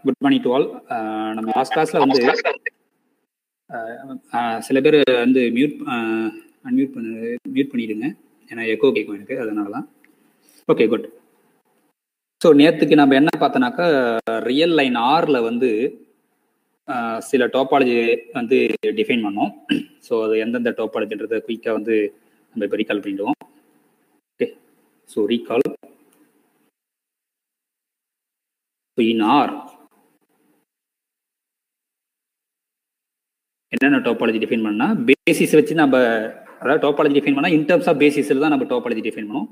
Good morning to all. நம்ம last கிளாஸ்ல வந்து சில பேர் வந்து மியூட் பண்ணிடுங்க, ஏன்னா எக்கோ கேட்கும் எனக்கு, அதனால தான். Okay, good. ஸோ நேற்றுக்கு நம்ம என்ன பார்த்தோன்னாக்கா, ரியல் லைன் ஆரில் வந்து சில டோபாலஜி வந்து டிஃபைன் பண்ணோம். ஸோ அது எந்தெந்த டோபாலஜின்றதை குயிக்காக வந்து நம்ம இப்போ ரீகால் பண்ணிடுவோம். Okay, so recall. In R என்னென்ன டோபாலஜி டிஃபைன் பண்ணா பேசிஸ் வச்சு நம்ம, அதாவது டோபாலஜி டிஃபைன் பண்ணால் இன் டர்ம்ஸ் ஆஃப் பேசிஸில் தான் நம்ம டோபாலஜி டிஃபைன் பண்ணோம்.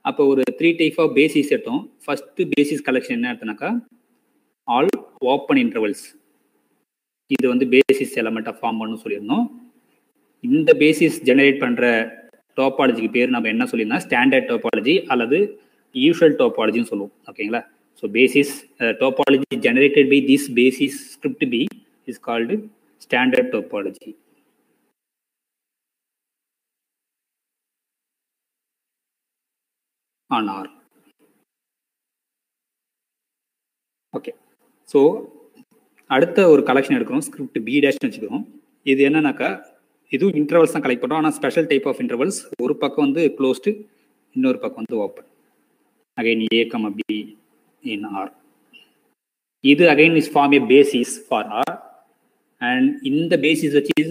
அப்போ ஒரு 3 டைப் ஆஃப் பேசிஸ் எடுத்தோம். ஃபர்ஸ்ட் பேசிஸ் கலெக்ஷன் என்ன எடுத்தோம்னாக்கா, ஆல் ஓப்பன் இன்டர்வல்ஸ். இது வந்து பேசிஸ் எலமெண்ட்டாக ஃபார்ம் பண்ணணும்னு சொல்லியிருந்தோம். இந்த பேசிஸ் ஜெனரேட் பண்ணுற டோபாலஜிக்கு பேர் நம்ம என்ன சொல்லியிருந்தோம், ஸ்டாண்டர்ட் டோபாலஜி அல்லது யூஷுவல் டோபாலஜின்னு சொல்லுவோம். ஓகேங்களா? So basis topology generated by this basis script B is called standard topology. On R. Okay, so அடுத்த ஒரு கலெக்ஷன் எடுக்கிறோம், ஸ்கிரிப்ட் பி டேஷ்னு வச்சுக்கிறோம். இது என்னன்னாக்கா, இதுவும் இன்டர்வல்ஸ் தான் கலெக்ட் பண்ணுறோம், ஆனால் ஸ்பெஷல் டைப் ஆஃப் இன்டர்வல்ஸ். ஒரு பக்கம் வந்து க்ளோஸ்டு, இன்னொரு பக்கம் வந்து open. Again A comma B in R. இது again is form a basis for R. And இந்த பேசிஸ் வச்சு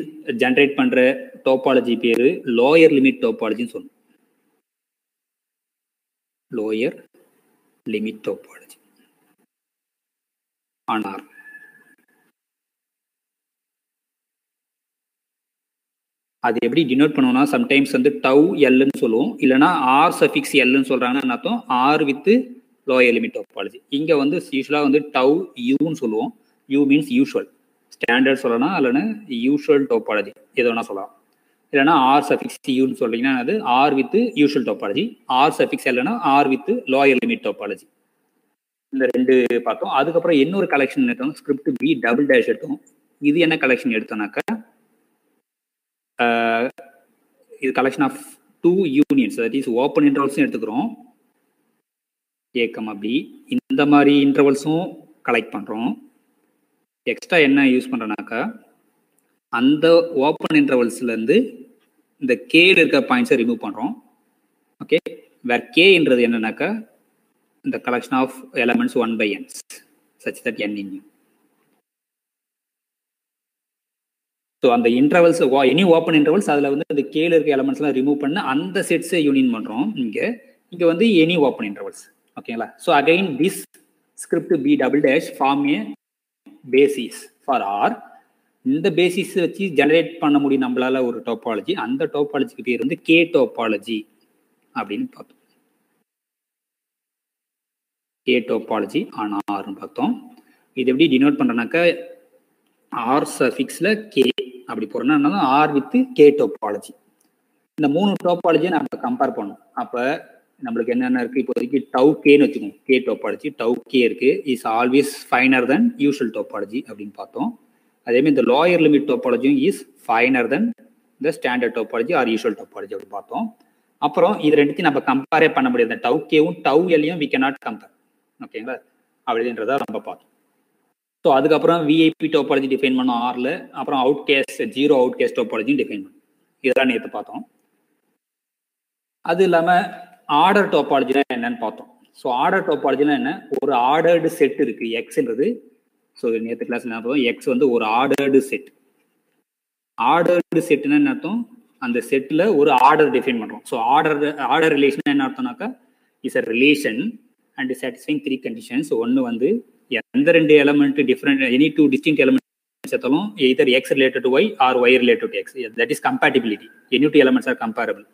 ஜென்ரேட் பண்ணுற டோபாலஜி பேர் லோயர் லிமிட் டோபாலஜின்னு சொல்லுவோம். Lower limit topology on R. அது எப்படி டினோட் பண்ணுவோம்னா, சம்டைம்ஸ் வந்து டவு எல்லுன்னு சொல்லுவோம், இல்லைனா ஆர் சஃபிக்ஸ் எல்லுன்னு சொல்கிறாங்கன்னு அர்த்தம். R with lower limit topology. இங்கே வந்து யூஸ்வலாக வந்து டவு யூன்னு சொல்லுவோம். You means usual. ஸ்டாண்டர்ட் சொல்லலாம், இல்லைன்னா யூஷுவல் டோபாலஜி எது வேணா சொல்லலாம். இல்லைனா ஆர் சஃபிக்ஸ் யூன்னு சொல்றீங்கன்னா அது ஆர் வித் யூஷுவல் டோபாலஜி. ஆர் சஃபிக்ஸ் இல்லைன்னா R with lower limit topology. இந்த ரெண்டு பார்த்தோம். அதுக்கப்புறம் இன்னொரு கலெக்ஷன் எடுத்தோம், ஸ்கிரிப்ட் பி டபுள் டேஷ் எடுத்தோம். இது என்ன கலெக்ஷன் எடுத்தோம்னாக்கா, இது collection of 2 unions, that is open இன்டர்வல்ஸும் எடுத்துக்கிறோம், ஏ கமா பி. இந்த மாதிரி இன்டர்வல்ஸும் கலெக்ட் பண்ணுறோம். எக்ஸ்ட்ரா என்ன யூஸ் பண்ணுறோன்னாக்கா, அந்த ஓப்பன் இன்டர்வல்ஸ்லேருந்து இந்த கேல இருக்க பாயிண்ட்ஸை ரிமூவ் பண்ணுறோம். ஓகே, வேர் கேன்றது என்னன்னாக்கா, இந்த collection of elements 1 by n such that n in U. So அந்த இன்டர்வல்ஸ், எனி ஓப்பன் இன்டர்வல்ஸ், அதில் வந்து இந்த கேல இருக்க எலமெண்ட்ஸ்லாம் ரிமூவ் பண்ண அந்த செட்ஸை யூனியன் பண்ணுறோம். இங்கே வந்து எனி ஓப்பன் இன்டர்வல்ஸ். ஓகேங்களா? So again this script B double dash form a basis for R. இந்த பேசிஸ் வச்சு ஜெனரேட் பண்ண முடியும் நம்மளால ஒரு டோபாலஜி. அந்த டோபாலஜிக்கு பேர் வந்து கே டோபாலஜி அப்படின்னு பார்த்தோம். கே டோபாலஜி ஆன் ஆர்னு பார்த்தோம். இது எப்படி டினோட் பண்றோம்னாக்கா, ஆர் சஃபிக்ஸ்ல கே அப்படி போறோம்னா ஆர் வித் கே டோபாலஜி. இந்த 3 டோபாலஜியை நம்ம கம்பேர் பண்ணோம். அப்போ நம்மளுக்கு என்னென்ன இருக்கு, இப்போதைக்கு டவு கேன்னு வச்சுக்கோங்க. கே டோபாலஜி டவு கே இருக்கு, is always finer than usual topology அப்படின்னு பார்த்தோம். அதேமாதிரி இந்த லோயர் லிமிட் டோபாலஜியும் இஸ் ஃபைனர் தென் இந்த standard topology or usual topology அப்படின்னு பார்த்தோம். அப்புறம் இது ரெண்டுத்தையும் நம்ம கம்பேரே பண்ண முடியாது. டவு கேவும் டவு எல்லையும் வி கேனாட் கம்பேர். ஓகேங்களா? அப்படின்றத நம்ம பார்த்தோம். ஸோ அதுக்கப்புறம் விஐபி டோபாலஜி டிஃபைன் பண்ணோம் ஆரில். அப்புறம் out case, zero out case டோபாலஜியும் டிஃபைன் பண்ணோம். இதெல்லாம் நேற்று பார்த்தோம். அது இல்லாமல் ஆர்டர் டோபாலஜினா என்னன்னு பார்த்தோம். ஸோ ஆர்டர் டோபாலஜினா என்ன, ஒரு ஆர்டர்டு செட் இருக்கு எக்ஸ்ன்றது. ஸோ நேற்று கிளாஸ் என்ன பார்த்தோம், எக்ஸ் வந்து ஒரு ஆர்டர்டு செட். ஆர்டர்டு செட்னா என்ன அர்த்தம், அந்த செட்டில் ஒரு ஆர்டர் டிஃபைன் பண்ணுறோம். ஸோ ஆர்டர் ரிலேஷன் என்ன அர்த்தம்னாக்கா, is a relation and satisfying 3 conditions. ஒன்று வந்து எந்த 2 element different, any 2 distinct element சேர்த்தாலும் either X related to Y or Y related to X, that is compatibility. Any 2 elements are comparable,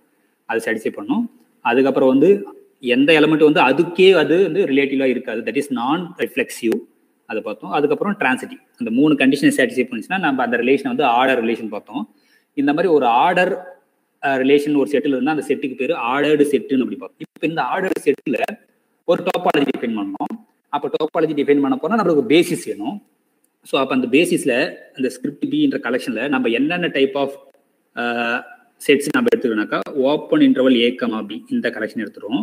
அது satisfy பண்ணும். அதுக்கப்புறம் வந்து எந்த எலமெண்ட் வந்து அதுக்கே அது வந்து ரிலேட்டிவாக இருக்காது, தட் இஸ் நான் ரிஃப்ளெக்சிவ், அதை பார்த்தோம். அதுக்கப்புறம் டிரான்சிட்டிவ். அந்த 3 கண்டிஷனை சாட்டிஸ்ஃபை பண்ணிச்சுன்னா நம்ம அந்த ரிலேஷன் வந்து ஆர்டர் ரிலேஷன் பார்த்தோம். இந்த மாதிரி ஒரு ஆர்டர் ரிலேஷன் ஒரு செட்டில் இருந்தால் அந்த செட்டுக்கு பேர் ஆர்டர்டு செட்டுன்னு அப்படி பார்த்தோம். இப்போ இந்த ஆர்டர் செட்டில் ஒரு டோபாலஜி டிஃபைன் பண்ணோம். அப்போ டோபாலஜி டிஃபைன் பண்ண போனால் நம்மளுக்கு பேசிஸ் வேணும். ஸோ அப்போ அந்த பேசிஸில் அந்த ஸ்கிரிப்ட் பின்ற கலெக்ஷனில் நம்ம என்னென்ன டைப் ஆஃப் செட்ஸ் நம்ம எடுத்துக்கணும்னாக்கா, open interval A comma B இந்த கலெக்ஷன் எடுத்துருவோம்.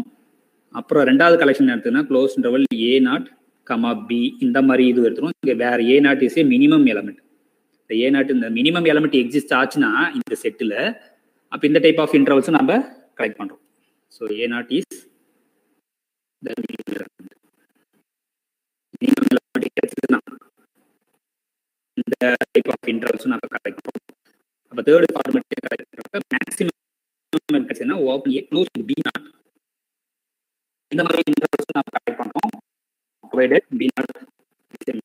அப்புறம் ரெண்டாவது கலெக்ஷன் எடுத்துக்கினா close interval A naught comma B இந்த மாதிரி இது எடுத்துரும். இங்கே வேற A not is a minimum element. இந்த ஏ நாட் இந்த மினிமம் எலமெண்ட் எக்ஸிஸ்ட் ஆச்சுன்னா இந்த செட்டில், அப்போ இந்த டைப் ஆஃப் இன்டர்வல்ஸும் நம்ம கலெக்ட் பண்ணுறோம். So A not is the minimum element கிடைச்சதுன்னா இந்த டைப் ஆஃப் இன்டர்வல்ஸும் நம்ம கலெக்ட் பண்ணுறோம். அப்போ தேர்ட் ஃபார்மேட் கலெக்ட் பண்ணுறப்ப மேக்ஸிமம் கிடைச்சதுன்னா open A close to B not இந்த மாதிரி இன்டர்வல்ஸும் நம்ம கலெக்ட் பண்ணுறோம். provided B naught is a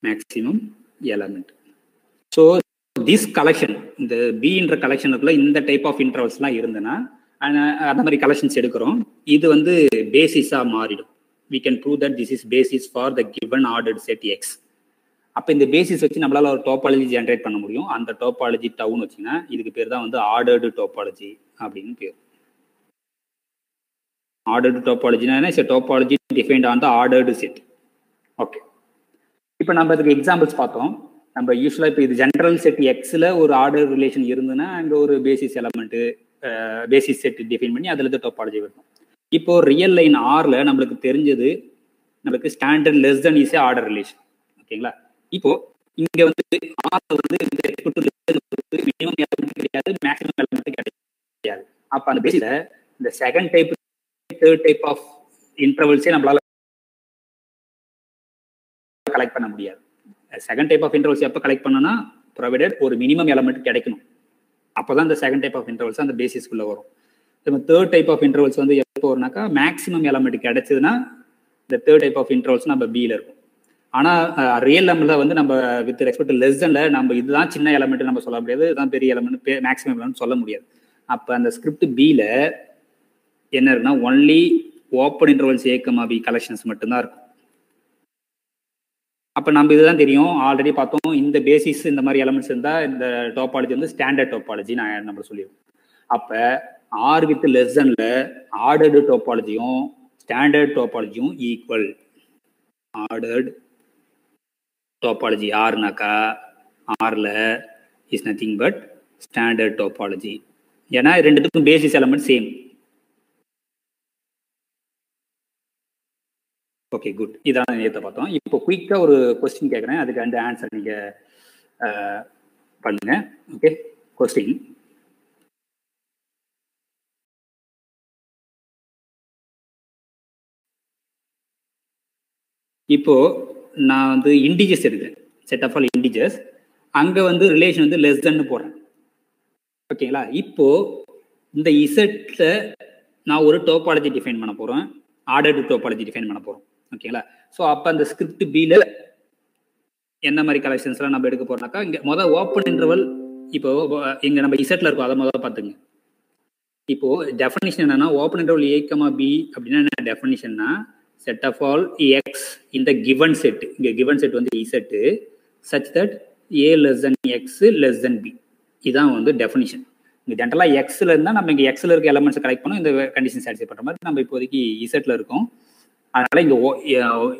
maximum element. So this collection, இந்த B என்ற கலெக்ஷனுக்குள்ள இந்த டைப் ஆஃப் இன்டர்வல்ஸ்லாம் இருந்ததுன்னா அந்த மாதிரி கலெக்ஷன்ஸ் எடுக்கிறோம். இது வந்து பேசிஸாக மாறிடும். We can prove that this is basis for the given ordered set X. அப்போ இந்த பேசிஸ் வச்சு நம்மளால ஒரு டோபாலஜி ஜென்ரேட் பண்ண முடியும். அந்த டோபாலஜி டவுன் வச்சுன்னா இதுக்கு பேர் தான் வந்து ஆர்டர்டு டோபாலஜி அப்படின்னு பேர். Ordered topology is a topology defined on the ordered set. Okay. இப்போ நம்ம இதுக்கு எக்ஸாம்பிள்ஸ் பார்த்தோம். நம்ம யூஸ்வலாக இப்போ இது ஜென்ரல் செட் எக்ஸில் ஒரு ஆர்டர் ரிலேஷன் இருந்ததுன்னா அங்கே ஒரு basis element basis set define பண்ணி அதில் இருந்து டோபாலஜி இருக்கும். இப்போ ரியல் லைன் ஆரில் நம்மளுக்கு தெரிஞ்சது நம்மளுக்கு standard less than is order relation. ஓகேங்களா? இப்போ இங்கே வந்து ஆர் வந்து மினிமம் எலமெண்ட் கிடையாது, மேக்ஸிமம் எலமெண்ட் கிடையாது. அப்போ அந்த பேசிஸில் இந்த second type third type of இன்டர்வல்ஸே நம்மளால கலெக்ட் பண்ண முடியாது. செகண்ட் டைப் ஆஃப் இன்டர்வல்ஸ் எப்போ கலெக்ட் பண்ணனா ப்ரொவைடட் ஒரு மினிமம் எலமெண்ட் கிடைக்கணும். அப்போதான் இந்த செகண்ட் டைப் ஆஃப் இன்டர்வல்ஸ் அந்த பேசிஸ்க்குள்ள வரும். இப்போ தேர்ட் டைப் ஆஃப் இன்டர்வல்ஸ் வந்து எப்போ வரும்னாக்கா மேக்ஸிமம் எலமெண்ட் கிடைச்சதுன்னா இந்த தேர்ட் டைப் ஆஃப் இன்டர்வல்ஸ் நம்ம பியில் இருக்கும். ஆனால் ரியல் நம்பர்ல வந்து நம்ம வித் ரெஸ்பெக்ட் லெஸ் தென்ல நம்ம இதுதான் சின்ன எலமெண்ட் நம்ம சொல்ல முடியாது, இதுதான் பெரிய எலமெண்ட் மேக்ஸிமம் எலமெண்ட் சொல்ல முடியாது. அப்போ அந்த ஸ்கிரிப்ட் பியில் என்ன இருக்குன்னா ஒன்லி ஓப்பன் இன்டர்வல்ஸ் ஏ கமா பி கலெக்ஷன்ஸ் மட்டும்தான் இருக்கும். அப்போ நம்ம இதுதான் தெரியும், ஆல்ரெடி பார்த்தோம். இந்த பேசிஸ் இந்த மாதிரி எலமெண்ட்ஸ் இருந்தால் இந்த டோபாலஜி வந்து ஸ்டாண்டர்ட் டோபாலஜி நம்ம சொல்லிடுவோம். அப்போ ஆர் வித் லெஸ் தென்ல ஆர்டர்டு டோபாலஜியும் ஸ்டாண்டர்ட் டோபாலஜியும் ஈக்குவல். ஆர்டர்டு டோபாலஜி ஆர்னாக்கா ஆர்ல is nothing but standard topology. ஏன்னா ரெண்டுத்துக்கும் basis element same. Okay, good. இதான் நேற்று பார்த்தோம். இப்போ குயிக்காக ஒரு கொஸ்டின் கேட்குறேன், அதுக்கு அந்த ஆன்சர் நீங்கள் பண்ணுங்க. Okay, question. இப்போ நான் வந்து இன்டிஜர்ஸ் எடுக்கிறேன், செட் ஆஃப் ஆல் இன்டிஜர்ஸ். அங்கே வந்து ரிலேஷன் வந்து லெஸ் தென்னு போடுறேன். ஓகேங்களா? இப்போ இந்த இசட்ல நான் ஒரு டோபாலஜி டிஃபைன் பண்ண போகிறேன், ஆர்டர்டு டோபாலஜி டிஃபைன் பண்ண போகிறோம். ஓகேங்களா? ஸோ அப்போ அந்த ஸ்கிரிப்ட் பியில் என்ன மாதிரி கலெக்ஷன்ஸ்லாம் நம்ம எடுக்க போறோம்னாக்கா இங்கே மொதல் ஓப்பன் இன்டர்வல். இப்போ இங்கே நம்ம இசட்ல இருக்கும், அதை முதல்ல பார்த்துங்க. இப்போ டெஃபினிஷன் என்னன்னா open interval A comma B அப்படின்னா என்ன டெஃபினிஷன்னா செட் ஆஃப் ஆல் எக்ஸ் இந்த கிவன் செட். இங்கே கிவன் செட் வந்து Z such that A less than X less than B. இதுதான் வந்து டெஃபினிஷன். இங்கே ஜென்ரலாக எக்ஸில் இருந்தால் நம்ம இங்கே எக்ஸில் இருக்க எலமெண்ட்ஸ் கலெக்ட் பண்ணோம், இந்த கண்டிஷன் சாட்டிஸ்ஃபை பண்ணுற மாதிரி. நம்ம இப்போதைக்கு இசட்ல இருக்கோம். அதனால இங்கே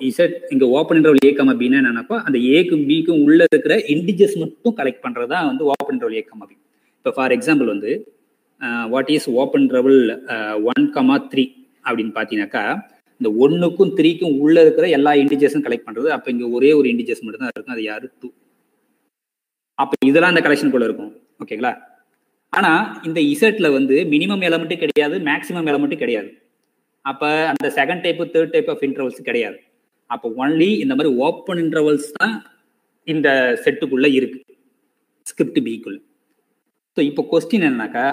இசட் இங்கே ஓப்பன் இன்டர்வல் ஏ கமா பின்னு என்னன்னாப்பா அந்த ஏக்கும் பிக்கும் உள்ள இருக்கிற இன்டிஜர்ஸ் மட்டும் கலெக்ட் பண்ணுறது தான் வந்து open interval A comma B. இப்போ ஃபார் எக்ஸாம்பிள் வந்து வாட் இஸ் ஓப்பன் இன்டர்வல் 1,3 அப்படின்னு பார்த்தீங்கன்னாக்கா இந்த 1க்கும் 3க்கும் உள்ள இருக்கிற எல்லா இன்டிஜர்ஸும் கலெக்ட் பண்ணுறது. அப்போ இங்கே ஒரே ஒரு இன்டிஜர்ஸ் மட்டும் தான் இருக்கும், அது யாரு 2. அப்போ இதெல்லாம் இந்த கலெக்ஷனுக்குள்ள இருக்கும். ஓகேங்களா? ஆனால் இந்த இசட்ல வந்து மினிமம் எலமெண்ட்டும் கிடையாது, மேக்ஸிமம் எலமெண்ட்டும் கிடையாது. அப்போ அந்த second type third type of intervals கிடையாது. அப்போ ஒன்லி இந்த மாதிரி ஓப்பன் இன்டர்வல்ஸ் தான் இந்த செட்டுக்குள்ள இருக்கு, ஸ்கிரிப்ட் பிக்குள்ள. ஸோ இப்போ கொஸ்டின் என்னன்னாக்கா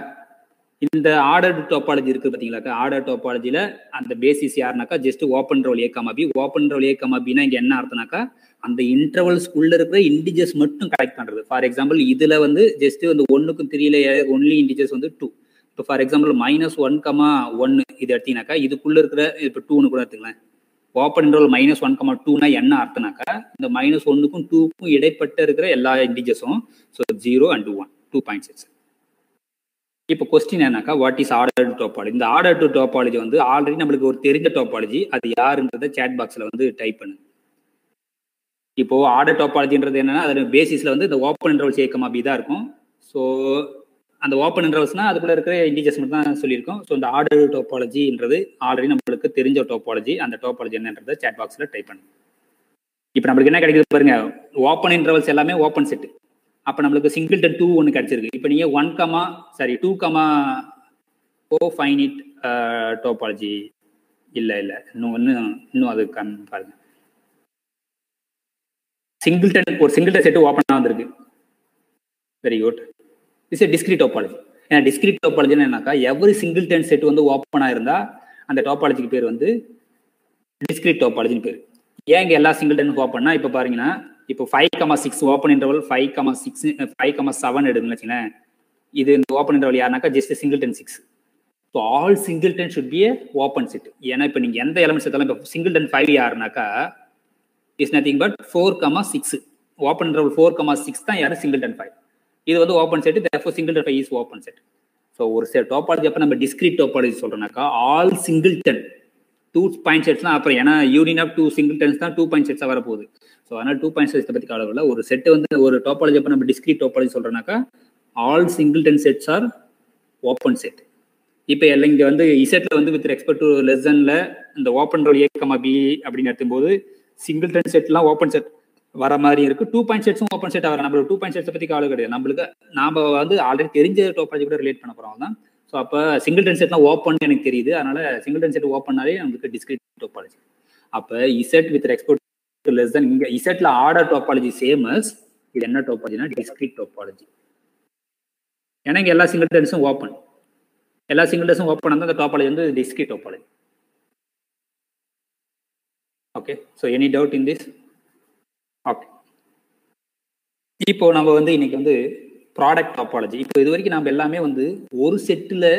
இந்த ஆர்டர் டோபாலஜி இருக்கு பார்த்தீங்களாக்கா, ஆர்டர் டோபாலஜியில் அந்த basis யாருனாக்கா just open interval A comma B. Open interval A comma பின்னா இங்கே என்ன அர்த்தம்னாக்கா அந்த இன்டர்வல்ஸ்குள்ள இருக்கிற இன்டிஜர்ஸ் மட்டும் கலெக்ட் பண்ணுறது. ஃபார் எக்ஸாம்பிள் இதில் வந்து ஜஸ்ட் வந்து 1க்கும் 3ல ஒன்லி இன்டிஜர்ஸ் வந்து 2. இப்போ ஃபார் எக்ஸாம்பிள் -1,1 இது எடுத்தீங்கன்னாக்கா இதுக்குள்ள இருக்கிற இப்போ 2ன்னு கூட எடுத்துக்கலாம். ஓப்பன் இன்டர்வல் -1,2னா என்ன அர்த்தம்னாக்கா இந்த -1க்கும் 2க்கும் இடைப்பட்ட இருக்கிற எல்லா இன்டிஜர்ஸும். So 0 and 1 2.6. இப்போ கொஸ்டின் என்னக்கா what is order to topology. இந்த ஆர்டர் டு டோபாலஜி வந்து ஆல்ரெடி நம்மளுக்கு ஒரு தெரிஞ்ச டோபாலஜி, அது யாருன்றதை சேட் பாக்ஸில் வந்து டைப் பண்ணு. இப்போ ஆர்டர் டோபாலஜின்றது என்னன்னா அது பேசிஸ்ல வந்து இந்த ஓப்பன் இன்டர்வல்ஸ் ஏ கமா பி தான் இருக்கும். ஸோ அந்த ஓப்பன் இன்டர்வல்ஸ்னா அதுக்குள்ள இருக்கிற இன்டிஜர்ஸ் மட்டும் தான் சொல்லியிருக்கோம். ஸோ இந்த ஆர்டர் டோபாலஜின்றது ஆல்ரெடி நம்மளுக்கு தெரிஞ்ச டோபாலஜி. அந்த டோபாலஜி என்னன்றதை சேட் பாக்ஸில் டைப் பண்ணுங்க. இப்போ நம்மளுக்கு என்ன கிடைக்குது பாருங்க, ஓப்பன் இன்டர்வல்ஸ் எல்லாமே ஓப்பன் செட். அப்போ நம்மளுக்கு சிங்கிள்டன் 2 ஒன்று கிடைச்சிருக்கு. இப்போ நீங்கள் 2, ஃபைனிட் டோபாலஜி இல்லை இன்னும் அது பாருங்க. ஒரு சிங்கிள்டன் செட்டு ஓப்பனாக வந்திருக்கு. Very good. It's discrete topology. ஏன்னா டிஸ்கிரீட் டோபாலஜின்னு என்னன்னாக்கா எவ்ரி சிங்கிள்டன் செட் வந்து ஓப்பனாக இருந்தால் அந்த டோபாலஜிக்கு பேர் வந்து டிஸ்கிரீட் டோபாலஜின்னு பேர். ஏன் இங்கே எல்லா சிங்கிள்டன் ஓப்பன்னா இப்போ பாருங்கன்னா, இப்போ 5,6 ஓப்பன் இன்டர்வல் 5,6 5,7 எடுங்கன்னு வச்சுங்களேன். இது இந்த ஓப்பன் இன்டர்வல் யாருனாக்கா just singleton 6. So all singleton should be a open set. ஏன்னா இப்போ நீங்கள் எந்த எலமெண்ட்ஸ் எடுத்தாலும் இப்போ சிங்கிள்டன் 5 யாருனாக்கா is nothing but 4,6. Open interval 4,6 தான் யாரு சிங்கிள்டன் 5. இது வந்து open set. therefore singleton 5 is open set. So ஒரு செட் டோபாலஜி அப்போ நம்ம டிஸ்கிரீட் டோபாலஜி சொல்றோம்னாக்கா ஆல் சிங்கிள்டன் 2 பாயிண்ட் செட்ஸ்லாம் அப்புறம் ஏன்னா யூனியன் ஆஃப் 2 சிங்கிள்டன்ஸ் தான் 2 பாயிண்ட் செட்ஸாக வரப்போகுது. ஸோ அதனால் 2 பாயிண்ட் செட்ஸை பற்றி கவலை இல்லை. ஒரு செட்டு வந்து ஒரு டோபாலஜி அப்போ நம்ம டிஸ்கிரீட் டோபாலஜி சொல்றோம்னாக்கா all singleton sets are open set. இப்போ எல்லாம் இங்கே வந்து இசெட்டில் வந்து வித் ரெஸ்பெக்ட் டு லெசனில் இந்த ஓப்பன் ரோல் A,B அப்படின்னு எடுத்தும்போது சிங்கிள்டன் செட்லாம் ஓப்பன் செட் வர மாதிரி இருக்கு. 2 பாயிண்ட் செட்ஸும் ஓப்பன் செட் வர. நம்மளுக்கு 2 பாயிண்ட் செட்ஸை பற்றி கவலை கிடையாது. நம்மளுக்கு நாம வந்து ஆல்ரெடி தெரிஞ்ச டோபாலஜி கூட ரிலேட் பண்ண போகிறோம் தான். ஸோ அப்போ சிங்கிள்டன் செட்லாம் ஓப்பன் எனக்கு தெரியுது. அதனால சிங்கிள்டன் செட் ஓப்பன்னாலே நம்மளுக்கு டிஸ்கிரீட் டோபாலஜி. அப்போ Z with respect to lesson இங்கே இசெட்டில் ஆர்டர் டோபாலஜி சேமஸ். இது என்ன டோபாலஜினா டிஸ்கிரீட் டோபாலஜி. ஏன்னா இங்கே எல்லா சிங்கிள்டன்ஸும் ஓப்பன். எல்லா சிங்கிள்டன்ஸும் ஓப்பன் அந்த டோபாலஜி வந்து discrete topology. Okay. So any doubt in this? Okay. இப்போ நம்ம வந்து இன்னைக்கு வந்து ப்ராடக்ட் டோபாலஜி. இப்போ இது வரைக்கும் நம்ம எல்லாமே வந்து ஒரு செட்டில்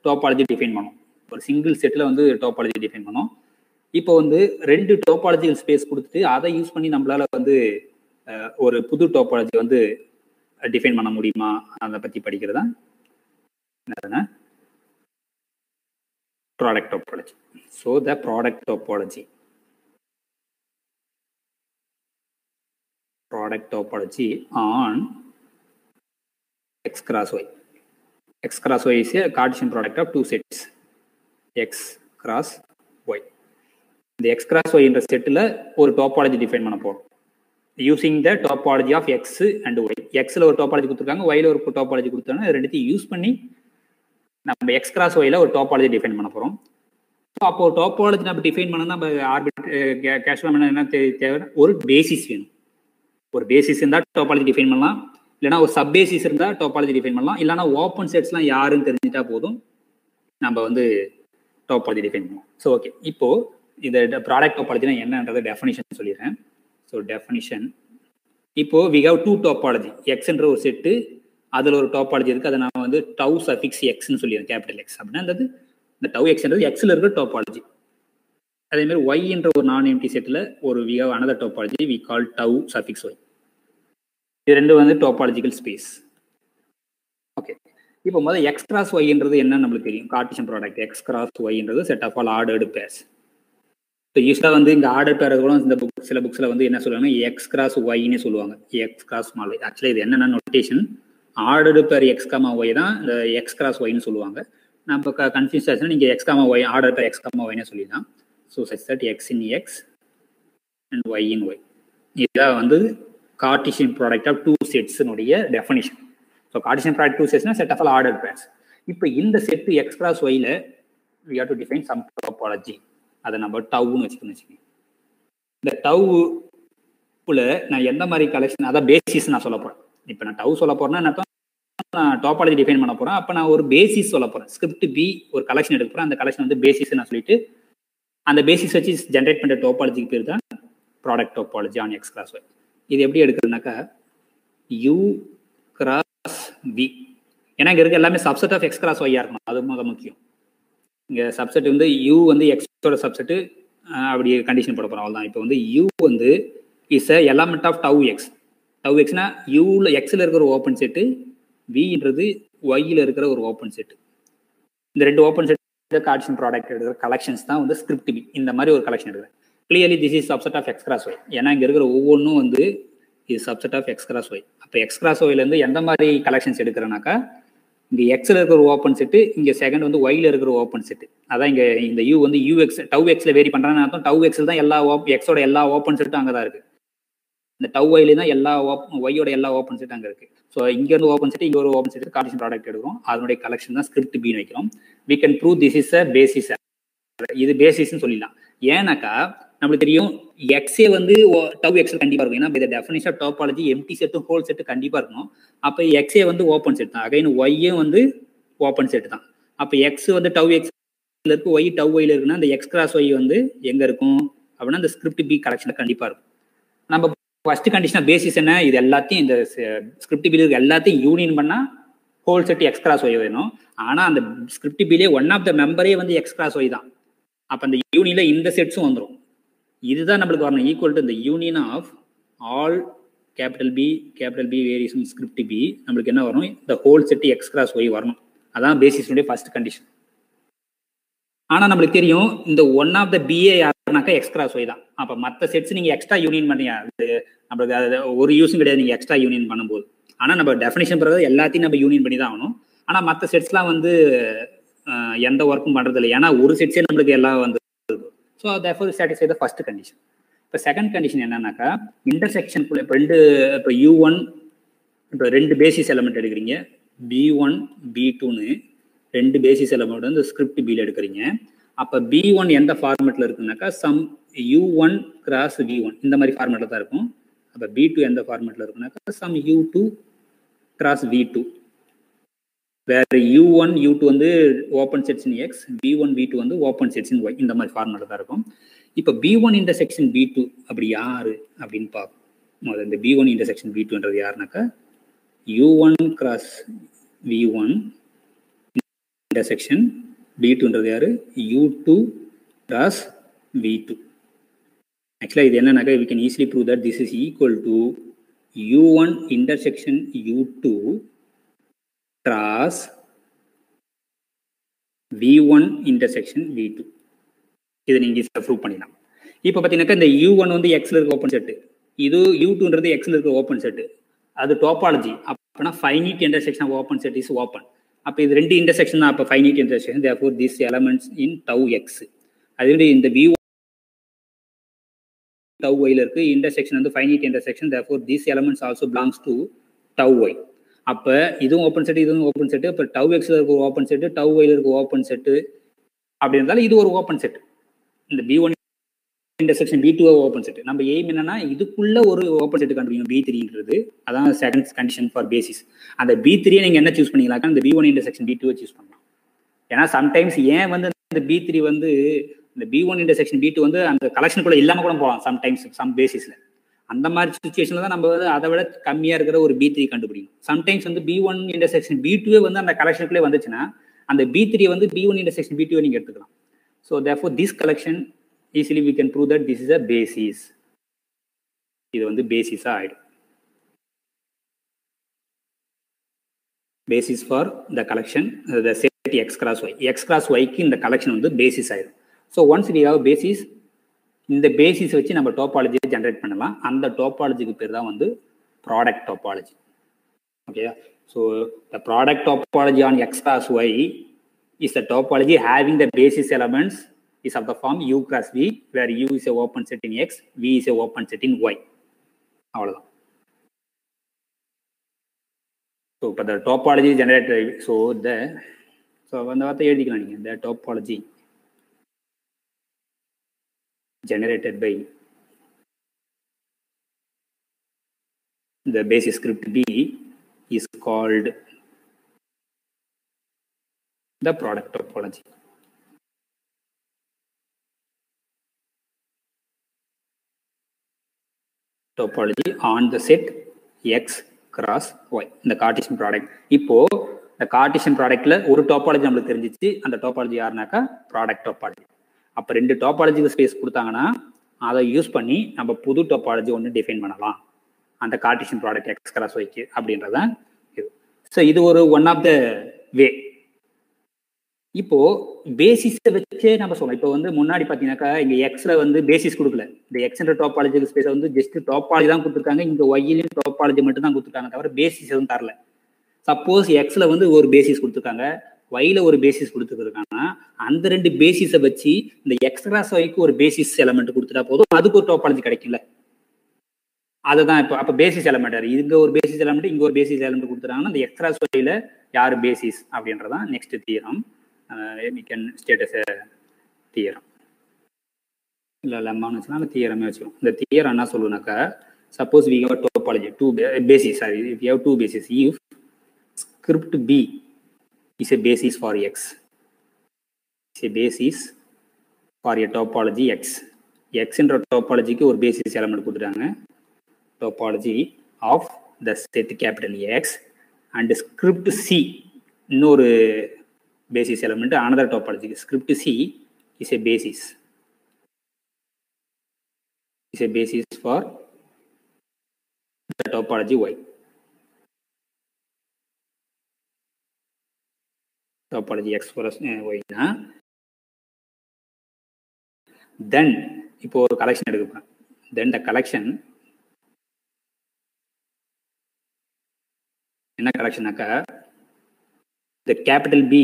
டோபாலஜி டிஃபைன் பண்ணோம். ஒரு சிங்கிள் செட்டில் வந்து டோபாலஜி டிஃபைன் பண்ணோம். இப்போ வந்து 2 டோபாலஜிக்கல் ஸ்பேஸ் கொடுத்துட்டு அதை யூஸ் பண்ணி நம்மளால வந்து ஒரு புது டோபாலஜி வந்து டிஃபைன் பண்ண முடியுமா அதை பற்றி படிக்கிறதா என்னதுன்னா product topology. So the product topology on X cross Y. X cross Y is a Cartesian product of 2 sets X cross Y. இந்த X cross Y என்ற செட்டில் ஒரு டோபாலஜி டிஃபைன் பண்ண போகிறோம் using the topology of X and Y. Xல ஒரு topology கொடுத்துருக்காங்க, Yல ஒரு டோபாலஜி கொடுத்தாங்க. ரெண்டுத்தையும் யூஸ் பண்ணி நம்ம X cross Yல ஒரு டோபாலஜி டிஃபைன் பண்ண போகிறோம். ஸோ அப்போ டோபாலஜி நம்ம டிஃபைன் பண்ணோம்னா நம்ம கேஷுவலாக என்ன தேவை, ஒரு பேசிஸ் வேணும். ஒரு பேசிஸ் இருந்தால் டோபாலஜி டிஃபைன் பண்ணலாம், இல்லைனா ஒரு சப் பேசிஸ் இருந்தால் டோபாலஜி டிஃபைன் பண்ணலாம், இல்லைனா ஓப்பன் செட்ஸ்லாம் யாருன்னு தெரிஞ்சுட்டா போதும் நம்ம வந்து டோபாலஜி டிஃபைன் பண்ணலாம். ஸோ ஓகே, இப்போ இந்த ப்ராடக்ட் டோபாலஜினா என்னன்றது டெஃபினிஷன் சொல்லிடுறேன். ஸோ டெஃபினிஷன், இப்போ வி ஹவ் 2 டோபாலஜி. எக்ஸ்ன்ற ஒரு செட்டு, அதில் ஒரு டோபாலஜி இருக்குது. அதை நான் வந்து டவு சஃபிக்ஸ் எக்ஸ்ன்னு சொல்லிடுறேன், கேபிட்டல் எக்ஸ் அப்படின்னா அந்த இந்த டவு எக்ஸ்ன்றது எக்ஸில் இருக்கிற டோபாலஜி. அதேமாதிரி ஒய்ன்ற ஒரு நான் எம்டி செட்டில் ஒரு we have another topology we call tau suffix Y. இது ரெண்டு வந்து டோபாலஜிக்கல் ஸ்பேஸ். ஓகே, இப்போ முதல்ல எக்ஸ் கிராஸ் ஒய்ன்றது என்னன்னு நம்மளுக்கு தெரியும். கார்ட்டீசியன் ப்ராடக்ட் எக்ஸ் கிராஸ் ஒய்ன்றது set of all ordered pairs. So யூஸ்வலாக வந்து இந்த ஆர்டர் பேர் கூட இந்த சில புக்ஸில் வந்து என்ன சொல்லுவாங்க, எக்ஸ் கிராஸ் ஒய்னே சொல்லுவாங்க, எக்ஸ் கிராஸ் ஸ்மால் ஒய். ஆக்சுவலாக இது என்னென்ன notation, ordered pair X comma Y தான் இந்த எக்ஸ் கிராஸ் ஒய்னு சொல்லுவாங்க. நம்ம கன்ஃபியூஸ் ஆச்சுன்னா நீங்கள் X comma Y, order pair X comma ஒய்னே சொல்லிடலாம். So such that X in X and Y in Y. இதுதான் வந்து கார்ட்டீசியன் ப்ராடக்ட் ஆஃப் 2 செட்ஸ்னுடைய டெஃபினிஷன். ஸோ கார்ட்டீசியன் ப்ராடக்ட் 2 செட்ஸ்னா set of all order pairs. இப்போ இந்த செட்டு எக்ஸ் கிராஸ் ஒய்ல we have to define some topology. அதை நம்ம டவுன்னு வச்சுக்கோங்க. இந்த டவுல நான் எந்த மாதிரி கலெக்ஷன், அதான் பேசிஸ் நான் சொல்ல போகிறேன். இப்போ நான் டவு சொல்ல போகிறேன்னா நான் டோபாலஜி டிஃபைன் பண்ண போகிறேன். அப்போ நான் ஒரு பேசிஸ் சொல்ல போகிறேன். ஸ்கிரிப்ட் பி ஒரு கலெக்ஷன் எடுக்க போகிறேன். அந்த கலெக்ஷன் வந்து பேசிஸ் நான் சொல்லிட்டு அந்த பேசிஸ் வச்சு ஜென்ரேட் பண்ணுற டோபாலஜிக்கு பேர் தான் product topology on X cross Y. இது எப்படி எடுக்கிறதுனாக்கா யூ கிராஸ் வி, ஏன்னா இங்கே இருக்க எல்லாமே சப்செட் ஆஃப் எக்ஸ் கிராஸ் ஒய்யா இருக்கணும். அது மிக முக்கியம். இங்கே சப்செட் வந்து யூ வந்து எக்ஸோட சப்செட்டு அப்படி கண்டிஷன் போட போகிறோம், அவ்வளோதான். இப்போ வந்து யூ வந்து is a element of tau X. Tau எக்ஸ்னா யூவில் எக்ஸில் இருக்கிற ஒரு ஓப்பன் செட்டு, வின்றது ஒய்யில் இருக்கிற ஒரு ஓப்பன் செட்டு. இந்த 2 ஓப்பன் செட் கார்ட்டீசியன் ப்ராடக்ட் எடுக்கிற கலெக்ஷன்ஸ் தான் வந்து ஸ்கிரிப்ட் பி. இந்த மாதிரி ஒரு கலெக்ஷன் எடுக்கிறேன். Clearly this is subset of X cross Y. ஏன்னா இங்கே இருக்கிற ஒவ்வொன்றும் வந்து இது subset of X cross Y. அப்போ எக்ஸ் கிராஸ் ஒய்லேருந்து எந்த மாதிரி கலெக்ஷன்ஸ் எடுக்கிறேன்னாக்கா இங்கே எக்ஸில் இருக்கிற ஒரு ஓப்பன் செட்டு, இங்கே செகண்ட் வந்து ஒயில் இருக்கிற ஓப்பன் செட்டு. அதான் இங்கே இந்த யூ வந்து யூஎக்ஸ் டவு எக்ஸில் வேரி பண்ணுறான்னு அர்த்தம். டவு எக்ஸில் தான் எல்லா எக்ஸோட எல்லா ஓப்பன் செட்டும் அங்கே தான் இருக்குது. இந்த டவு ஒயில தான் எல்லா ஒய்யோட எல்லா ஓப்பன் செட்டும் அங்கே இருக்குது. ஸோ இங்கேருந்து ஓப்பன் செட்டு, இங்கே ஒரு ஓப்பன் செட்டு கார்ட்டீசியன் ப்ராடக்ட் எடுக்கிறோம். அதனுடைய கலெக்ஷன் தான் ஸ்கிரிப்ட் பின்னு வைக்கிறோம். We can prove this is a basis. இது பேசிஸ்ன்னு சொல்லிடலாம். ஏன்னாக்கா நம்மளுக்கு தெரியும் எக்ஸே வந்து டவு எக்ஸல் கண்டிப்பாக இருக்கும். ஏன்னா இந்த டெஃபினிஷன் ஆஃப் டாபாலஜி எம்டி செட்டும் ஹோல் செட்டு கண்டிப்பாக இருக்கணும். அப்போ எக்ஸே வந்து ஓப்பன் செட் தான். அகைன் ஒய்யும் வந்து ஓப்பன் செட் தான். அப்போ எக்ஸ் வந்து டவு எக்ஸ்ல இருக்கு, ஒய் டவு ஒய்ல இருக்குன்னா அந்த எக்ஸ் கிராஸ் ஒய் வந்து எங்கே இருக்கும் அப்படின்னா அந்த ஸ்கிரிப்ட் பி கலெக்ஷன் கண்டிப்பாக இருக்கும். நம்ம ஃபர்ஸ்ட் கண்டிஷனாக பேசிஸ் என்ன, இது எல்லாத்தையும் இந்த ஸ்கிரிப்ட் பில் இருக்க எல்லாத்தையும் யூனியன் பண்ணால் whole set X cross Y வேணும். ஆனால் அந்த ஸ்கிரிப்ட் பிலே ஒன் ஆஃப் த மெம்பரே வந்து எக்ஸ் கிராஸ் ஒய் தான். அப்போ அந்த யூனியனில் இந்த செட்ஸும் வந்துடும். இதுதான் நம்மளுக்கு வரணும். ஈக்குவல் டு இந்த union of all capital B variation script B நம்மளுக்கு என்ன வரும், இந்த whole set X cross Y வரணும். அதான் பேசிஸுடைய ஃபர்ஸ்ட் கண்டிஷன். ஆனால் நம்மளுக்கு தெரியும் இந்த ஒன் ஆஃப் த பிஏ யாருனாக்கா எக்ஸ் கிராஸ் ஒய் தான். அப்போ மற்ற செட்ஸ் நீங்கள் எக்ஸ்ட்ரா யூனியன் பண்ணீங்க, அது நம்மளுக்கு அது ஒரு யூஸும் கிடையாது நீங்கள் எக்ஸ்ட்ரா யூனியன் பண்ணும்போது. ஆனால் நம்ம டெஃபினேஷன் பிறகு எல்லாத்தையும் நம்ம யூனியன் பண்ணி தான் ஆகணும். ஆனால் மற்ற செட்ஸ்லாம் வந்து எந்த ஒர்க்கும் பண்ணுறது இல்லை. ஏன்னா ஒரு செட்ஸே நம்மளுக்கு எல்லாம் வந்து. So therefore satisfy the first condition. இப்போ செகண்ட் கண்டிஷன் என்னன்னாக்கா இன்டர்செக்ஷனுக்குள்ள இப்போ U1 இப்போ ரெண்டு பேசிஸ் எலமெண்ட் எடுக்கிறீங்க, B1 B2ன்னு ரெண்டு பேசிஸ் எலமெண்ட் வந்து ஸ்கிரிப்ட் பியில் எடுக்கிறீங்க. அப்போ B1 எந்த ஃபார்மேட்டில் இருக்குன்னாக்கா சம் U1 கிராஸ் V1 இந்த மாதிரி ஃபார்மேட்டில் தான் இருக்கும். அப்போ B2 எந்த ஃபார்மேட்டில் இருக்குன்னாக்கா சம் U2 கிராஸ் V2, வேற U1 U2 வந்து ஓப்பன் செட்ஸ் இன் எக்ஸ், B1 B2 வந்து ஓப்பன் செட்ஸ் இன் ஒய் இந்த மாதிரி ஃபார்மேட்டில் தான் இருக்கும். இப்போ B1 இன்டர்செக்ஷன் B2 அப்படி யாரு அப்படின்னு பார்ப்போம். இந்த B1 இன்டர்செக்ஷன் B2ன்றது யாருனாக்கா U1 கிராஸ் V1 இன்டர்செக்ஷன் B2ன்றது யாரு U2 கிராஸ் V2. ஆக்சுவலாக இது என்னன்னாக்கா we can easily prove that this is equal to U1 intersection U2 cross V1 intersection V2. இதை நீங்கள் ப்ரூவ் பண்ணிடலாம். இப்போ பார்த்தீங்கன்னாக்கா இந்த U1 வந்து எக்ஸில் இருக்க ஓப்பன் செட்டு, இது U2ன்றது எக்ஸில் இருக்க ஓப்பன் செட்டு, அது டோபாலஜி. அப்போனா finite intersection of open set is open. அப்போ இது ரெண்டு இன்டர்செக்ஷன் தான். அப்போ finite intersection therefore this elements in tau X. அதே இந்த V1 டவு ஒய்ல இருக்கு, இன்டர்செக்ஷன் வந்து finite intersection therefore this elements also belongs to tau Y. அப்போ இதுவும் ஓப்பன் செட்டு இதுவும் ஓப்பன் செட்டு. இப்போ டவு எக்ஸில் இருக்க ஓப்பன் செட்டு டவு ஒய்ல இருக்க ஓப்பன் செட்டு அப்படி இருந்தாலும் இது ஒரு ஓப்பன் செட். இந்த B1 intersection B2 open set. நம்ம எய்ம் என்னன்னா இதுக்குள்ள ஒரு ஓப்பன் செட் கண்டுபிடிக்கணும் B3ன்றது. அதான் செகண்ட் கண்டிஷன் ஃபார் பேசிஸ். அந்த B3 நீங்க என்ன சூஸ் பண்ணிக்கலாம்னா இந்த B1 இன்டர்செக்ஷன் B2 சூஸ் பண்ணலாம். ஏன்னா சம்டைம்ஸ் ஏன் வந்து இந்த B3 வந்து இந்த B1 இன்டர்செக்ஷன் B2 வந்து அந்த கலெக்ஷனுக்குள்ள இல்லாம கூட போகலாம் சம்டைம்ஸ் சம் பேசிஸ்ல. அந்த மாதிரி சுச்சுவேஷன்ல தான் நம்ம வந்து அதை விட கம்மியா இருக்கிற ஒரு B3 கண்டுபிடிக்கணும். சம்டைம்ஸ் வந்து B1 இன்டர்செக்ஷன் B2 வந்து அந்த கலெக்ஷனுக்குள்ளே வந்துச்சுன்னா அந்த B3 வந்து B1 intersection B2 நீங்க எடுத்துக்கலாம். So therefore this collection easily we can prove that this is a basis. இது வந்து basis ஆயிடும். Basis for the collection the set x cross y. X cross y க்கு இந்த collection வந்து basis ஆயிடும். So once we have basis, இந்த basis வச்சு நம்ம topology ஜெனரேட் பண்ணலாம். அந்த topologyக்கு பேர் தான் வந்து product topology. Okay. So the product topology on x cross y is the topology having the basis elements is of the form U cross V, where U is a open set in x, V is a open set in y. அவ்வளவுதான். So for the topology generated, so அந்த வார்த்தை எழுதிக்கலாம் நீங்க. The topology generated by the basis script B is called the product topology. Topology on the set x cross y. இந்த Cartesian product. இப்போ இந்த Cartesian ப்ராடக்ட்ல ஒரு topology நம்மளுக்கு தெரிஞ்சிச்சு. அந்த டாபாலஜி யாருனாக்கா ப்ராடக்ட் டாபாலஜி. அப்போ ரெண்டு டாபாலஜிக்கு ஸ்பேஸ் கொடுத்தாங்கன்னா அதை யூஸ் பண்ணி நம்ம புது டாபாலஜி ஒன்று டிஃபைன் பண்ணலாம். அந்த கார்ட்டீசியன் ப்ராடக்ட் எக்ஸ் கிராஸ் ஒய்க்கு அப்படின்றதான் இது. ஸோ இது ஒரு ஒன் ஆஃப் த வே. இப்போ பேசிஸை வச்சே நம்ம சொல்லலாம். இப்போ வந்து முன்னாடி பார்த்தீங்கன்னாக்கா இங்கே எக்ஸ்ல வந்து பேசிஸ் கொடுக்கல. இந்த எக்ஸ்ன்ற டாபாலஜி ஸ்பேஸை வந்து ஜஸ்ட் டாபாலஜி தான் கொடுத்துருக்காங்க. இங்கே ஒய்லையும் டாபாலஜி மட்டும் தான் கொடுத்துருக்காங்க, தவிர பேசிஸ் எதுவும் தரல. சப்போஸ் எக்ஸ்ல வந்து ஒரு பேசிஸ் கொடுத்துருக்காங்க, ஒய்ல ஒரு பேசிஸ் கொடுத்துருக்காங்கன்னா அந்த ரெண்டு பேசிஸை வச்சு இந்த எக்ஸ் கிராஸ் ஒய்க்கு ஒரு பேசிஸ் எலமெண்ட் கொடுத்துட்டா போதும், அதுக்கு ஒரு டோபாலஜி கிடைக்கும்ல. அதுதான் இப்போ அப்போ பேசிஸ் எலமெண்ட், இங்க ஒரு பேசிஸ் எலமெண்ட் இங்க ஒரு பேசிஸ் எலமெண்ட் கொடுத்துட்டாங்கன்னா அந்த எக்ஸ் கிராஸ் ஒய்ல யார் பேசிஸ் அப்படின்றதான் next theorem. we can state as a theorem. இல்லை லெம்மான்னு வச்சுன்னா தியரமே வச்சுக்கோம். இந்த தியரம் என்ன சொல்லுனாக்கா, suppose we have a topology, two basis, sorry, if we have two bases, if script B is a basis for X, is a basis for a topology X. X என்ற topologyக்கு ஒரு basis element கொடுத்துட்டாங்க, topology of the set capital X, and script C இன்னொரு basis element, another topology, script C is a basis for the topology Y. Topology X for Y na, then இப்போ ஒரு collection எடுக்க, then the collection என்ன collectionனாக்கா, the capital B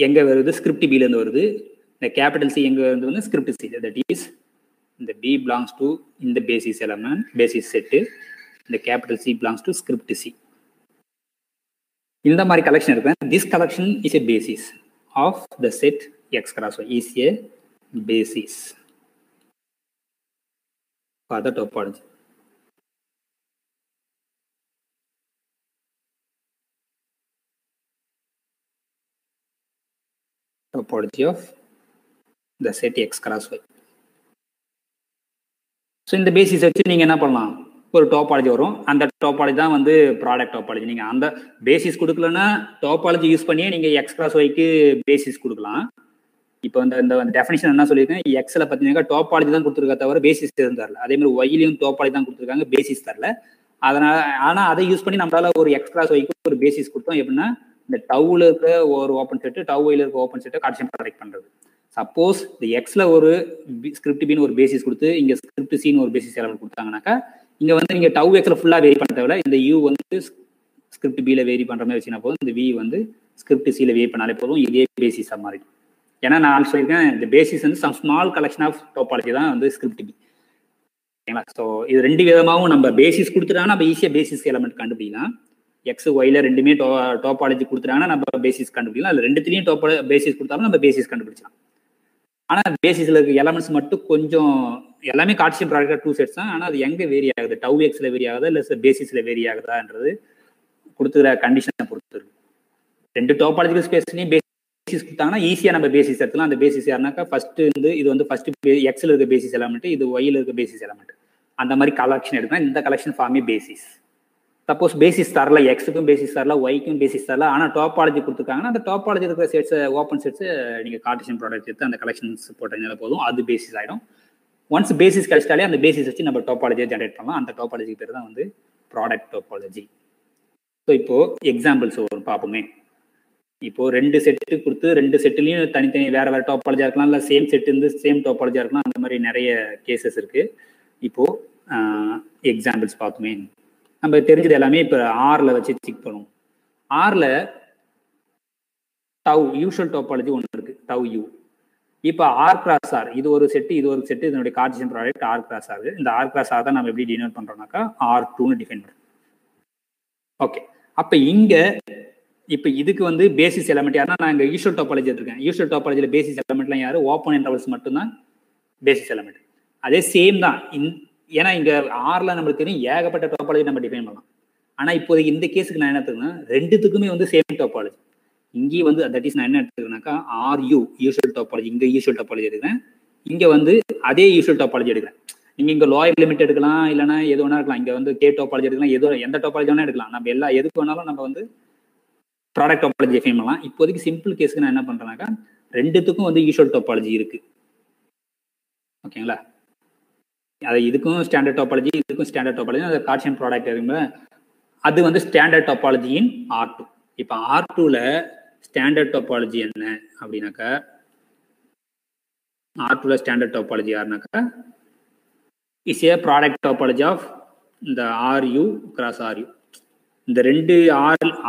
எங்க வருது, script B ல இருந்து வருது, the capital C எங்க வந்து script C, that is the B belongs to in the basis element, basis set, the capital C belongs to script C. இந்த மாதிரி collection இருக்கு. This collection is a basis of the set X cross Y, is a basis for the topology. Topology of the set X cross Y. So இந்த basis வச்சு நீங்கள் என்ன பண்ணலாம், ஒரு topology வரும், அந்த டோபாலஜி தான் வந்து ப்ராடக்ட் டோபாலஜி. நீங்கள் அந்த பேசிஸ் கொடுக்கலன்னா டோபாலஜி யூஸ் பண்ணியே நீங்கள் எக்ஸ் கிராஸ் ஒய்க்கு பேசிஸ் கொடுக்கலாம். இப்போ இந்த டெஃபினிஷன் என்ன சொல்லியிருக்கேன், எக்ஸில் பார்த்தீங்கன்னா டோபாலஜி தான் கொடுத்துருக்கா தவிர பேசிஸ் தரல, அதே மாதிரி ஒய்லையும் டோபாலஜி தான் கொடுத்துருக்காங்க, பேசிஸ் தரல. அதனால ஆனால் அதை யூஸ் பண்ணி நம்மளால ஒரு எக்ஸ் கிராஸ் ஒய்க்கு ஒரு பேசிஸ் கொடுத்தோம். எப்படின்னா இந்த டவுல இருக்க ஒரு ஓப்பன் செட்டு, டவ் ஒய்ல இருக்க ஓப்பன் செட்டை கார்ட்டீசியன் ப்ராடக்ட் பண்ணுறது. சப்போஸ் இந்த எக்ஸ்ல ஒரு ஸ்கிரிப்ட் பின்னு ஒரு பேசிஸ் கொடுத்து இங்க ஸ்கிரிப்ட் சின்னு ஒரு பேசிஸ் எலமெண்ட் கொடுத்தாங்கன்னாக்கா, இங்க வந்து நீங்க டவ் எக்ஸ்ல ஃபுல்லா வேரி பண்ண தேவையில்ல, இந்த யூ வந்து ஸ்கிரிப்ட் பில வேரி பண்ற மாதிரி வச்சுனா போதும், இந்த வி வந்து ஸ்கிரிப்ட் சில வேரி பண்ணாலே போதும், இதே பேசிஸா மாறி. ஏன்னா நான் சொல்லியிருக்கேன் இந்த பேசிஸ் வந்து some small collection of topology தான் வந்து ஸ்கிரிப்ட் பி. ஓகேங்களா? ஸோ இது ரெண்டு விதமாகவும் நம்ம பேசிஸ் கொடுத்துட்டாங்கன்னா நம்ம ஈஸியாக பேசிஸ் எலமெண்ட் கண்டுபிடிக்கலாம். எக்ஸ் ஒய்ல ரெண்டுமே டோபாலஜி கொடுத்துட்டாங்கன்னா நம்ம பேசிஸ் கண்டுபிடிக்கலாம். அதில் ரெண்டுத்துலையும் பேசிஸ் கொடுத்தாலும் நம்ம பேசிஸ் கண்டுபிடிச்சலாம். ஆனால் பேசிஸில் இருக்க எலமெண்ட்ஸ் மட்டும் கொஞ்சம் எல்லாமே கார்ட்டீசியன் ப்ராடக்ட் டூ செட்ஸ் தான். ஆனால் அது எங்கே வேரி ஆகுது, டவ் எக்ஸில் வேரி ஆகுதா இல்லை பேசிஸில் வேரி ஆகுதான்றது கொடுத்துக்கிற கண்டிஷனை பொறுத்து இருக்கு. ரெண்டு டோபாலஜிக்கல் ஸ்பேஸ்லையும் பேசிஸ் கொடுத்தாங்கன்னா ஈஸியாக நம்ம பேசிஸ் எடுத்துலாம். அந்த பேசிஸ் யாருனாக்கா ஃபர்ஸ்ட் வந்து இது வந்து ஃபர்ஸ்ட் எக்ஸில் இருக்க பேசிஸ் எலமெண்ட், இது ஒய்ல இருக்க பேசிஸ் எலமெண்ட், அந்த மாதிரி கலெக்ஷன் எடுக்கலாம். இந்த கலெக்ஷன் ஃபார்மே பேசிஸ். சப்போஸ் பேசிஸ் தரல, எக்ஸுக்கும் பேசிஸ் தரல, ஒய்க்கும் பேசிஸ் தரல, ஆனால் டோபாலஜி கொடுத்துருக்காங்கன்னா அந்த டோபாலஜி இருக்கிற செட்ஸ் ஓப்பன் செட்ஸ் நீங்கள் கார்ட்டீசியன் ப்ராடக்ட் எடுத்து அந்த கலெக்ஷன்ஸ் போட்டதுனால போதும், அது பேசிஸ் ஆகிடும். ஒன்ஸ் பேசிஸ் கிடைச்சிட்டாலே அந்த பேசிஸ் வச்சு நம்ம டோபாலஜியை ஜென்ரேட் பண்ணலாம். அந்த டோபாலஜி பேர் தான் வந்து ப்ராடக்ட் டோபாலஜி. ஸோ இப்போ எக்ஸாம்பிள்ஸ் ஒரு பார்ப்போமே. இப்போ ரெண்டு செட்டு கொடுத்து ரெண்டு செட்டுலையும் தனித்தனி வேற வேற டோபாலஜியாக இருக்கலாம், இல்லை சேம் செட்டு இருந்து சேம் டோபாலஜியாக இருக்கலாம். அந்த மாதிரி நிறைய கேசஸ் இருக்கு. இப்போ எக்ஸாம்பிள்ஸ் பார்த்துமே நம்ம தெரிஞ்சது எல்லாமே இப்போ ஆர்ல வச்சு செக் பண்ணுவோம். ஆர்ல டவ் யூஷுவல் டோபாலஜி ஒன்று இருக்கு, டவ் யூ. இப்போ ஆர் கிராஸ் ஆர், இது ஒரு செட்டு இது ஒரு செட்டு, இதனுடைய Cartesian product R cross R. இந்த ஆர் கிராஸ் ஆர் தான் நம்ம எப்படி டினோட் பண்றோம்னாக்கா R2ன்னு டிஃபைன் பண்ணுறோம். ஓகே, அப்போ இங்க இப்போ இதுக்கு வந்து பேசிஸ் எலமெண்ட் யாருன்னா, நான் இங்கே யூஷுவல் டோபாலஜி எடுத்திருக்கேன். யூஷுவல் டோபாலஜியில் பேசிஸ் எலமெண்ட்லாம் யாரு, ஓப்பன் இன்டர்வல்ஸ் மட்டும்தான் பேசிஸ் எலமெண்ட். அதே சேம் தான். ஏன்னா இங்க ஆர்ல நம்மளுக்கு தெரியும் ஏகப்பட்ட டோபாலஜி நம்ம டிஃபைன் பண்ணலாம். ஆனா இப்போதைக்கு இந்த கேஸுக்கு நான் என்ன எடுத்துக்கேன்னா ரெண்டுத்துக்குமே வந்து சேம் டோபாலஜி. இங்கேயும் வந்து தட் இஸ் நான் என்ன எடுத்துக்கிறேன்னாக்கா ஆர்யூ யூஷுவல் டோபாலஜி, இங்க யூஷுவல் டோபாலஜி எடுக்கிறேன், இங்க வந்து அதே யூஷுவல் டோபாலஜி எடுக்கிறேன். நீங்க இங்க லோயர் லிமிட் எடுக்கலாம், இல்லைன்னா எது வேணா இருக்கலாம். இங்க வந்து கே டோபாலஜி எடுக்கலாம், எதோ எந்த டோபாலஜி வேணா எடுக்கலாம். நம்ம எல்லா எதுக்கு வேணாலும் நம்ம வந்து ப்ராடக்ட் டோபாலஜி டிஃபைன் பண்ணலாம். இப்போதைக்கு சிம்பிள் கேஸுக்கு நான் என்ன பண்றேன்னாக்கா ரெண்டுத்துக்கும் வந்து யூஷுவல் டோபாலஜி இருக்கு. ஓகேங்களா? அது இதுக்கும் ஸ்டாண்டர்ட் டோபாலஜி, இதுக்கும் ஸ்டாண்டர்ட் டோபாலஜி, அது கார்ட்டீசியன் ப்ராடக்ட் இருக்குங்களா, அது வந்து ஸ்டாண்டர்ட் டோபாலஜி இன் R2. இப்போ R2ல ஸ்டாண்டர்ட் டோபாலஜி என்ன அப்படின்னாக்கா, R2ல ஸ்டாண்டர்ட் டோபாலஜி யாருனாக்கா is a product topology of இந்த RU கிராஸ் RU. இந்த ரெண்டு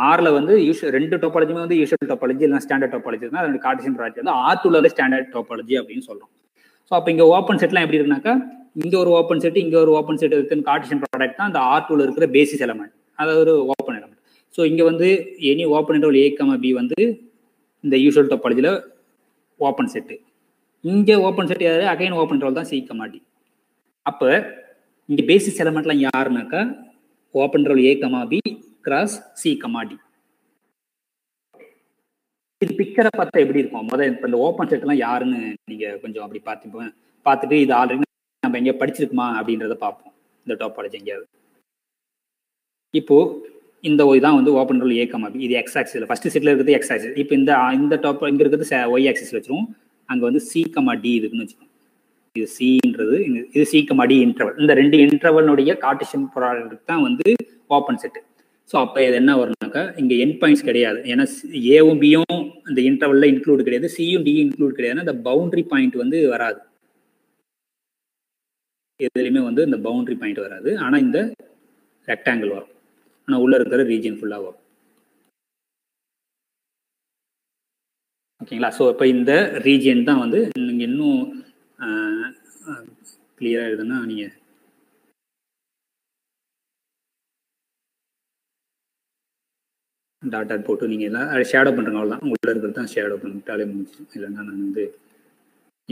ஆர்ல வந்து ரெண்டு டோபாலஜியுமே வந்து யூஷுவல் டோபாலஜி இல்லைனா ஸ்டாண்டர்ட் டோபாலஜி தான். அதோட கார்ட்டீசியன் ப்ராடக்ட் வந்து R2ல வந்து ஸ்டாண்டர்ட் டோபாலஜி அப்படின்னு சொல்றோம். ஸோ அப்போ இங்கே ஓப்பன் செட்லாம் எப்படி இருக்குனாக்கா, இங்கே ஒரு ஓப்பன் செட் இங்கே ஒரு ஓப்பன் செட் இருக்குன்னு கார்ட்டீசியன் ப்ராடக்ட் தான் அந்த R2ல இருக்கிற பேசிஸ் எலமெண்ட், அதாவது ஒரு ஓப்பன் எலமெண்ட். ஸோ இங்கே வந்து any open interval A, B வந்து இந்த யூஷுவல் டோபாலஜியில் ஓப்பன் செட்டு. இங்கே ஓப்பன் செட் யாரு, அகைன் ஓப்பன் இன்டர்வல் தான் C, D. அப்போ இங்கே பேசிஸ் எலமெண்ட்லாம் யாருனாக்கா open interval A, B cross C, D. இது பிக்சரை பார்த்தா எப்படி இருக்கும்? முதல்ல இப்போ இந்த ஓப்பன் செட்லாம் யாருன்னு நீங்கள் கொஞ்சம் அப்படி பார்த்துட்டு இது ஆல்ரெடி நம்ம எங்கேயா படிச்சிருக்குமா அப்படின்றத பார்ப்போம். இந்த டோபாலஜி எங்கேயாவது. இப்போ இந்த இதான் வந்து ஓப்பன் இன்டர்வல் A, B. இது எக்ஸ் ஆக்சிஸில் ஃபர்ஸ்ட் செட்டில் இருக்கிறது எக்ஸ் ஆக்சிஸ். இப்போ இந்த டாப் இங்கே இருக்கிறது ஒய் ஆக்சிஸில் வச்சிருவோம். அங்கே வந்து C, D இருக்குன்னு வச்சுக்கோங்க. இது சின்றது, இது C, D இன்டர்வல். இந்த ரெண்டு இன்டர்வலுடைய கார்ட்டீசியன் ப்ராடக்ட் தான் வந்து ஓப்பன் செட்டு. ஸோ அப்போ இது என்ன வரும்னாக்கா இங்கே என் பாயிண்ட்ஸ் கிடையாது. ஏன்னா ஏவும் பியும் இந்த இன்டர்வலில் இன்க்ளூட் கிடையாது, சியும் டியும் இன்க்ளூட் கிடையாதுன்னா இந்த பவுண்டரி பாயிண்ட் வந்து வராது. எதுலையுமே வந்து இந்த பவுண்டரி பாயிண்ட் வராது. ஆனால் இந்த ரெக்டாங்கிள் வரும். ஆனால் உள்ள இருக்கிற ரீஜன் ஃபுல்லாக வரும். ஓகேங்களா? ஸோ இப்போ இந்த ரீஜியன் தான் வந்து நீங்கள் இன்னும் கிளியராக எழுதுன்னா நீங்கள் டாட் போட்டு நீங்கள் எல்லாம் ஷேடோ பண்ணுறங்க. அவ்வளோதான், உள்ள இருக்கிறது தான் ஷேடோ பண்ணிட்டாலே முடிஞ்சு. இல்லைன்னா நான் வந்து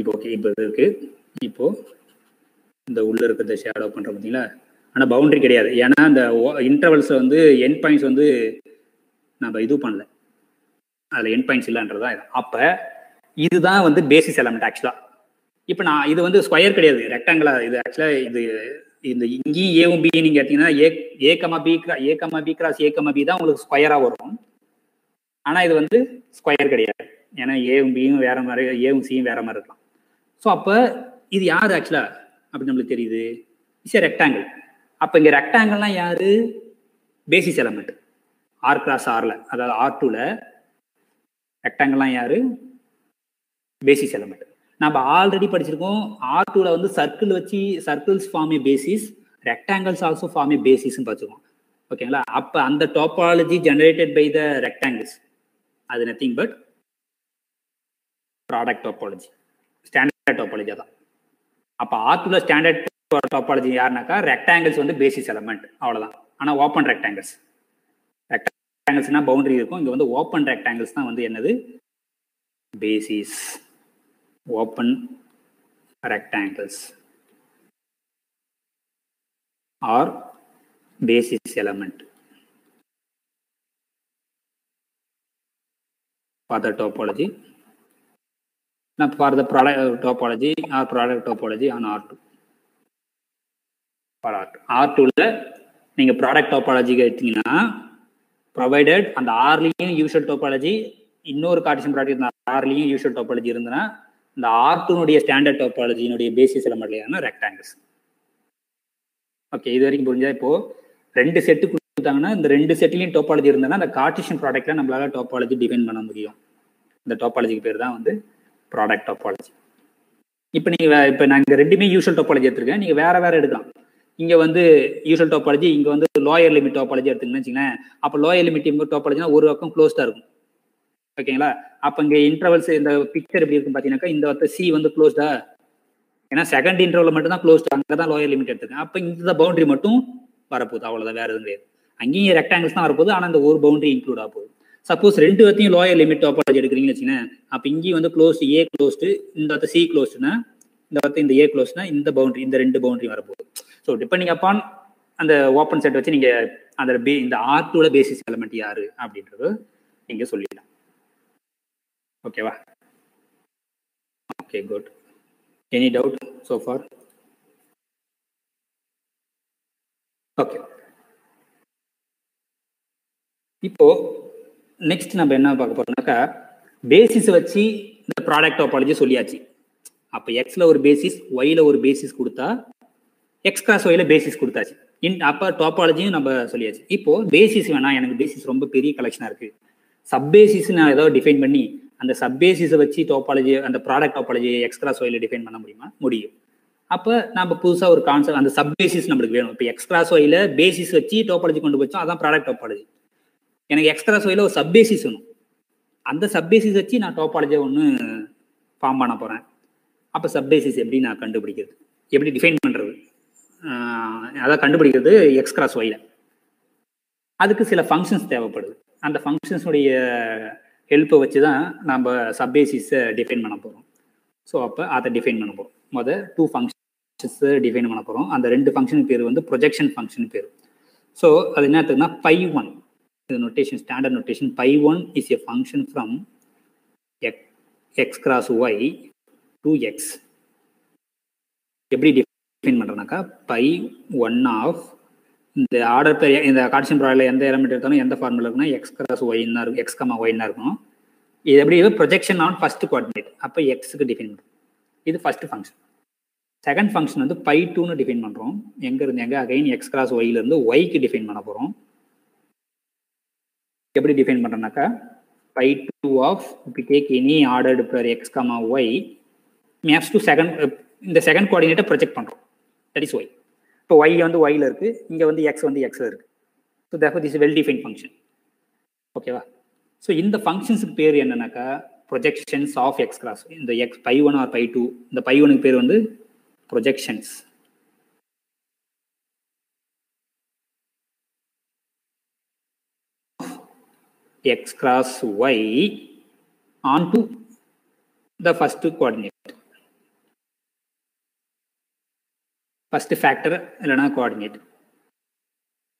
இப்போ ஓகே இப்போ இருக்குது. இப்போது இந்த உள்ளே இருக்கிறத ஷேடோ பண்ணுறோம் பார்த்தீங்களா? ஆனால் பவுண்டரி கிடையாது. ஏன்னா இந்த இன்டர்வல்ஸை வந்து என் பாயிண்ட்ஸ் வந்து நம்ம இது பண்ணல, அதில் என் பாயிண்ட்ஸ் இல்லைன்றதான் இது. அப்போ இதுதான் வந்து பேசிஸ் எலமெண்ட் ஆக்சுவலாக. இப்போ நான் இது வந்து ஸ்கொயர் கிடையாது, ரெக்டாங்கிளா. இது ஆக்சுவலாக இது இந்த இங்கேயும் ஏவும் பி நீங்கள் கேட்டீங்கன்னா A, B cross A, B தான் உங்களுக்கு ஸ்கொயராக வரும். ஆனால் இது வந்து ஸ்கொயர் கிடையாது. ஏன்னா ஏவும் பியும் வேற மாதிரி, ஏவும் சியும் வேற மாதிரி இருக்கலாம். ஸோ அப்போ இது யார் ஆக்சுவலா அப்படின்னு நம்மளுக்கு தெரியுது, இட்ஸ் ஏ ரெக்டாங்கிள். அப்போ இங்கே ரெக்டாங்கிள்லாம் யாரு, பேசிஸ் எலமெண்ட். R கிராஸ் Rல, அதாவது R2ல ரெக்டாங்கிள்லாம் யாரு, பேசிஸ் எலமெண்ட். நம்ம ஆல்ரெடி படிச்சிருக்கோம், R2ல வந்து சர்க்கிள் வச்சு circles form a basis, rectangles also form a பேசிஸ்ன்னு பார்த்துருக்கோம். ஓகேங்களா? அப்போ அந்த topology generated by the rectangles அது nothing but product topology, standard topology தான். அப்போ R2ல ஸ்டாண்டர்ட் டோபாலஜி யாருனாக்கா ரெக்டாங்கிள்ஸ் வந்து பேசிஸ் எலமெண்ட், அவ்வளோதான். ஆனால் ஓப்பன் ரெக்டாங்கிள்ஸ், ரெக்டாங்கிள்ஸ்னா பவுண்டரி இருக்கும், இங்கே வந்து ஓப்பன் ரெக்டாங்கிள்ஸ் தான் வந்து என்னது, basis. Open rectangles or basis element for the topology, not for the product topology or product topology on R2. For R2ல நீங்க product topology எடுத்தீங்கன்னா provided அந்த Rலையும் usual topology, இன்னொரு கார்ட்டீசியன் ப்ராடக்ட் Rலையும் usual topology இருந்ததுன்னா இந்த R2னுடைய standard டோபாலஜியினுடைய basis எலமெண்ட்லையான rectangles. Okay, இது வரைக்கும் புரிஞ்சா? இப்போ ரெண்டு செட்டு கொடுத்தாங்கன்னா இந்த ரெண்டு செட்லையும் டோபாலஜி இருந்ததுன்னா அந்த கார்ட்டீசியன் ப்ராடக்ட்ல நம்மளால டோபாலஜி டிஃபைன் பண்ண முடியும். இந்த டோபாலஜிக்கு பேர் தான் வந்து ப்ராடக்ட் டோபாலஜி. இப்போ இப்போ நாங்கள் ரெண்டுமே யூஷுவல் டோபாலஜி எடுத்துருக்கேன், நீங்கள் வேற வேற எடுக்கலாம். இங்கே வந்து யூஷுவல் டோபாலஜி, இங்கே வந்து லோயர் லிமிட் டோபாலஜி எடுத்துங்கன்னு வச்சுங்களேன். அப்போ லோயர் லிமிட் டோபாலஜினா ஒரு பக்கம் க்ளோஸ்டாக இருக்கும். ஓகேங்களா? அப்போ இங்கே இன்டர்வல்ஸ் இந்த பிக்சர் எப்படி இருக்கும் பார்த்தீங்கன்னாக்கா, இந்த வந்து சி வந்து க்ளோஸ்டா, ஏன்னா செகண்ட் இன்டர்வல் மட்டும் தான் க்ளோஸ்ட், அங்கே தான் லோயர் லிமிட் எடுத்துருக்கேன். அப்போ இந்த பவுண்டரி மட்டும் வரப்போகுது, அவ்வளோதான், வேறு எதுவும் கிடையாது. அங்கேயும் ரெக்டாங்கிள்ஸ் தான் வரப்போகுது, ஆனால் இந்த ஒரு பவுண்டரி இன்க்ளூட் ஆக போகுது. சப்போஸ் ரெண்டு வரையும் லோயர் லிமிட் டோபாலஜி எடுக்கிறீங்கன்னு வச்சுக்கோங்க, அப்போ இங்கேயும் வந்து க்ளோஸ்ட் ஏ க்ளோஸ்டு, இந்த வந்து சி க்ளோஸ்டுனா, இந்த வந்து இந்த ஏ க்ளோஸ்னா இந்த பவுண்டரி, இந்த ரெண்டு பவுண்டரி வரப்போகுது. ஸோ டிபெண்டிங் அப்பான் அந்த ஓப்பன் செட் வச்சு நீங்கள் அந்த இந்த R2ல பேசிஸ் எலமெண்ட் யாரு அப்படின்றது நீங்கள் சொல்லிடலாம். ஓகேவா? Okay, good. Any doubt so far? Okay, இப்போ நெக்ஸ்ட் நம்ம என்ன பார்க்க போறோம்னாக்கா, பேசிஸ் வச்சு இந்த ப்ராடக்ட் டோபாலஜி சொல்லியாச்சு. அப்போ எக்ஸ்ல ஒரு பேசிஸ், ஒய்ல ஒரு பேசிஸ் கொடுத்தா எக்ஸ் கிராஸ் ஒய்ல பேசிஸ் கொடுத்தாச்சு. அப்போ டோபாலஜியும் நம்ம சொல்லியாச்சு. இப்போ பேசிஸ் வேணா, எனக்கு பேசிஸ் ரொம்ப பெரிய கலெக்ஷனா இருக்கு, சப் பேசிஸ் நான் ஏதோ டிஃபைன் பண்ணி அந்த சப் பேசிஸை வச்சு டோபாலஜி, அந்த ப்ராடக்ட் டோபாலஜி எக்ஸ் கிராஸ் ஒய்ல டிஃபைன் பண்ண முடியுமா? முடியும். அப்போ நம்ம புதுசாக ஒரு கான்செப்ட் அந்த சப் பேசிஸ் நம்மளுக்கு வேணும். இப்போ எக்ஸ் கிராஸ் ஒய்ல பேசிஸ் வச்சு டோபாலஜி கொண்டு போச்சோம், அதான் ப்ராடக்ட் டோபாலஜி. எனக்கு எக்ஸ் கிராஸ் ஒய்ல ஒரு சப் பேசிஸ் வேணும், அந்த சப் பேசிஸ் வச்சு நான் டோபாலஜியை ஒன்று ஃபார்ம் பண்ண போகிறேன். அப்போ சப் பேசிஸ் எப்படி நான் கண்டுபிடிக்கிறது, எப்படி டிஃபைன் பண்ணுறது, அதை கண்டுபிடிக்கிறது எக்ஸ் கிராஸ் ஒய்ல. அதுக்கு சில ஃபங்க்ஷன்ஸ் தேவைப்படுது. அந்த ஃபங்க்ஷன்ஸுடைய ஹெல்ப்பை வச்சு தான் நம்ம சப் பேசிஸை டிஃபைன் பண்ண போகிறோம். ஸோ அப்போ அதை டிஃபைன் பண்ண போகிறோம். முதல் 2 ஃபங்க்ஷன்ஸை டிஃபைன் பண்ண போகிறோம். அந்த 2 ஃபங்க்ஷன் பேர் வந்து ப்ரொஜெக்ஷன் ஃபங்க்ஷன் பேர். ஸோ அது என்ன எடுத்துக்குன்னா π1, இது notation, standard notation. π1 is a function from X cross Y to X. எப்படி டிஃபைன் பண்ணுறேன்னாக்கா π1 ஆஃப் இந்த ஆர்டர் பேர், இந்த கார்ட்டீசியன் ப்ராடக்ட்ல எந்த எலிமெண்ட் எடுத்தாலும் எந்த ஃபார்முலா இருக்குன்னா எக்ஸ் கிராஸ் ஒய்னா இருக்கும், எக்ஸ் கமா ஒய்னா இருக்கும். இது எப்படி ப்ரொஜெக்ஷன் ஆன் ஃபர்ஸ்ட் கோஆர்டினேட், அப்போ எக்ஸுக்கு டிஃபைன் பண்ணுறோம். இது ஃபர்ஸ்ட் ஃபங்க்ஷன். செகண்ட் ஃபங்க்ஷன் வந்து π2ன்னு டிஃபைன் பண்ணுறோம். எங்கேருந்து எங்கே, அகைன் எக்ஸ் கிராஸ் ஒய்லேருந்து ஒய்க்கு டிஃபைன் பண்ண போகிறோம். எப்படி டிஃபைன் பண்ணுறோம்னாக்கா π2 ஆஃப் இப்போ take any ordered pair X comma Y maps to second, இந்த செகண்ட் கோஆர்டினேட்டை ப்ரொஜெக்ட் பண்ணுறோம், தட் இஸ் ஒய். இப்போ ஒய் வந்து ஒயில் இருக்குது, இங்கே வந்து எக்ஸ் வந்து எக்ஸில் இருக்குது. So therefore this well define function. ஓகேவா? ஸோ இந்த ஃபங்க்ஷன்ஸுக்கு பேர் என்னன்னாக்கா ப்ரொஜெக்ஷன்ஸ் ஆஃப் எக்ஸ் கிராஸ். இந்த எக்ஸ் π1 ஆர் π2, இந்த π1க்கு பேர் வந்து projections. X cross Y onto the first coordinate, first factor இல்லைனா கோஆர்டினேட்.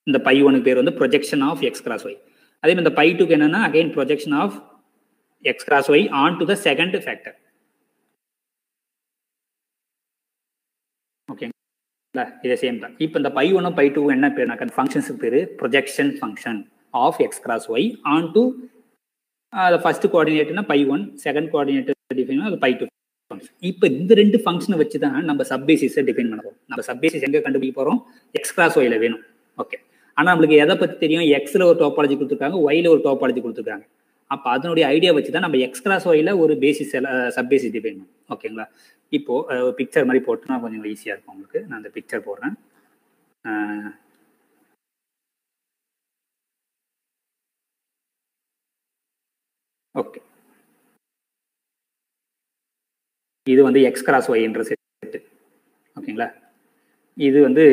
இந்த π1க்கு பேர் வந்து projection of X cross Y. அதே மாதிரி இந்த π2க்கு என்னன்னா again projection of X cross Y onto the second factor. ஓகேங்களா? இதே சேம் தான். இப்போ இந்த π1 π2 என்ன பேர்னாக்கா ஃபங்க்ஷன்ஸுக்கு பேர் projection function of X cross Y onto first கோஆர்டினேட்னா π1, செகண்ட் கோஆர்டினேட் டிஃபைன் அது π2 ஃபங்க்ஷன். இப்போ இந்த 2 ஃபங்க்ஷனை வச்சு தான் நம்ம சப் பேசிஸை டிஃபைன் பண்ண போகிறோம். நம்ம சப் பேசிஸ் எங்கே கண்டுபிடிக்க போகிறோம், எக்ஸ் கிராஸ் ஒய்ல வேணும். ஓகே, ஆனால் நம்மளுக்கு எதை பற்றி தெரியும், எக்ஸில் ஒரு டோபாலஜி கொடுத்துருக்காங்க, ஒய்ல ஒரு டோபாலஜி கொடுத்துருக்காங்க. அப்போ அதனுடைய ஐடியா வச்சு தான் நம்ம எக்ஸ் கிராஸ் ஒய்ல ஒரு பேசிஸ் சப் பேசிஸ் டிஃபைன் பண்ணும். ஓகேங்களா? இப்போ ஒரு பிக்சர் மாதிரி போட்டுனா கொஞ்சம் ஈஸியாக இருக்கும் உங்களுக்கு. நான் அந்த பிக்சர் போடுறேன். ஓகே, இது வந்து எக்ஸ் கிராஸ் ஒய் என்ற செட்டு. ஓகேங்களா? இது வந்து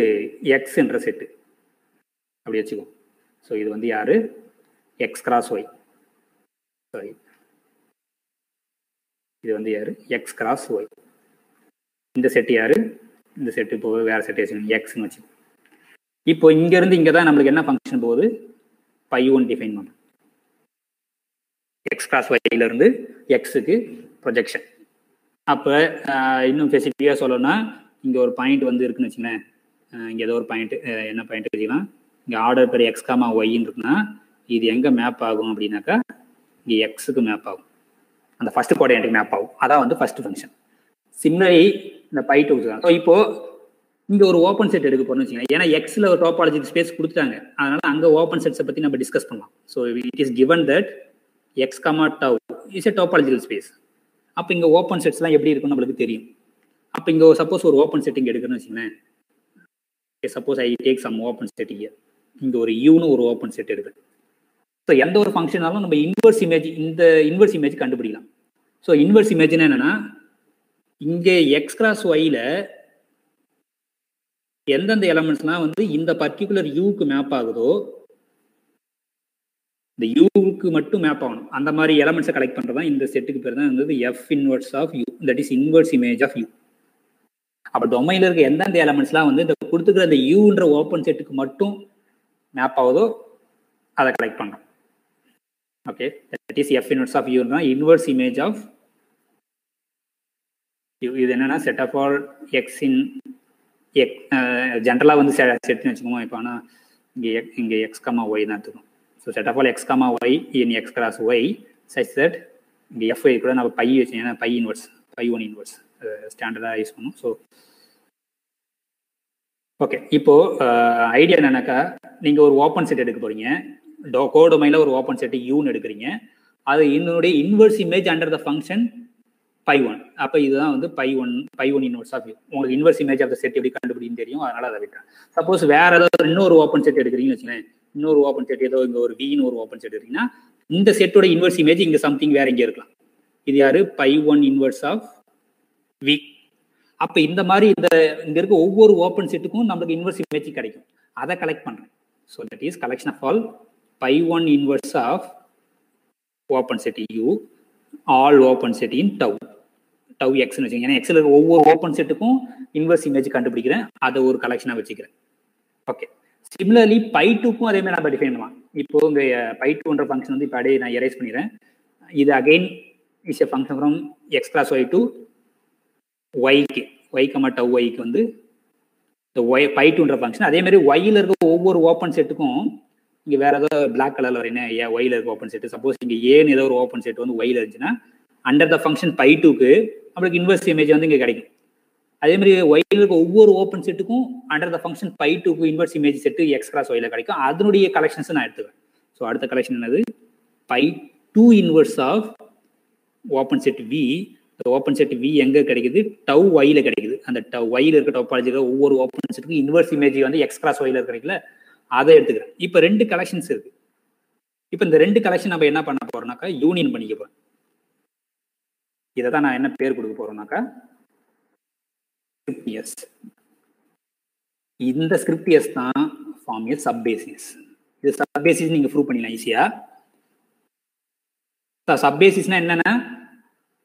எக்ஸ் என்ற செட்டு, அப்படி வச்சுக்கோ. ஸோ இது வந்து யாரு, எக்ஸ் கிராஸ் ஒய். சாரி, இது வந்து யாரு, எக்ஸ் கிராஸ் ஒய். இந்த செட்டு யாரு, இந்த செட்டு இப்போ வேற செட்டு வச்சுக்கோங்க, எக்ஸ்ன்னு வச்சு. இப்போ இங்கேருந்து இங்கே தான் நம்மளுக்கு என்ன ஃபங்க்ஷன் போகுது, π1 டிஃபைன் பண்ணும். எக்ஸ் கிராஸ் ஒய்லேருந்து எக்ஸுக்கு ப்ரொஜெக்ஷன். அப்போ இன்னும் ஸ்பெசிஃபிக்காக சொல்லணும்னா இங்கே ஒரு பாயிண்ட் வந்து இருக்குன்னு வச்சுங்களேன். இங்கே ஏதோ ஒரு பாயிண்ட், என்ன பாயிண்ட் வச்சுக்கலாம், இங்கே ஆர்டர் பேர் எக்ஸ் காமா ஒய்ன்னு இருக்குன்னா இது எங்கே மேப் ஆகும் அப்படின்னாக்கா இங்கே எக்ஸுக்கு மேப் ஆகும், அந்த ஃபர்ஸ்ட் கோஆர்டினேட்டுக்கு மேப் ஆகும். அதான் வந்து ஃபர்ஸ்ட் ஃபங்க்ஷன். சிமிலர்லி இந்த π2. ஸோ இப்போ இங்கே ஒரு ஓப்பன் செட் எடுக்க போறோம்னு வச்சுக்கோங்க. ஏன்னா எக்ஸில் ஒரு டோபாலஜி ஸ்பேஸ் கொடுத்துட்டாங்க, அதனால அங்கே ஓப்பன் செட்ஸை பற்றி நம்ம டிஸ்கஸ் பண்ணலாம். So it is given that X comma tau is a topological space. அப்போ இங்கே ஓப்பன் செட்ஸ்லாம் எப்படி இருக்குன்னு நம்மளுக்கு தெரியும். அப்போ இங்கே சப்போஸ் ஒரு ஓப்பன் செட் இங்கே எடுக்கணும்னு வச்சுக்கோங்களேன். Suppose I take some open set இங்கே ஒரு யூன்னு ஒரு ஓப்பன் செட் எடுக்கு. ஸோ எந்த ஒரு ஃபங்க்ஷனாலும் நம்ம இன்வெர்ஸ் இமேஜ், இந்த இன்வெர்ஸ் இமேஜ் கண்டுபிடிக்கலாம். ஸோ இன்வெர்ஸ் இமேஜ்னா என்னன்னா, இங்கே எக்ஸ் கிராஸ் ஒய்ல எந்தெந்த எலமெண்ட்ஸ்லாம் வந்து இந்த பர்டிகுலர் யூக்கு மேப் ஆகுதோ, இந்த யூக்கு மட்டும் மேப் ஆகணும், அந்த மாதிரி எலமெண்ட்ஸை கலெக்ட் பண்ணுறது தான் இந்த செட்டுக்கு பேர் தான் வந்து F inverse of U, that is inverse image of U. அப்போ டொமைனில் இருக்க எந்தெந்த எலமெண்ட்ஸ்லாம் வந்து இந்த கொடுத்துக்கிற அந்த யூன்ற ஓப்பன் செட்டுக்கு மட்டும் மேப் ஆகுதோ அதை கலெக்ட் பண்ணுறோம். Okay, that is F inverse of U தான் இன்வெர்ஸ் இமேஜ் ஆஃப் யூ. இது என்னன்னா set of all X in X, ஜென்ரலாக வந்து செட்னு வச்சுக்கோங்க. இப்போ ஆனால் இங்கே எக்ஸ் கமா ஒய் தான் எடுத்துக்கணும். So set of all X comma Y in X cross Y such that இங்கே எஃப்ஐ கூட நம்ம பை வச்சு, ஏன்னா பை இன்வெர்ஸ், π1 இன்வெர்ஸ் ஸ்டாண்டர்டாக யூஸ் பண்ணும். ஸோ ஓகே, இப்போ ஐடியா என்னன்னாக்கா, நீங்கள் ஒரு ஓப்பன் செட் எடுக்க போறீங்க, கோடொமைனில் ஒரு ஓப்பன் செட் யூன்னு எடுக்கிறீங்க. அது என்னுடைய inverse image under the function pi one. அப்போ இதுதான் வந்து pi one inverse of U. உங்களுக்கு inverse image of the set எப்படி கண்டுபிடின்னு தெரியும், அதனால அதை விட்டேன். சப்போஸ் வேற ஏதாவது இன்னொரு ஓப்பன் செட் எடுக்கிறீங்கன்னு வச்சுக்கேன், இன்னொரு ஓப்பன் செட் ஏதோ இங்கே ஒரு வின்னு ஒரு ஓப்பன் செட் எடுத்தீங்கன்னா இந்த செட்டோட இன்வர்ஸ் இமேஜ் இங்கே சம்திங் வேற இங்கே இருக்கலாம். இது யாரு? Pi one inverse of V. அப்போ இந்த மாதிரி இங்க இருக்க ஒவ்வொரு ஓப்பன் செட்டுக்கும் நம்மளுக்கு இன்வர்ஸ் இமேஜ் கிடைக்கும். அதை கலெக்ட் பண்றேன். So that is collection of all pi one inverse of open set U all open set in tau எக்ஸ்னு வச்சுக்கோங்க. ஏன்னா எக்ஸில் இருக்க ஒவ்வொரு ஓப்பன் செட்டுக்கும் இன்வர்ஸ் இமேஜ் கண்டுபிடிக்கிறேன், அதை ஒரு கலெக்ஷனாக வச்சுக்கிறேன். ஓகே. சிமிலர்லி பை டூக்கும் அதே மாதிரி நம்ம டிஃபைன் பண்ணலாம். இப்போ இங்கே பை டூன்ற ஃபங்க்ஷன் வந்து இப்போ அப்படியே நான் எரேஸ் பண்ணிடுறேன். இது again is a function from X cross Y to ஒய்க்கு, ஒய் கமா டவ் ஒய்க்கு வந்து இந்த ஒய் பை டூன்ற ஃபங்க்ஷன். அதே மாதிரி ஒய்யில் இருக்க ஒவ்வொரு ஓப்பன் செட்டுக்கும் இங்கே வேற ஏதாவது பிளாக் கலரில் வரீங்க ஒய்யில் இருக்க ஓப்பன் செட்டு. சப்போஸ் இங்கே ஏன்னு ஏதோ ஒரு ஓப்பன் செட் வந்து ஒய்யில் இருந்துச்சுன்னா அண்டர் த ஃபங்க்ஷன் பை டூக்கு நம்மளுக்கு இன்வர்ஸ் இமேஜ் வந்து இங்கே கிடைக்கும். அதே மாதிரி ஒய்யில் இருக்க ஒவ்வொரு ஓப்பன் செட்டுக்கும் அண்டர் த ஃபங்க்ஷன் பை டூக்கு inverse image set X cross ஒய்யில் கிடைக்கும். அதனுடைய கலெக்ஷன்ஸ் நான் எடுத்துக்கிறேன். ஸோ அடுத்த கலெக்ஷன் என்னது? Pi two inverse of open set V. Open set V எங்கே கிடைக்குது? டவ் ஒய்யில் கிடைக்குது. அந்த டவ் ஒய்யில் இருக்க டோபாலஜியில் ஒவ்வொரு ஓப்பன் செட்டுக்கும் இன்வர்ஸ் இமேஜ் வந்து எக்ஸ் கிராஸ் ஒய்யில் கிடைக்கல, அதை எடுத்துக்கிறேன். இப்போ ரெண்டு கலெக்ஷன்ஸ் இருக்கு. இப்போ இந்த ரெண்டு கலெக்ஷன் நம்ம என்ன பண்ண போறோம்னாக்கா யூனியன் பண்ணிக்க போறோம். இதை தான் நான் என்ன பேர் கொடுக்க போறோம்னாக்கா ஸ்கிரிப்டியஸ். இந்த ஸ்கிரிப்டியஸ் தான் ஃபார்ம் ஏ சப் பேசிஸ். இது சப் பேசிஸ் நீங்க ப்ரூவ் பண்ணிடலாம் ஈஸியா. சப் பேசிஸ்னா என்னன்னா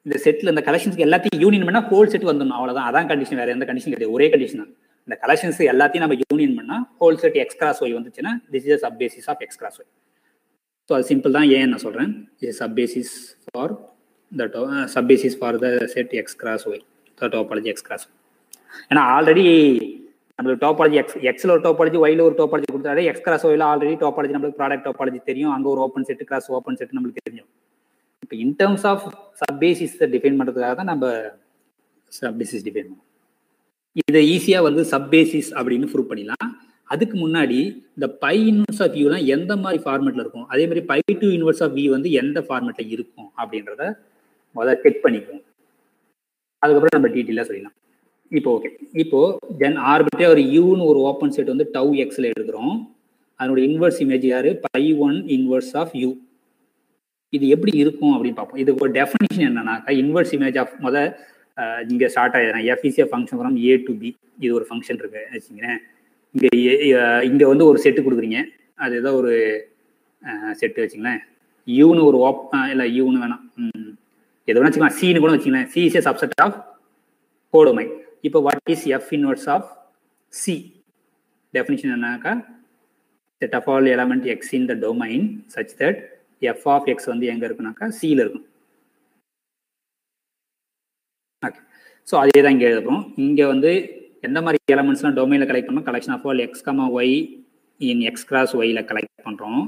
இந்த செட்ல இந்த கலெக்ஷன்ஸ்க்கு எல்லாத்தையும் யூனியன் பண்ணா ஹோல் செட் வந்துடணும், அவ்வளவுதான். அதான் கண்டிஷன், வேற எந்த கண்டிஷன் கிடையாது, ஒரே கண்டிஷன் தான். இந்த கலெக்ஷன்ஸ் எல்லாத்தையும் நம்ம யூனியன் பண்ணா whole set X cross Y வந்துச்சுன்னா this is sub basis of X cross Y. So அது சிம்பிள் தான். ஏன் நான் சொல்றேன், இது sub basis for the sub basis for the set X cross Y, the topology X cross. ஏன்னா already நம்மளுக்கு topology எக்ஸ்ல ஒரு டோபாலஜி ஒய்ல ஒரு டோபாலஜி கொடுத்தாலே எக்ஸ் கிராஸ் ஒய்ல ஆல்ரெடி டோபாலஜி நம்மளுக்கு ப்ராடக்ட் டோபாலஜி தெரியும், அங்கே ஒரு open set cross open set நம்மளுக்கு தெரியும். இப்போ in terms of subbasis define பண்ணுறதுக்காக தான் நம்ம சப் பேசிஸ் டிஃபைன் பண்ணுவோம். இதை ஈஸியாக வந்து சப் பேசிஸ் அப்படின்னு ப்ரூவ் பண்ணிடலாம். அதுக்கு முன்னாடி இந்த பை இன்வர்ஸ் ஆஃப் வியூலாம் எந்த மாதிரி ஃபார்மேட்டில் இருக்கும், அதே மாதிரி pi two inverse of V வந்து எந்த ஃபார்மேட்டில் இருக்கும் அப்படின்றத முதல்ல செக் பண்ணிக்குவோம். அதுக்கப்புறம் நம்ம டீட்டெயிலாக சொல்லிடலாம். இப்போ ஓகே, இப்போ தென் ஆர்பிட்டே ஒரு யூன்னு ஒரு ஓப்பன் செட் வந்து டவ் எக்ஸில் எடுக்கிறோம். அதனுடைய இன்வர்ஸ் இமேஜ் யாரு? Pi one inverse of U. இது எப்படி இருக்கும் அப்படின்னு பார்ப்போம். இது ஒரு டெஃபினிஷன் என்னன்னாக்கா இன்வர்ஸ் இமேஜ் ஆஃப் இங்கே ஸ்டார்ட் ஆகிடுறேன் எஃப்இசிஎஃப் function from A to B. இது ஒரு ஃபங்க்ஷன் இருக்கு வச்சுக்கிறேன். இங்கே வந்து ஒரு செட்டு கொடுக்குறீங்க, அது ஏதோ ஒரு செட்டு வச்சுங்களேன். யூன்னு ஒரு இல்லை யூன்னு வேணாம், எது வேணா வச்சுக்கலாம், சின்னு கூட வச்சுக்கலாம். C is a subset of codomain. இப்போ what is F inverse of C? Definition என்னன்னாக்கா set of all element X in the domain such that F of X வந்து எங்கே இருக்குனாக்கா சியில் இருக்கும். ஓகே, ஸோ அதே தான் இங்கே எழுதுறோம். இங்கே வந்து எந்த மாதிரி எலமெண்ட்ஸ்லாம் டொமைனில் கலெக்ட் பண்ணோம்? Collection of all X comma Y in X cross ஒய்ல கலெக்ட் பண்ணுறோம்.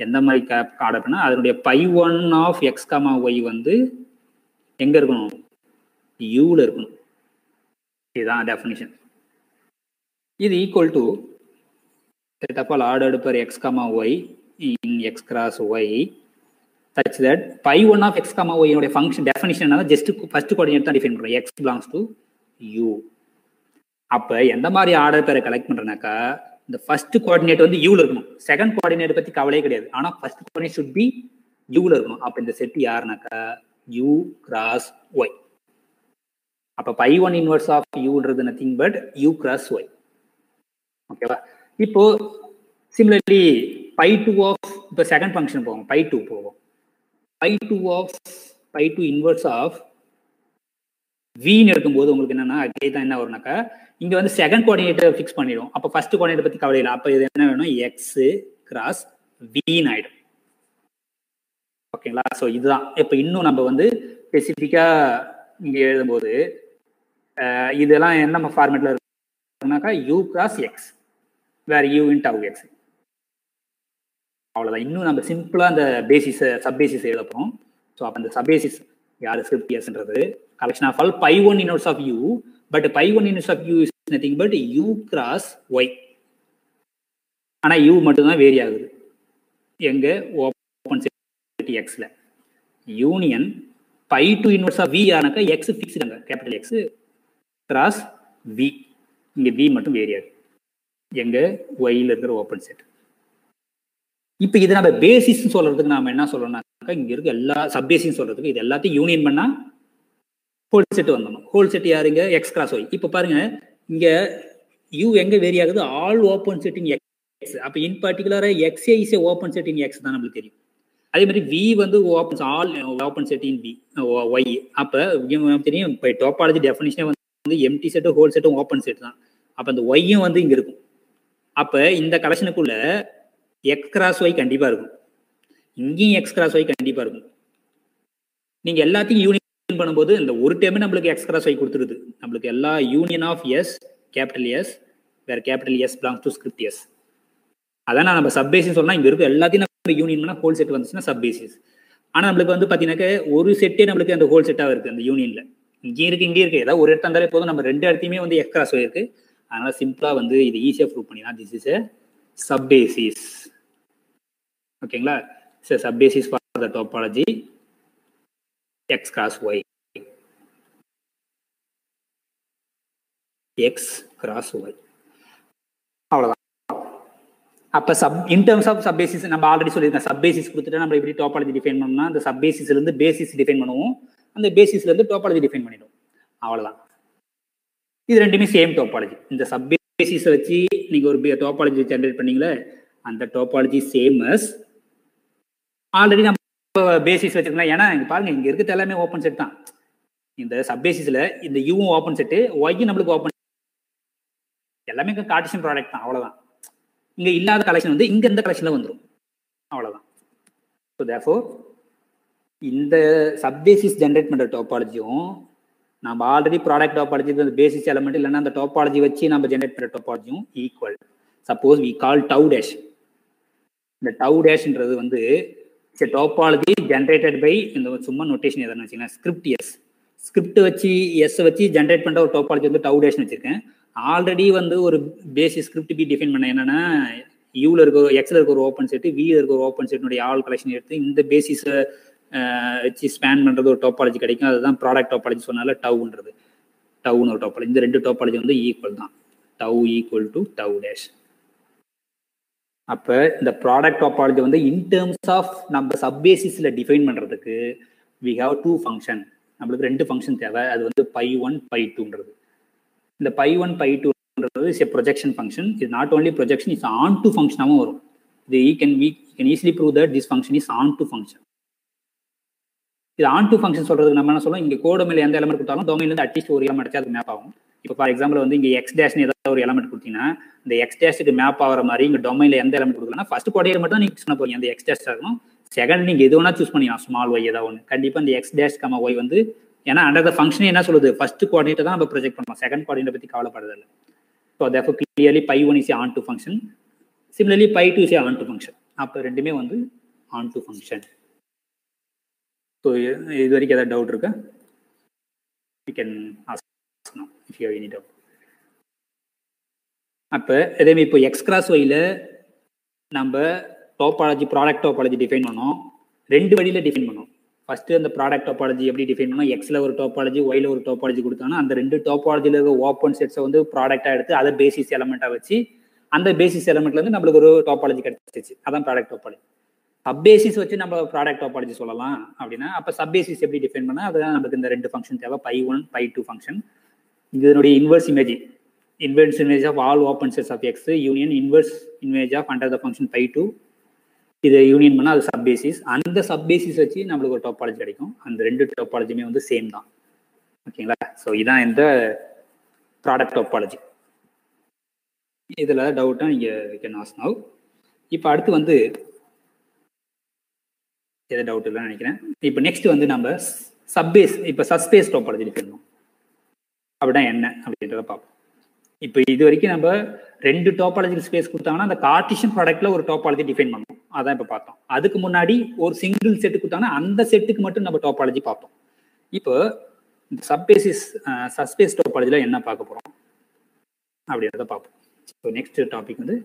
எந்த மாதிரி ஆர்டர் பண்ணால் அதனுடைய pi one of X comma Y வந்து எங்கே இருக்கணும்? யூவில் இருக்கணும். இதுதான் டெஃபினிஷன். இது equal to set of all ordered pair X comma Y in x cross y such that pi 1 of x comma y யோட ஃபங்க்ஷன் டெஃபினிஷன் என்னன்னா ஜஸ்ட் ஃபர்ஸ்ட் கோஆர்டினேட் தான் டிஃபைன் பண்றோம், x belongs to u. அப்ப எந்த மாதிரி order பேரை collect பண்றேனாக்கா இந்த first coordinate வந்து யூல இருக்கணும். செகண்ட் கோஆர்டினேட் பத்தி கவலையே கிடையாது, ஆனா ஃபர்ஸ்ட் கோஆர்டினேட் should be யூல இருக்கணும். அப்ப இந்த செட் யாருனாக்கா u cross y. அப்ப pi 1 இன்வர்ஸ் ஆஃப் யூன்றது nothing but u cross y. ஓகேவா? இப்போ சிமிலர்லி பை டூ ஆஃப், இப்போ செகண்ட் ஃபங்க்ஷன் போவோம், பை டூ போவோம். பை டூ இன்வர்ஸ் ஆஃப் வின்னு இருக்கும்போது உங்களுக்கு என்னன்னா அதே தான் என்ன வரும்னாக்கா இங்க வந்து செகண்ட் கோஆர்டினேட்டை ஃபிக்ஸ் பண்ணிடும். அப்போ ஃபர்ஸ்ட் கோஆர்டினேட் பத்தி கவலை இல்லை. அப்போ இது என்ன வேணும்? எக்ஸ் கிராஸ் வின்னு ஆயிடும். ஓகேங்களா? ஸோ இதுதான். இப்போ இன்னும் நம்ம வந்து ஸ்பெசிஃபிக்கா இங்க எழுதும்போது இதெல்லாம் என்ன ஃபார்மேட்ல இருக்குனாக்கா யூ கிராஸ் எக்ஸ் வேற யூ இன் டவ் எக்ஸ். அவ்வளோதான். இன்னும் நம்ம சிம்பிளாக அந்த பேசிஸ் சப் பேசிஸ் எழுத போகிறோம். ஸோ அப்போ அந்த சப் பேசிஸ் யார்? ஸ்கிரிப்டியஸ்ன்றது collection of all pi one inverse of U, but pi one inverse of U is nothing but U cross Y. ஆனால் யூ மட்டும்தான் வேரி ஆகுது எங்க ஓப்பன் செட் எக்ஸில். Union pi two inverse of V ஆனாக்கா X ஃபிக்ஸ்டுங்க, capital X cross V. இங்கே V மட்டும் வேரியாது எங்க ஒயில் இருக்கிற ஓப்பன் செட். இப்போ இது நம்ம பேசிஸ் சொல்றதுக்கு நாம என்ன சொல்லணும்னாக்கா இங்க இருக்க எல்லா சப்பேசிஸ் சொல்றதுக்கு இது எல்லாத்தையும் யூனியன் பண்ணா ஹோல் செட் வந்துடணும். ஹோல் செட் யாருங்க? X cross Y. இப்போ பாருங்க இங்க யூ எங்க வேரி ஆகுது? All open set in X. அப்போ இன் பர்டிகுலரா X is open set in X தான் நம்மளுக்கு தெரியும். அதே மாதிரி வி வந்து all open set in V Y. அப்போ தெரியும் இப்போ டோபாலஜி டெஃபினிஷனே வந்து எம்டி செட்டும் ஹோல் செட்டும் ஓப்பன் செட் தான். அப்போ அந்த ஒய்யும் வந்து இங்க இருக்கும். அப்போ இந்த கலெக்ஷனுக்குள்ள எக்ஸ் கிராஸ் ஒய் கண்டிப்பா இருக்கும், இங்கேயும் எக்ஸ் கிராஸ் ஒய் கண்டிப்பா இருக்கும். நீங்க எல்லாத்தையும் யூனியன் பண்ணும்போது இந்த ஒரு டைம் நம்மளுக்கு எக்ஸ் கிராஸ் ஒய் கொடுத்துருது. நம்மளுக்கு எல்லா union of S capital S வேற capital S belongs to script S. அதான் நம்ம சப்பேசிஸ் சொன்னா இங்க இருக்கு எல்லாத்தையும் நம்ம யூனியன் பண்ணா ஹோல் செட் வந்துச்சுன்னா சப்பேசிஸ். ஆனா நம்மளுக்கு வந்து பாத்தீங்கன்னா ஒரு செட்டே நம்மளுக்கு அந்த ஹோல் செட்டா இருக்கு அந்த யூனியன்ல. இங்கே இருக்கு ஏதாவது ஒரு இடத்துல இருந்தாலே போதும். நம்ம ரெண்டு இடத்தையுமே வந்து எக்ஸ் கிராஸ் ஒய் இருக்கு. அதனால சிம்பிளா வந்து இது ஈஸியா ப்ரூவ் பண்ணிடலாம். This is a subbasis. ஓகேங்களா? So sub-basis for the topology x cross y. x cross y. அவ்வளவுதான். அப்ப இன் டர்ம்ஸ் ஆஃப் சப்பேசிஸ் நம்ம ஆல்ரெடி சொல்லியிருக்கேன். சப்பேசிஸ் கொடுத்துட்டு நம்ம எப்படி டாபாலஜி டிஃபைன் பண்ணோம்னா அந்த சப்பேசிஸ்ல இருந்து பேசிஸ் டிஃபைன் பண்ணுவோம், அந்த பேசிஸ்ல இருந்து டாபாலஜி டிஃபைன் பண்ணிடுவோம். அவ்வளவுதான். இது ரெண்டுமே சேம் டாபாலஜி. இந்த சப்பேசிஸ் வச்சு நீங்க ஒரு டாபாலஜி ஜெனரேட் பண்ணீங்களே அந்த டாபாலஜி சேம் அஸ் ஆல்ரெடி நம்ம பேசிஸ் வச்சிருக்கலாம். ஏன்னா இங்க பாருங்க இங்க இருக்கிறது எல்லாமே ஓப்பன் செட் தான். இந்த சப்பேசிஸ்ல இந்த யூவும் ஓப்பன் செட்டு, ஒய்யும் நம்மளுக்கு ஓப்பன், எல்லாமே கார்ட்டீசியன் ப்ராடக்ட் தான். அவ்வளவுதான். இங்க இல்லாத கலெக்ஷன் வந்து இங்க இந்த கலெக்ஷன்ல வந்துடும். அவ்வளவுதான். ஸோ தேர்ஃபோர் இந்த சப்பேசிஸ் ஜென்ரேட் பண்ற டாபாலஜியும் நம்ம already product topology basis element இல்லைன்னா அந்த டாபாலஜி வச்சு நம்ம ஜென்ரேட் பண்ற டாபாலஜியும் equal. Suppose we call tau dash. இந்த டவு டேஷ்ன்றது வந்து டாபாலஜி ஜென்ரேட்டட் பை இந்த சும்மா நோட்டேஷன் எதாவது வச்சுக்கோங்க ஸ்கிரிப்ட் எஸ். ஸ்கிரிப்ட் வச்சு எஸ் வச்சு ஜென்ரேட் பண்ற ஒரு டாபாலஜி வந்து டவு டேஷ்னு வச்சிருக்கேன். ஆல்ரெடி வந்து ஒரு பேசிஸ் ஸ்கிரிப்ட் பி டிஃபைன் பண்ண என்னன்னா யூல இருக்க எக்ஸ்ல இருக்க ஒரு ஓப்பன் செட் வில இருக்க ஒரு ஓப்பன் செட்னுடைய ஆல் கலெக்ஷன் எடுத்து இந்த பேசிஸ் வச்சு ஸ்பேன் பண்றது ஒரு டாபாலஜி கிடைக்கும். அதுதான் ப்ராடக்ட் டாபாலஜி சொன்னால டவுன்றது. டவுன்னு ஒரு டாபாலஜி. இந்த ரெண்டு டாபாலஜி வந்து ஈக்குவல் தான். டவு ஈக்குவல் டு டவு டேஷ். அப்ப இந்த ப்ராடக்ட் டாபாலஜி வந்து இன் டர்ம்ஸ் ஆஃப் நம்ம சப்பேசிஸ்ல டிஃபைன் பண்றதுக்கு வி ஹாவ் டூ ஃபங்க்ஷன். நம்மளுக்கு ரெண்டு ஃபங்க்ஷன் தேவை. அது வந்து π1 π2ன்றது. இந்த π1 π2ன்றது இஸ் எ ப்ரொஜெக்ஷன் ஃபங்க்ஷன். இது not only projection, is onto ஃபங்க்ஷனாகவும் வரும். இது we can easily prove that this function is on to function. இது ஆன் டு ஃபங்க்ஷன் சொல்றதுக்கு நம்ம என்ன சொல்லலாம், இங்க கோடு மேல எந்த எலமெண்ட் கொடுத்தாலும் டொமைன்ல இருந்து அட்லீஸ்ட் ஒரு எலமெண்ட் அது மேப் ஆகும். இப்போ ஃபார் எக்ஸாம்பிள் வந்து இங்க எக்ஸ் டேஷ்னு ஏதாவது ஒரு எலமெண்ட் கொடுத்தீங்கன்னா இந்த எக்ஸ் டேஷுக்கு மேப் ஆகிற மாதிரி இங்க டொமைன்ல எந்த எலமெண்ட் கொடுக்கலன்னா ஃபர்ஸ்ட் கோடையில மட்டும் நீங்க சூஸ் பண்ண போறீங்க அந்த எக்ஸ் டேஷ் ஆகணும். செகண்ட் நீங்க எது வேணா சூஸ் பண்ணிக்கலாம், ஸ்மால் ஒய் ஏதாவது ஒன்று. கண்டிப்பா இந்த எக்ஸ் டேஷ் கமா ஒய் வந்து ஏன்னா அண்டர் த ஃபங்க்ஷன் என்ன சொல்லுது, ஃபர்ஸ்ட் கோஆர்டினேட்டை தான் நம்ம ப்ரொஜெக்ட் பண்ணலாம், செகண்ட் கோஆர்டினேட் பத்தி கவலைப்படுறதில்லை. So therefore clearly π1 is on to function. Similarly π2 is on to function. அப்போ ரெண்டுமே வந்து on to function. ஸோ இது வரைக்கும் ஏதாவது டவுட் இருக்கா? You can ask now if you have any doubt. அப்போ அதே இப்போ எக்ஸ் கிராஸ் ஒய்ல நம்ம டாபாலஜி ப்ராடக்ட் டாபாலஜி டிஃபைன் பண்ணோம். ரெண்டு வழியில டிஃபைன் பண்ணோம். ஃபர்ஸ்ட் அந்த ப்ராடக்ட் டாபாலஜி எப்படி டிஃபைன் பண்ணோம், எக்ஸ்ல ஒரு டாபாலஜி ஒய்ல ஒரு டாபாலஜி கொடுத்தாங்கன்னா அந்த ரெண்டு டாபாலஜில இருக்க ஓப்பன் செட்ஸை வந்து ப்ராடக்டா எடுத்து அதை பேசிஸ் எலமெண்டா வச்சு அந்த பேசிஸ் எலமெண்ட்ல இருந்து நம்மளுக்கு ஒரு டாபாலஜி கிடைச்சிச்சு. அதான் ப்ராடக்ட் டாபாலஜி. சப்பேசிஸ் வச்சு நம்ம ப்ராடக்ட் டாபாலஜி சொல்லலாம் அப்படின்னா அப்போ சப்பேசிஸ் எப்படி டிஃபைன் பண்ணா அதுதான் நமக்கு இந்த ரெண்டு ஃபங்க்ஷன் தேவை, π1 π2 ஃபங்க்ஷன். இதனுடைய inverse image of all open sets of X union inverse image of under the function π2. இதை யூனியன் பண்ணால் அது சப்பேசிஸ். அந்த சப்பேசிஸ் வச்சு நம்மளுக்கு ஒரு டாபாலஜி கிடைக்கும். அந்த ரெண்டு டாபாலஜியுமே வந்து சேம் தான். ஓகேங்களா? ஸோ இதான் இந்த ப்ராடக்ட் டாபாலஜி. இதில் டவுட்டா நீங்கள் கேன் ஆஸ்க் நவ். இப்போ அடுத்து வந்து எது டவுட் இல்லைன்னு நினைக்கிறேன். இப்போ நெக்ஸ்ட் வந்து நம்ம சஸ்பேஸ் டாபாலஜி டிஃபைன் பண்ணுவோம். அப்படின்னா என்ன அப்படின்றத பார்ப்போம். இப்போ இது வரைக்கும் நம்ம ரெண்டு டாபாலஜிக்கல் ஸ்பேஸ் கொடுத்தாங்கன்னா அந்த கார்ட்டீசியன் ப்ராடக்ட்ல ஒரு டாபாலஜி டிஃபைன் பண்ணோம். அதான் இப்போ பார்த்தோம். அதுக்கு முன்னாடி ஒரு சிங்கிள் செட்டு கொடுத்தாங்கன்னா அந்த செட்டுக்கு மட்டும் நம்ம டாபாலஜி பார்த்தோம். இப்போ சஸ்பேஸ் டாபாலஜில என்ன பார்க்க போறோம் அப்படின்றத பார்ப்போம். ஸோ நெக்ஸ்ட் டாபிக் வந்து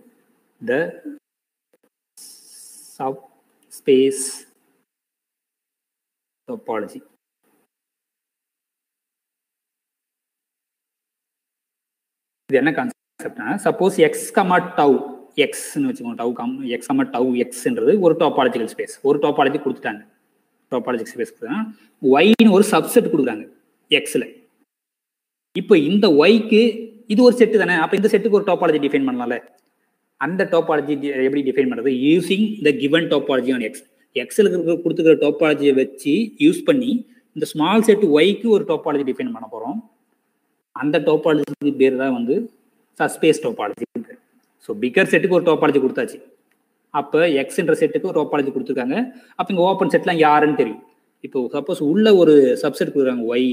த சப்ஸ்பேஸ் topology. இது என்ன கான்செப்ட்னா, சப்போஸ் எக்ஸ் கமா டவு எக்ஸ்ன்னு வச்சுக்கோங்க, எக்ஸ் கமா டவு எக்ஸ்ன்றது ஒரு டாபாலஜிக்கல் ஸ்பேஸ். ஒரு டாபாலஜி கொடுத்துட்டாங்க, டாபாலஜிக்கல் ஸ்பேஸ் தான் ஒய்னு ஒரு சப்செட் கொடுக்குறாங்க எக்ஸ்ல. இப்போ இந்த ஒய்க்கு இது ஒரு செட்டு தானே, அப்போ இந்த செட்டுக்கு ஒரு டாபாலஜி டிஃபைன் பண்ணலாம்ல. அந்த டாபாலஜி எப்படி டிஃபைன் பண்ணுறது? Using the given topology on X. எக்ஸில் கொடுத்துக்கிற டாபாலஜியை வச்சு யூஸ் பண்ணி இந்த ஸ்மால் செட் ஒய்க்கு ஒரு டாபாலஜி டிஃபைன் பண்ண போகிறோம். அந்த டாபாலஜிக்கு பேர் தான் வந்து சஸ்பேஸ் டாபாலஜி. ஸோ பிகர் செட்டுக்கு ஒரு டாபாலஜி கொடுத்தாச்சு. அப்போ எக்ஸ்ன்ற செட்டுக்கு ஒரு டாபாலஜி கொடுத்துருக்காங்க. அப்போ இங்கே ஓப்பன் செட்லாம் யாருன்னு தெரியும். இப்போ சப்போஸ் உள்ள ஒரு சப்செட் கொடுக்குறாங்க ஒய்.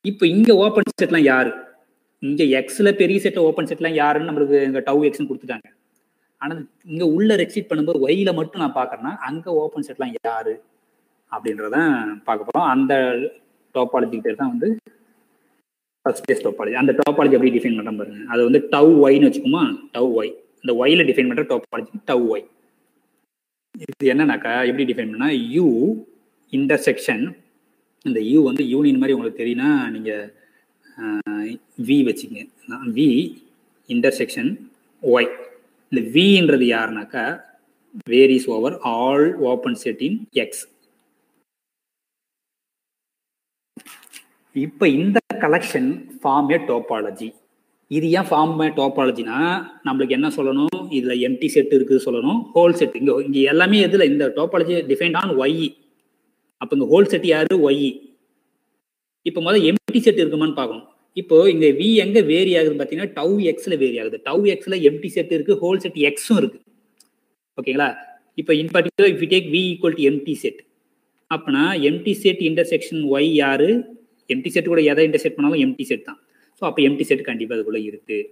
இப்போ இங்கே ஓப்பன் செட்லாம் யாரு? இங்கே எக்ஸில் பெரிய செட்டை ஓப்பன் செட்லாம் யாருன்னு நம்மளுக்கு இங்கே டவு எக்ஸ்ன்னு கொடுத்துட்டாங்க. ஆனால் இங்கே உள்ள ரெக்ஸிட் பண்ணும்போது ஒய்ல மட்டும் நான் பார்க்குறேன்னா அங்கே ஓப்பன் செட்லாம் யாரு அப்படின்றதான் பார்க்க போகிறோம். அந்த டாபாலஜி பேர் தான் வந்து சப்ஸ்பேஸ் டாபாலஜி. அந்த டாபாலஜி எப்படி டிஃபைன் பண்ணுறோம் பாருங்க. அது வந்து டவு ஒய்னு வச்சுக்கோமா, டவு ஒய். இந்த ஒய்ல டிஃபைன் பண்ணுற டாபாலஜி டவு ஒய். இது என்னன்னாக்கா எப்படி டிஃபைன் பண்ணா, யூ இன்டர்செக்ஷன், இந்த யூ வந்து யூனியன் மாதிரி உங்களுக்கு தெரியும்னா நீங்கள் வி வச்சுங்க. V intersection Y. இந்த வின்றது யாருனாக்கா varies over all open set in X. இப்போ இந்த கலெக்ஷன் ஃபார்ம் ஏ டோபாலஜி. இது ஏன் ஃபார்ம் ஏ டோபாலஜினா, நம்மளுக்கு என்ன சொல்லணும், இதில் எம்டி செட் இருக்குது சொல்லணும், ஹோல் செட். இங்கே எல்லாமே எதில் இந்த டோபாலஜி டிஃபைன்ட் ஆன் ஒய். அப்போ இங்கே ஹோல் செட் யாரு? ஒய். இப்போ முதல்ல எம்டி செட் இருக்குமான்னு பார்க்கணும். இப்போ இங்கே வி எங்கே வேரி ஆகுதுன்னு பார்த்தீங்கன்னா டவு எக்ஸில் வேரி ஆகுது. டவு எக்ஸில் எம்டி செட் இருக்குது, ஹோல் செட் எக்ஸும் இருக்குது. ஓகேங்களா? இப்போ in particular if you take V equal to empty set, அப்படின்னா எம்டி செட் இன்டர்செக்ஷன் ஒய் யாரு? எம்டி செட் கூட எதை இன்டர்செக்ட் பண்ணாலும் எம்டி செட் தான். ஸோ அப்போ எம்டி செட் கண்டிப்பாக அதுக்குள்ளே இருக்குது.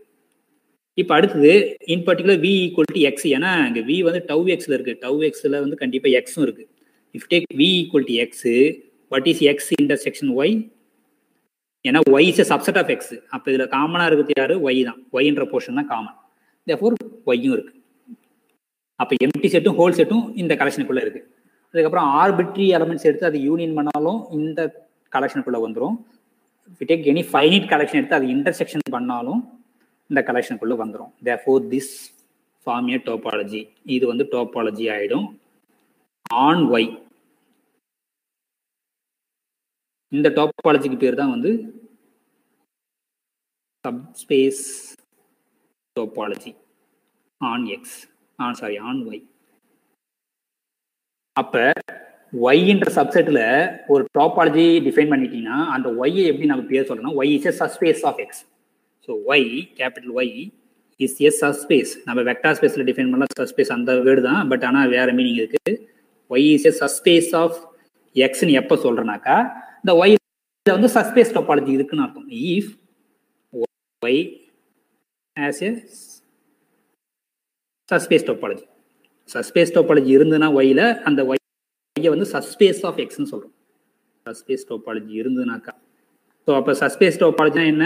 இப்போ அடுத்தது in particular V equal to X. ஏன்னா இங்கே வி வந்து டவு எக்ஸில் இருக்குது, டவு எக்ஸில் வந்து கண்டிப்பாக எக்ஸும் இருக்குது. If take V equal to X, what is X intersection Y? ஏன்னா Y is a subset of X. அப்போ இதில் காமனாக இருக்குது யாரு? ஒய் தான். ஒய்ன்ற போர்ஷன் தான் காமன். தேர்ஃபோர் ஒய்யும் இருக்குது. அப்போ எம்டி செட்டும் ஹோல் செட்டும் இந்த கலெக்ஷனுக்குள்ளே இருக்குது. அதுக்கப்புறம் ஆர்பிட்ரி எலமெண்ட்ஸ் எடுத்து அது யூனியன் பண்ணாலும் இந்த கலெக்ஷனுக்குள்ளே வந்துடும். If you take any finite collection எடுத்து அது இன்டர்செக்ஷன் பண்ணாலும் இந்த கலெக்ஷனுக்குள்ளே வந்துடும். Therefore this form a topology. இது வந்து டோபாலஜி ஆகிடும் ஆன் ஒய். இந்த டாபாலஜிக்கு பேர் தான் வந்து subspace topology on X, on Y. அப்போ ஒய்ன்ற சப்செட்டில் ஒரு டாபாலஜி டிஃபைன் பண்ணிட்டீங்கன்னா அந்த ஒய்யை எப்படி நம்ம பேர் சொல்லணும்? Y is a subspace of X. So Y, capital Y is a subspace. நம்ம வெக்டார் ஸ்பேஸில் டிஃபைன் பண்ணலாம் சப்ஸ்பேஸ், அந்த வேர்டு தான். பட் ஆனால் வேற மீனிங் இருக்குது. Y is a subspace of எக்ஸ்ன்னு எப்போ சொல்கிறேன்னாக்கா இந்த ஒய் வந்து சஸ்பேஸ் டாபாலஜி இருக்குன்னு அர்த்தம். If Y as a subspace topology, subspace topology இருந்ததுன்னா ஒய்ல அந்த ஒய்யை வந்து சஸ்பேஸ் ஆஃப் எக்ஸ்ன்னு சொல்றோம். சஸ்பேஸ் டாபாலஜி இருந்ததுனாக்கா. ஸோ அப்போ சஸ்பேஸ் டாபாலஜினா என்ன?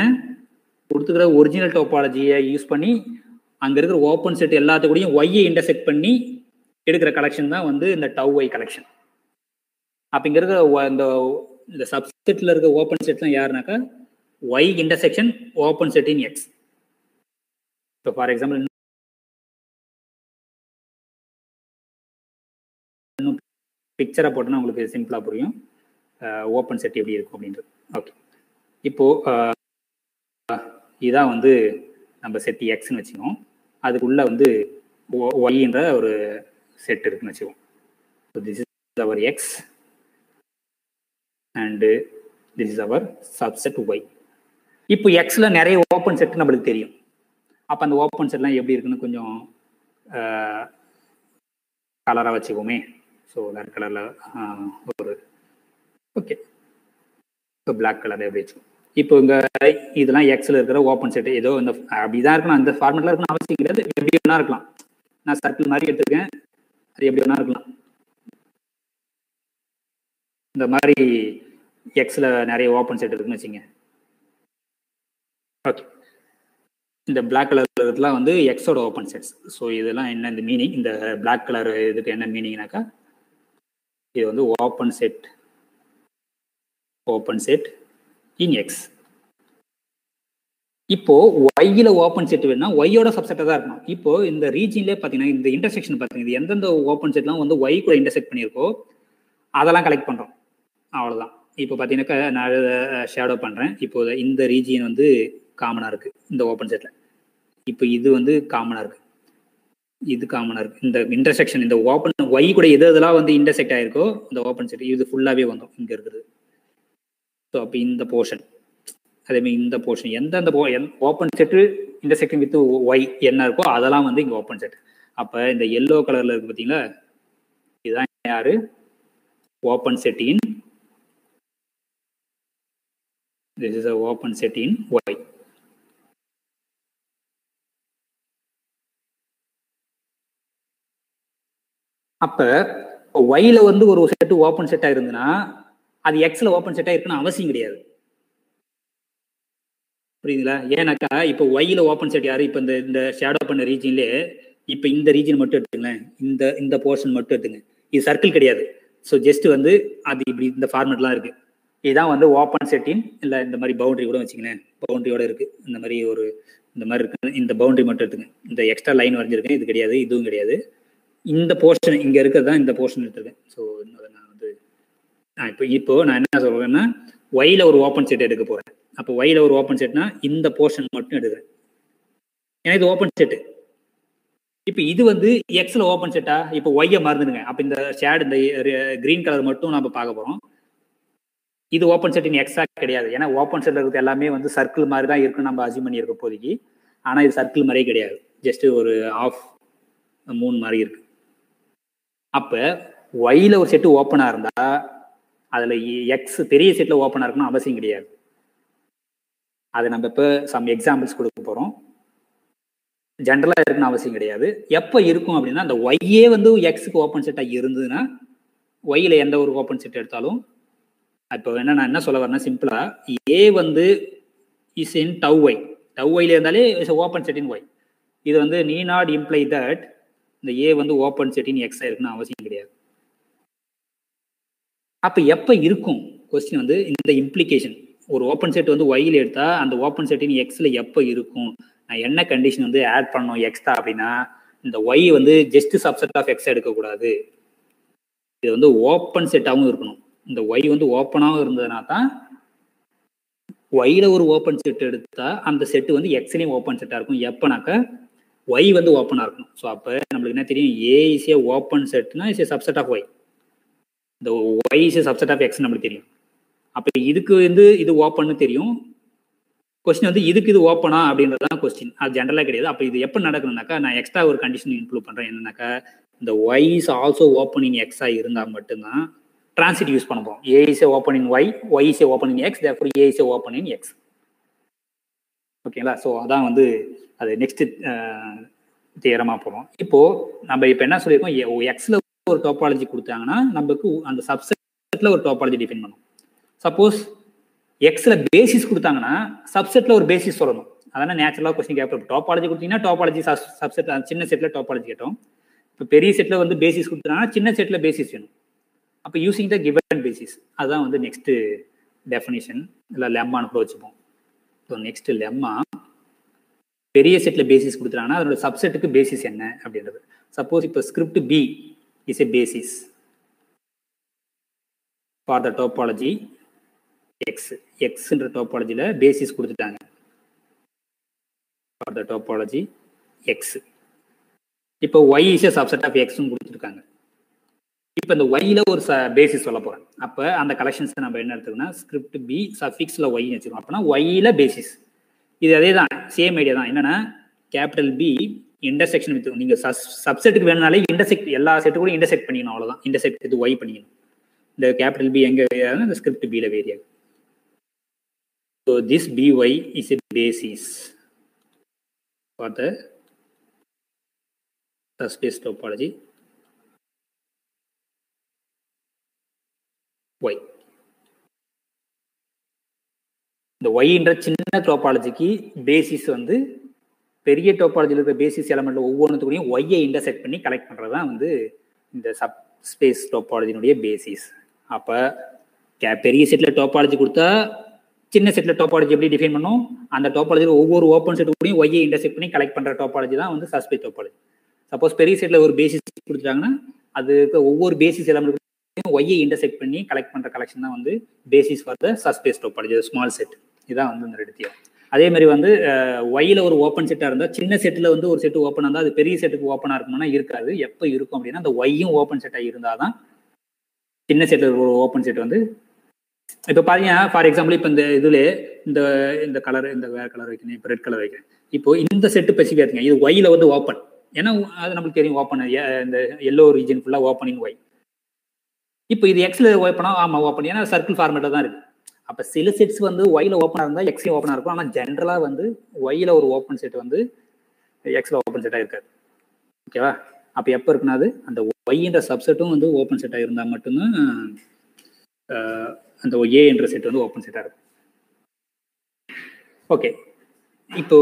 கொடுத்துக்கிற ஒரிஜினல் டாபாலஜியை யூஸ் பண்ணி அங்கே இருக்கிற ஓப்பன் செட் எல்லாத்துக்கூடையும் ஒய்யை இன்டர்செக்ட் பண்ணி எடுக்கிற கலெக்ஷன் தான் வந்து இந்த டவ் ஒய் கலெக்ஷன். அப்போ இங்கே இருக்கிற இந்த சப்செட்டில் இருக்க ஓப்பன் செட்லாம் யாருனாக்கா Y intersection open set in X. So for example இன்னும் பிக்சரை போட்டோன்னா உங்களுக்கு சிம்பிளாக புரியும் ஓப்பன் செட் எப்படி இருக்கும் அப்படின்றது. ஓகே, இப்போது இதான் வந்து நம்ம செட் எக்ஸ்ன்னு வச்சுக்கோம். அதுக்குள்ளே வந்து ஒய்ன்ற ஒரு செட் இருக்குன்னு வச்சுக்கோம். So this is our X and this is our subset Y. இப்போ எக்ஸில் நிறைய ஓப்பன் செட் நம்மளுக்கு தெரியும். அப்போ அந்த ஓப்பன் செட்லாம் எப்படி இருக்குன்னு கொஞ்சம் கலராக வச்சுக்கோமே. ஸோ வேறு கலரில் ஒரு ஓகே, இப்போ பிளாக் கலரில் எப்படி வச்சுக்கோம். இப்போ இங்கே இதெல்லாம் எக்ஸில் இருக்கிற ஓப்பன் செட் ஏதோ இந்த அப்படி தான் இருக்கணும், அந்த ஃபார்மெட்டில் இருக்கணும் அவசியம் கிடையாது. எப்படி வேணா இருக்கலாம். நான் சர்க்கிள் மாதிரி எடுத்துருக்கேன், அது எப்படி வேணா இருக்கலாம். இந்த மாதிரி எக்ஸில் நிறைய ஓப்பன் செட் இருக்குன்னு வச்சுங்க. ஓகே, இந்த பிளாக் கலர் இதெல்லாம் வந்து எக்ஸோட ஓப்பன் செட்ஸ். ஸோ இதெல்லாம் என்ன இந்த மீனிங்? இந்த பிளாக் கலர் இதுக்கு என்ன மீனிங்னாக்கா இது வந்து ஓப்பன் செட் இன் எக்ஸ். இப்போ ஒய்யில் ஓப்பன் செட் வேணும்னா ஒய்யோட சப்செட்டாக தான் இருக்கணும். இப்போ இந்த ரீஜியன்லேயே பார்த்தீங்கன்னா இந்த இன்டர்செக்ஷன் பார்த்தீங்கன்னா எந்தெந்த ஓப்பன் செட்லாம் வந்து ஒய் கூட இன்டர்செக்ட் பண்ணியிருக்கோ அதெல்லாம் கலெக்ட் பண்ணுறோம். அவ்வளோதான். இப்போ பார்த்தீங்கன்னாக்கா நான் ஷேடோ பண்ணுறேன். இப்போ இந்த ரீஜியன் வந்து காமனாக இருக்குது இந்த ஓப்பன் செட்டில். இப்போ இது வந்து காமனாக இருக்குது, இது காமனாக இருக்குது. இந்த இன்டர்செக்ஷன் இந்த ஓப்பன் ஒய் கூட எது எதெல்லாம் வந்து இன்டர்செக்ட் ஆகிருக்கோ இந்த ஓப்பன் செட் இது ஃபுல்லாகவே வந்தோம் இங்கே இருக்குது. ஸோ அப்போ இந்த போர்ஷன் அதேமாதிரி இந்த போர்ஷன் எந்தெந்த open set intersecting with Y என்ன இருக்கோ அதெல்லாம் வந்து இங்கே ஓப்பன் செட். அப்போ இந்த எல்லோ கலரில் இருக்குது பார்த்தீங்களா, இதுதான் யாரு open set in, this is a open set in Y. அப்ப ஒய்ல வந்து ஒரு செட் ஓப்பன் செட்டா இருந்துன்னா அது எக்ஸ்ல ஓப்பன் செட்டா இருக்குன்னு அவசியம் கிடையாது. புரியுதுங்களா? ஏன்னாக்கா இப்போ ஒய்ல ஓப்பன் செட் யாரு, இப்போ இந்த ஷேடோ பண்ண ரீஜன்லேயே இப்போ இந்த ரீஜன் மட்டும் எடுத்துங்களேன், இந்த போர்ஷன் மட்டும் எடுத்துங்க. இது சர்க்கிள் கிடையாது. ஸோ ஜஸ்ட் வந்து அது இப்படி இந்த ஃபார்மெட்லாம் இருக்கு. இதுதான் வந்து ஓப்பன் செட்டின், இல்லை இந்த மாதிரி பவுண்டரி கூட வச்சுக்கங்களேன், பவுண்டரியோட இருக்கு இந்த மாதிரி ஒரு இந்த மாதிரி இருக்கு. இந்த பவுண்டரி மட்டும் எடுத்துங்க. இந்த எக்ஸ்ட்ரா லைன் வரைஞ்சிருக்கேன், இது கிடையாது, இதுவும் கிடையாது. இந்த போர்ஷன் இங்க இருக்கிறது தான் இந்த போர்ஷன் எடுத்துருக்கேன். ஸோ நான் வந்து இப்போ நான் என்ன சொல்றேன்னா ஒய்ல ஒரு ஓப்பன் செட் எடுக்க போறேன். அப்போ ஒய்ல ஒரு ஓப்பன் செட்னா இந்த போர்ஷன் மட்டும் எடுக்கிறேன், ஏன்னா இது ஓப்பன் செட்டு. இப்போ இது வந்து எக்ஸ்ல ஓப்பன் செட்டா, இப்போ ஒய்யை மறந்துடுங்க. அப்போ இந்த ஷேட் இந்த கிரீன் கலர் மட்டும் நம்ம பார்க்க போறோம். இது ஓப்பன் செட் இன் எக்ஸா கிடையாது, ஏன்னா ஓப்பன் செட்ல இருக்கிறது எல்லாமே வந்து சர்க்கிள் மாதிரி தான் இருக்குன்னு நம்ம அசியூம் பண்ணி இருக்க போதைக்கு. ஆனால் இது சர்க்கிள் மாதிரியே கிடையாது, ஜஸ்ட் ஒரு ஆஃப் மூன் மாதிரி இருக்கு. அப்போ ஒய்ல ஒரு செட்டு ஓப்பனாக இருந்தா அதில் எக்ஸ் பெரிய செட்டில் ஓப்பனாக இருக்கணும் அவசியம் கிடையாது. அதை நம்ம இப்போ சம் எக்ஸாம்பிள்ஸ் கொடுக்க போகிறோம். ஜென்ரலாக இருக்குன்னு அவசியம் கிடையாது. எப்போ இருக்கும் அப்படின்னா அந்த ஒய்யே வந்து எக்ஸுக்கு ஓப்பன் செட்டாக இருந்ததுன்னா ஒய்ல எந்த ஒரு ஓப்பன் செட் எடுத்தாலும், இப்போ என்ன நான் என்ன சொல்ல வரேன்னா சிம்பிளா ஏ வந்து is in tau Y, tau ஒய்ல இருந்தாலே is open set in Y. இது வந்து நீ நாட் இம்ப்ளை தட் இந்த ஏ வந்து ஓப்பன் செட் இன் எக்ஸா இருக்குன்னு அவசியம் கிடையாது. அப்போ எப்போ இருக்கும் கொஸ்டின் வந்து இந்த இம்ப்ளிகேஷன். ஒரு ஓப்பன் செட் வந்து ஒய்ல எடுத்தா அந்த ஓப்பன் செட் இன் எக்ஸ்ல எப்போ இருக்கும், நான் என்ன கண்டிஷன் வந்து ஆட் பண்ணணும் எக்ஸ்ட்ரா அப்படின்னா இந்த ஒய் வந்து ஜஸ்ட் சப்செட் ஆஃப் எக்ஸ் எடுக்கக்கூடாது, இது வந்து ஓப்பன் செட்டாகவும் இருக்கணும். இந்த ஒய் வந்து ஓப்பனாகவும் இருந்ததுனா தான் ஒய்ல ஒரு ஓப்பன் செட் எடுத்தா அந்த செட்டு வந்து எக்ஸ்லேயும் ஓப்பன் செட்டாக இருக்கும். எப்போனாக்கா ஒய் வந்து ஓப்பனாக இருக்கணும். ஸோ அப்போ நம்மளுக்கு என்ன தெரியும், ஏ இஸ் ஏ ஓப்பன் செட்னா is a subset of Y, இந்த Y is a subset of X நம்மளுக்கு தெரியும். அப்போ இதுக்கு வந்து இது ஓப்பன்னு தெரியும். கொஸ்டின் வந்து இதுக்கு இது ஓப்பனா அப்படின்றது தான் கொஸ்டின், அது ஜென்ரலாக கிடையாது. அப்போ இது எப்போ நடக்கணும்னாக்கா நான் எக்ஸ்ட்ரா ஒரு கண்டிஷன் இன்க்ளூட் பண்ணுறேன். என்னன்னாக்கா இந்த Y is also open in எக்ஸாக இருந்தால் மட்டும்தான் டிரான்சிட் யூஸ் பண்ண போகிறோம். A is a open in Y, Y is a open in X, therefore A is a open in X. ஓகேங்களா? ஸோ அதான் வந்து அது நெக்ஸ்ட் தியரமாக போகிறோம். இப்போது நம்ம இப்போ என்ன சொல்லியிருக்கோம், எக்ஸில் ஒரு டோபாலஜி கொடுத்தாங்கன்னா நமக்கு அந்த சப்செட்டில் ஒரு டோபாலஜி டிஃபைன் பண்ணணும். சப்போஸ் எக்ஸில் பேசிஸ் கொடுத்தாங்கன்னா சப்செட்டில் ஒரு பேசிஸ் சொல்லணும். அதனால் நேச்சுரலாக கொஸ்டின் கேட்போம். டோபாலஜி கொடுத்தீங்கன்னா டோபாலஜி சப்செட், சின்ன செட்டில் டோபாலஜி கேட்டோம். இப்போ பெரிய செட்டில் வந்து பேசிஸ் கொடுத்தாங்கன்னா சின்ன செட்டில் பேசிஸ் வேணும். அப்போ யூசிங் த கிவன் பேசிஸ், அதுதான் வந்து நெக்ஸ்ட் டெஃபினிஷன், இல்லை லெம்மான்னு கூட வச்சுப்போம். ஸோ நெக்ஸ்ட் லெம்மா பெரிய செட்டில் பேசிஸ் கொடுத்துட்டாங்கன்னா அதோட சப்செட்டுக்கு பேசிஸ் என்ன அப்படின்றது. சப்போஸ் இப்போ script B is a basis for the topology X, எக்ஸ்ன்ற டோபாலஜியில் பேசிஸ் கொடுத்துட்டாங்க ஃபார் த டோபாலஜி எக்ஸ். இப்போ Y is a subset of எக்ஸ்ன்னு கொடுத்துருக்காங்க. இப்போ இந்த ஒய்ல ஒரு பேசிஸ் சொல்ல போகிறேன். அப்போ அந்த கலெக்ஷன்ஸை நம்ம என்ன எடுத்துக்கோன்னா ஸ்கிரிப்ட் பி சஃபிக்ஸில் ஒய்ன்னு வச்சுக்கோம். அப்படின்னா ஒய்ல பேசிஸ் இது அதே தான், சேம் ஐடியா தான். என்னன்னா கேபிட்டல் பி இன்டர்செக்ஷன் வித், நீங்கள் சப்செட்டுக்கு வேணுனாலே இன்டர்செக்ட் எல்லா செட்டு கூட இன்டர்செக்ட் பண்ணிக்கணும், அவ்வளோதான். இன்டர்செக்ட் இது ஒய் பண்ணிக்கணும். இந்த கேபிட்டல் பி எங்கே வேரியாகும், இந்த ஸ்கிரிப்ட் பியில் வேரியாகும். So this by is a basis for the subspace topology Y. இந்த ஒய்ன்ற சின்ன டோபாலஜிக்கு பேசிஸ் வந்து பெரிய டோபாலஜியில் இருக்கிற பேசிஸ் எலமெண்ட்ல ஒவ்வொன்றுத்துக்கூடையும் ஒய்யை இன்டர்செக்ட் பண்ணி கலெக்ட் பண்ணுறது தான் வந்து இந்த சப்ஸ்பேஸ் டோபாலஜினுடைய பேசிஸ். அப்போ பெரிய செட்டில் டோபாலஜி கொடுத்தா சின்ன செட்ல டோபாலஜி எப்படி டிஃபைன் பண்ணோம், அந்த டோபாலஜியில் ஒவ்வொரு ஓப்பன் செட் கூடயும் ஒய்யை இன்டர்செக்ட் பண்ணி கலெக்ட் பண்ற டோபாலஜி தான் வந்து சப்ஸ்பேஸ் டோபாலஜி. சப்போஸ் பெரிய செட்ல ஒரு பேசிஸ் கொடுத்துட்டாங்கன்னா அது ஒவ்வொரு பேசிஸ் எலமெண்ட் ஒய்யை இன்டர்செக்ட் பண்ணி கலெக்ட் பண்ற கலெக்ஷன் தான் வந்து basis for the subspace topology, small set. இதான் வந்து இந்த ரெண்டு. அதே மாதிரி வந்து ஒய்ல ஒரு ஓப்பன் செட்டா இருந்தா சின்ன செட்ல வந்து ஒரு செட் ஓப்பன் இருந்தா அது பெரிய செட்டுக்கு ஓப்பனா இருக்கும்னா இருக்காது. எப்போ இருக்கும் அப்படின்னா அந்த ஒய்யும் ஓப்பன் செட்டா இருந்தாதான் சின்ன செட்ல ஒரு ஓப்பன் செட் வந்து. இப்போ பாத்தீங்கன்னா ஃபார் எக்ஸாம்பிள் இப்போ இந்த இதுல இந்த கலர், இந்த வேற கலர் வைக்கணும், இப்போ ரெட் கலர் வைக்கிறேன். இப்போ இந்த செட்டு ஸ்பெசிஃபிக்கா இருக்குங்க, இது ஒய்ல வந்து ஓப்பன், ஏன்னா அது நம்மளுக்கு தெரியும் ஓப்பன், இந்த எல்லோ ரீஜன் ஃபுல்லா ஓப்பன் இன் ஒய். இப்போ இது எக்ஸ்ல ஓப்பனா, ஆமா ஓப்பன், ஏன்னா சர்க்கிள் ஃபார்மேட்டா தான் இருக்கு. அப்ப சில செட்ஸ் வந்து ஒய்ல ஓப்பனா இருந்தா எக்ஸ்ல ஓப்பனா இருக்கும், ஆனா ஜென்ரலா வந்து ஒய்ல ஒரு ஓப்பன் செட் வந்து எக்ஸ்ல ஓப்பன் செட்டா இருக்காது. ஓகேவா? அப்ப எப்ப இருக்குன்னா அது அந்த ஒய்ன்ற சப்செட்டும் வந்து ஓப்பன் செட்டா இருந்தா மட்டும்தான் அந்த ஏ என்ற செட் வந்து ஓப்பன் செட்டா இருக்கும். ஓகே, இப்போ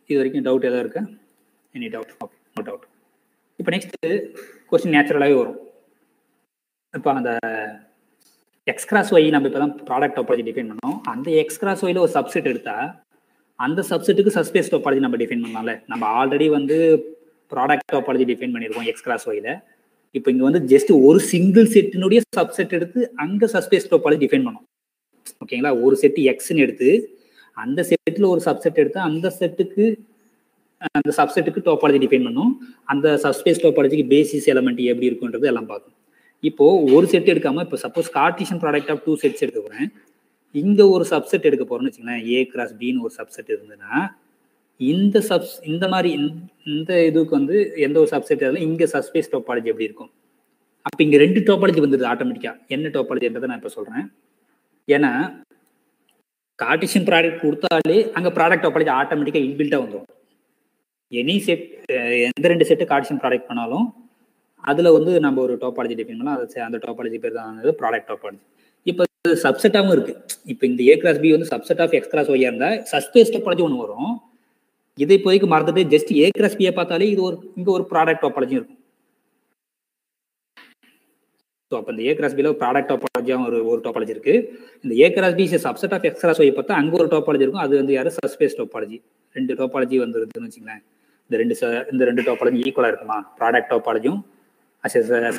இது வரைக்கும் டவுட் ஏதாவது இருக்கா? Any doubt? Okay, no doubt. இப்போ நெக்ஸ்ட் கொஸ்டின் நேச்சுரலாகவே வரும். இப்போ அந்த எக்ஸ் கிராஸ் ஒய் நம்ம இப்போ தான் ப்ராடக்ட் டோபாலஜி டிஃபைன் பண்ணோம். அந்த எக்ஸ் கிராஸ் ஒய்ல ஒரு சப்செட் எடுத்தா அந்த சப்செட்டுக்கு சப்ஸ்பேஸ் டோபாலஜி நம்ம டிஃபைன் பண்ணலாம்ல. நம்ம ஆல்ரெடி வந்து ப்ராடக்ட் டோபாலஜி டிஃபைன் பண்ணியிருக்கோம் எக்ஸ் கிராஸ் ஒய்ல. இப்போ இங்கே வந்து ஜஸ்ட் ஒரு சிங்கிள் செட்டினுடைய சப்செட் எடுத்து அங்கே சப்ஸ்பேஸ் டோபாலஜி டிஃபைன் பண்ணோம். ஓகேங்களா? ஒரு செட்டு எக்ஸ்ன்னு எடுத்து அந்த செட்டில் ஒரு சப்செட் எடுத்து அந்த செட்டுக்கு அந்த சப்செட்டுக்கு டோபாலஜி டிஃபைன் பண்ணோம். அந்த சப்ஸ்பேஸ் டோபாலஜிக்கு பேசிஸ் எலமெண்ட் எப்படி இருக்குன்றது எல்லாம் பார்க்கணும். இப்போ ஒரு செட் எடுக்காம இப்போ suppose Cartesian product of 2 sets எடுக்க போறேன், இங்க ஒரு சப்செட் எடுக்க போறோம்னு வச்சுங்களேன், ஏ கிராஸ் பின்னு ஒரு சப்செட் இருந்ததுன்னா இந்த மாதிரி இந்த இதுக்கு வந்து எந்த ஒரு சப்செட் இருந்தாலும் இங்க சப்ஸ்பேஸ் டோபாலஜி எப்படி இருக்கும்? அப்ப இங்க ரெண்டு டோபாலஜி வந்துடுது ஆட்டோமேட்டிக்கா. என்ன டோபாலஜின்றதை நான் இப்ப சொல்றேன். ஏன்னா கார்ட்டீசியன் ப்ராடக்ட் கொடுத்தாலே அங்க ப்ராடக்ட் டோபாலஜி ஆட்டோமேட்டிக்கா இன்பில்ட்டா வந்துடும். எனி செட், எந்த ரெண்டு செட்டு கார்ட்டீசியன் ப்ராடக்ட் பண்ணாலும் அதுல வந்து நம்ம ஒரு டோபாலஜி டிஃபைன் பண்ணலாம். அந்த டோபாலஜி பேர் தான் ப்ராடக்ட் டோபாலஜி. இப்போ சப்செட்டாகவும் இருக்கு. இப்போ இந்த ஏ கிராஸ் பி வந்து சப்செட் ஆஃப் எக்ஸ் கிராஸ் ஒய்யா இருந்தா சப்ஸ்பேஸ் டோபாலஜி ஒன்று வரும். இதை இப்போதைக்கு மறந்துட்டு ஜஸ்ட் ஏ கிராஸ் பியை பார்த்தாலே இது இங்க ஒரு ப்ராடக்ட் டோபாலஜி இருக்கும். ஸோ அப்போ இந்த ஏ கிராஸ் பியில் ப்ராடக்ட் டோபாலஜியாக ஒரு டோபாலஜி இருக்கு. இந்த A cross B subset of X cross Y பார்த்தா அங்கே ஒரு டோபாலஜி இருக்கும். அது வந்து யாரு? Subspace topology. ரெண்டு டோபாலஜி வந்துருதுன்னு வச்சுங்களேன். இந்த ரெண்டு டோபாலஜி ஈக்குவலா இருக்குமா? ப்ராடக்ட் டோபாலஜியும்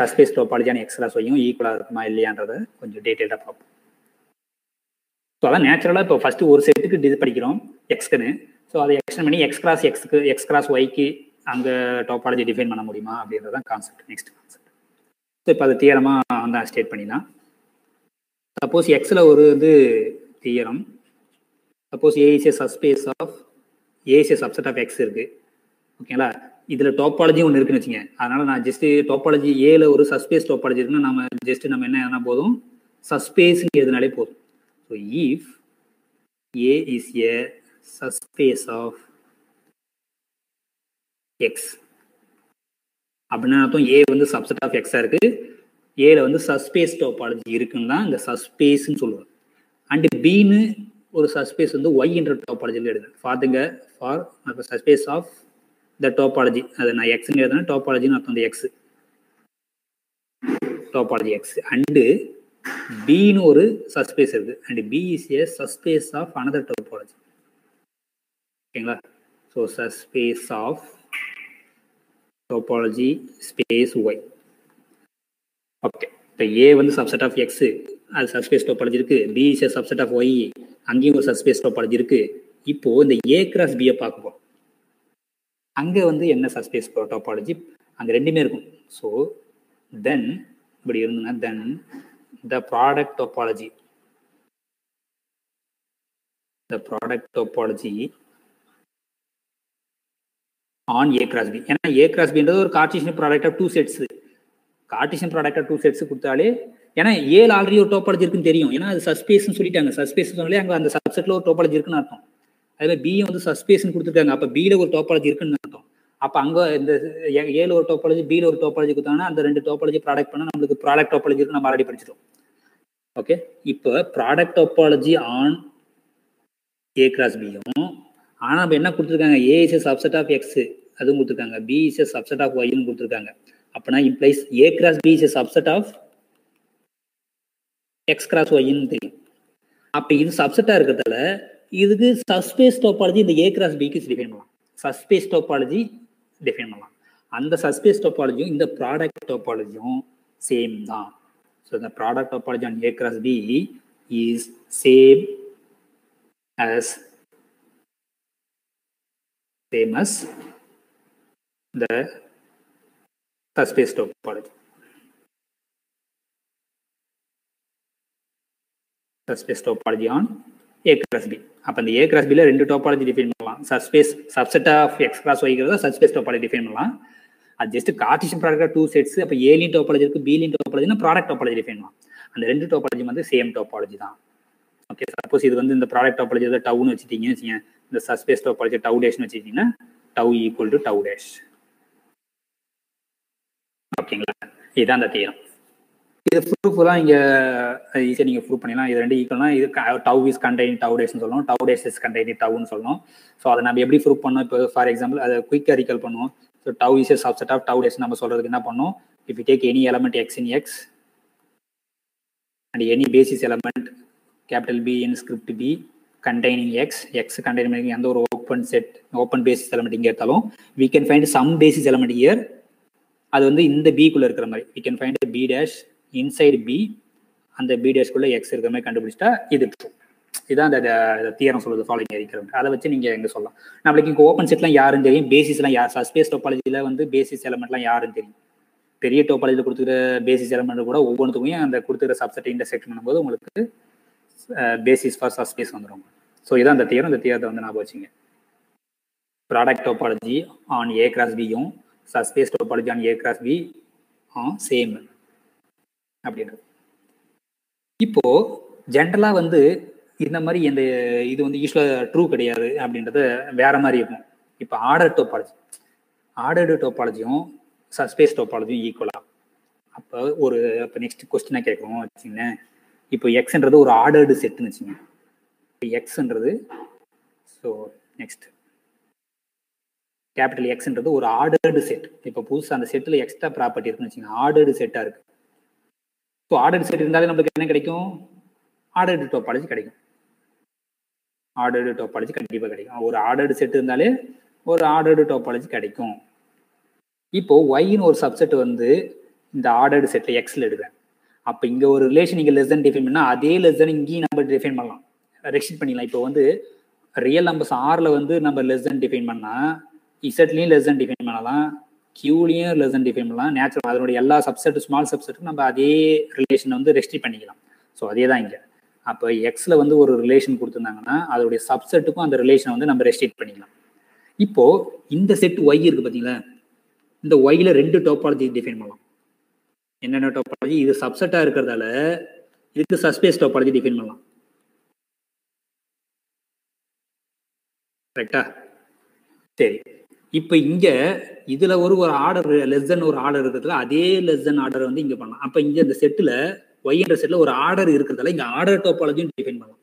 சஸ்பேஸ் டோபாலஜியான எக்ஸ் கிராஸ் ஒய்யும் ஈக்குவலா இருக்குமா இல்லையான்றதை கொஞ்சம் டீட்டெயிலாக பார்ப்போம். ஸோ அதான் நேச்சுரலாக இப்போ ஃபர்ஸ்ட் ஒரு செட்டுக்கு இது படிக்கிறோம் எக்ஸ்க்குன்னு. ஸோ அதை எக்ஸ்டெண்ட் பண்ணி எக்ஸ் கிராஸ் எக்ஸ்க்கு எக்ஸ் கிராஸ் ஒய்க்கு அங்கே டோபாலஜி டிஃபைன் பண்ண முடியுமா அப்படின்றதான் கான்செப்ட். Next concept. ஸோ இப்போ அது தியரமாக வந்து ஸ்டேட் பண்ணிடலாம். சப்போஸ் எக்ஸில் ஒரு இது theorem, suppose A is a subspace of A is a subset of X இருக்கு. ஓகேங்களா? இதுல டோபாலஜி ஒன்று இருக்குன்னு வச்சுங்க. அதனால நான் ஜஸ்ட் டோபாலஜி ஏல ஒரு சஸ்பேஸ் டோபாலஜி இருக்குன்னா நம்ம என்ன எழுதினா போதும், சஸ்பேஸ் எழுதினாலே போதும். So if A is a subspace of X அப்படின்னா அர்த்தம் ஏ வந்து சப்செட் ஆஃப் எக்ஸா இருக்கு, ஏல வந்து சஸ்பேஸ் டோபாலஜி இருக்குன்னு தான் இந்த சஸ்பேஸ்ன்னு சொல்லுவோம். அண்ட் பின்னு ஒரு சஸ்பேஸ் வந்து ஒய் என்ற டோபாலஜியில் எழுதுங்க. For subspace of the topology, அது நான் எக்ஸ்ன்னு எழுதுனா டோபாலஜின்னு அர்த்தம். இந்த எக்ஸ் டோபாலஜி எக்ஸ் அண்டு பின்னு ஒரு சஸ்பேஸ் இருக்கு. And B is a subspace of another topology. ஓகேங்களா? So subspace of topology space Y. Okay, இப்போ ஏ வந்து சப்செட் ஆஃப் எக்ஸ், அது சஸ்பேஸ் டோபாலஜி இருக்கு. B is a subset of Y, அங்கேயும் ஒரு சஸ்பேஸ் டோபாலஜி இருக்கு. இப்போ இந்த ஏ கிராஸ் பியை பார்க்க அங்க வந்து என்ன சஸ்பேஸ் டோபாலஜி? அங்க ரெண்டுமே இருக்கும். ஸோ தென் இப்படி இருந்ததுன்னா then the product topology on A cross B. ஏன்னா ஏ கிராஸ் பின்றது ஒரு Cartesian product of 2 sets. Cartesian product of 2 sets கொடுத்தாலே, ஏன்னா ஏல ஆல்ரெடி ஒரு டோபாலஜி இருக்குன்னு தெரியும். ஏன்னா அது சஸ்பேஸ்ன்னு சொல்லிட்டாங்க. சஸ்பேஸ் சொன்னாலே அங்க அந்த சப்செட்ல ஒரு டோபாலஜி இருக்குன்னு அர்த்தம். அதுல பி வந்து சஸ்பேஸ்ன்னு கொடுத்துருக்காங்க. அப்ப பில ஒரு டோபாலஜி இருக்குன்னு அர்த்தம். அப்ப அங்க இந்த ஏல ஒரு டோபாலஜி பில ஒரு டோபாலஜி கொடுத்தாங்கன்னா அந்த ரெண்டு டோபாலஜி ப்ராடக்ட் பண்ணா நம்மளுக்கு ப்ராடக்ட் டோபாலஜி இருக்கு. நம்ம ஆல்ரெடி படிச்சிட்டோம். ஓகே, இப்போ product topology on A cross பியும், ஆனா நம்ம என்ன கொடுத்துருக்காங்க? A is a subset of X அதுவும் கொடுத்துருக்காங்க, B is a subset of ஒய்னு கொடுத்துருக்காங்க. அப்படின்னா implies A cross B is a subset of X cross ஒய்ன்னு தெரியும். அப்போ இது சப்செட்டாக இருக்கிறதால இதுக்கு சப்ஸ்பேஸ் டோபாலஜி இந்த ஏ கிராஸ் பிக்கு டிஃபைன் பண்ணலாம். சப்ஸ்பேஸ் டோபாலஜி டிஃபைன் பண்ணலாம். அந்த சப்ஸ்பேஸ் டோபாலஜியும் இந்த ப்ராடக்ட் டோபாலஜியும் சேம் தான். ஸோ இந்த product topology on A cross B is same as the subspace topology. Subspace topology on A cross B. அப்ப இந்த A cross B ல ரெண்டு டோபாலஜி டிஃபைன் பண்ணலாம். Subset of X cross Y ங்கிறத subspace topology define பண்ணலாம். அது just Cartesian product two sets. அப்ப A line topology இருக்கு, B லைன் டோபாலஜினா ப்ராடக்ட் டோபாலஜி டிஃபைன் பண்ணலாம். அந்த ரெண்டு டோபாலஜி வந்து சேம் டோபாலஜி தான். ஓகே, சப்போஸ் இது வந்து இந்த ப்ராடக்ட் டோபாலஜி ஏதாவது டவுன்னு வச்சுட்டீங்கன்னு வச்சுங்க, இந்த சப்ஸ்பேஸ் டோபாலஜி டவு டேஷ்னு வச்சுக்கிட்டீங்கன்னா tau equal to tau dash. ஓகேங்களா, இதுதான் அந்த தியரம். இது ப்ரூஃப்லாம் இங்கே ஈஸியாக நீங்கள் ப்ரூவ் பண்ணிடலாம். இது ரெண்டு ஈக்குவல்னா இது டவு இஸ் கண்டெய்ன் டவு டேஷ்னு சொல்லணும், டவு டேஷ் இஸ் கண்டெய்ன் டவுன்னு சொல்லணும். ஸோ அதை நம்ம எப்படி ப்ரூவ் பண்ணோம்? இப்போ ஃபார் எக்ஸாம்பிள் அதை குயிக்காக ரீகால் பண்ணுவோம். So tau is a subset of tau dash நம்ம சொல்கிறதுக்கு என்ன பண்ணோம்? If you take any element X in X and any basis element capital B in script B containing X containing எந்த ஒரு open basis element இங்கே எடுத்தாலும் we can find some basis element here. அது வந்து இந்த B குள்ள இருக்கிற மாதிரி we can find B dash inside B, அந்த B dash குள்ள X இருக்கிற மாதிரி கண்டுபிடிச்சிட்டா இது ட்ரூ. இதான் அந்த தியரம் சொல்லுது ஃபாலோயிங் இருக்கிறது. அதை வச்சு நீங்க எங்க சொல்லலாம், நம்மளுக்கு இங்கே ஓப்பன் செட்லாம் யாருன்னு தெரியும், பேசிஸ்லாம் யார், சப்ஸ்பேஸ் டோபாலஜியில் வந்து பேசிஸ் எலமெண்ட்லாம் யாருன்னு தெரியும். பெரிய டோபாலஜியில் கொடுத்துக்கிற பேசிஸ் எலமெண்ட் கூட ஒவ்வொன்றுத்துக்கும் அந்த கொடுத்துக்கிற சப்செட் இன்டர்செக்ட் பண்ணும்போது உங்களுக்கு பேசிஸ் ஃபார் சப்ஸ்பேஸ் வந்துடும். ஸோ இதான் அந்த தியரம். இந்த தியரத்தை வந்து ஞாபகம் வச்சுங்க. Product topology on A cross பியும் subspace topology on A cross B same அப்படின்றது. இப்போ ஜென்ரலாக வந்து இந்த மாதிரி இந்த இது வந்து யூஸ்வலாக ட்ரூ கிடையாது அப்படின்றது வேற மாதிரி இருக்கும். இப்போ ஆர்டர்டு டோபாலஜியும் சப்ஸ்பேஸ் டோபாலஜியும் ஈக்குவலா? அப்போ இப்போ நெக்ஸ்ட் கொஸ்டினாக கேட்குறோம் வச்சுங்களேன். இப்போ எக்ஸ்ன்றது ஒரு ஆர்டர்டு செட்னு வச்சுங்க. இப்போ எக்ஸ்ன்றது, ஸோ நெக்ஸ்ட் கேபிட்டல் எக்ஸ்ன்றது ஒரு ஆர்டர்டு செட். இப்போ புதுசாக அந்த செட்டில் எக்ஸ்ட்ரா ப்ராப்பர்ட்டி இருக்குன்னு வச்சுங்க, ஆர்டர்டு செட்டாக இருக்கு. ஸோ ஆர்டர்டு செட் இருந்தாலே நம்மளுக்கு என்ன கிடைக்கும்? ஆர்டர்டு டோபாலஜி கிடைக்கும். ஆர்டர்டு டோபாலஜி கண்டிப்பாக கிடைக்கும். ஒரு ஆர்டர்டு செட் இருந்தாலே ஒரு ஆர்டர்டு டோபாலஜி கிடைக்கும். இப்போ ஒய்னு ஒரு சப்செட் வந்து இந்த ஆர்டர்டு செட்டில் எக்ஸில் எடுக்கிறேன். அப்போ இங்கே ஒரு ரிலேஷன் இங்கே லெஸ் தென் டிஃபைன் பண்ணால் அதே லெஸ் தென் இங்கேயும் நம்ம டிஃபைன் பண்ணலாம், ரெஸ்ட்ரிக்ட் பண்ணிக்கலாம். இப்போ வந்து ரியல் நம்பர்ஸ் ஆரில் வந்து நம்ம லெஸ் தென் டிஃபைன் பண்ணால் இசட்லையும் லெஸ் தென் டிஃபைன் பண்ணலாம், கியூலையும் லெஸ் தென் டிஃபைன் பண்ணலாம். நேச்சுரல் அதனுடைய எல்லா சப்செட் ஸ்மால் சப்செட்டுக்கும் நம்ம அதே ரிலேஷனை வந்து ரெஸ்ட்ரிக்ட் பண்ணிக்கலாம். ஸோ அதே தான் இங்கே. அப்போ எக்ஸில் வந்து ஒரு ரிலேஷன் கொடுத்துருந்தாங்கன்னா அதோடைய சப்செட்டுக்கும் அந்த ரிலேஷனை வந்து நம்ம ரெஸ்ட்ரிக்ட் பண்ணிக்கலாம். இப்போ இந்த செட் ஒய் இருக்குது பார்த்தீங்களா, இந்த ஒய்ல ரெண்டு டோபாலஜி டிஃபைன் பண்ணலாம். என்னென்ன டோபாலஜி? இது சப்செட்டா இருக்கிறதால இதுக்கு சப்ஸ்பேஸ் டோபாலஜி டிஃபைன் பண்ணலாம். கரெக்டா? சரி, இப்போ இங்க இதுல ஒரு ஆர்டர் லெஸ் தென் ஒரு ஆர்டர் இருக்கிறதுல அதே லெஸ் தென் ஆர்டர் வந்து இங்க பண்ணலாம். அப்ப இங்க இந்த செட்ல ஒய்ன்ற செட்ல ஒரு ஆர்டர் இருக்கிறதால இங்க ஆர்டர் டோபாலஜியும் டிஃபைன் பண்ணலாம்.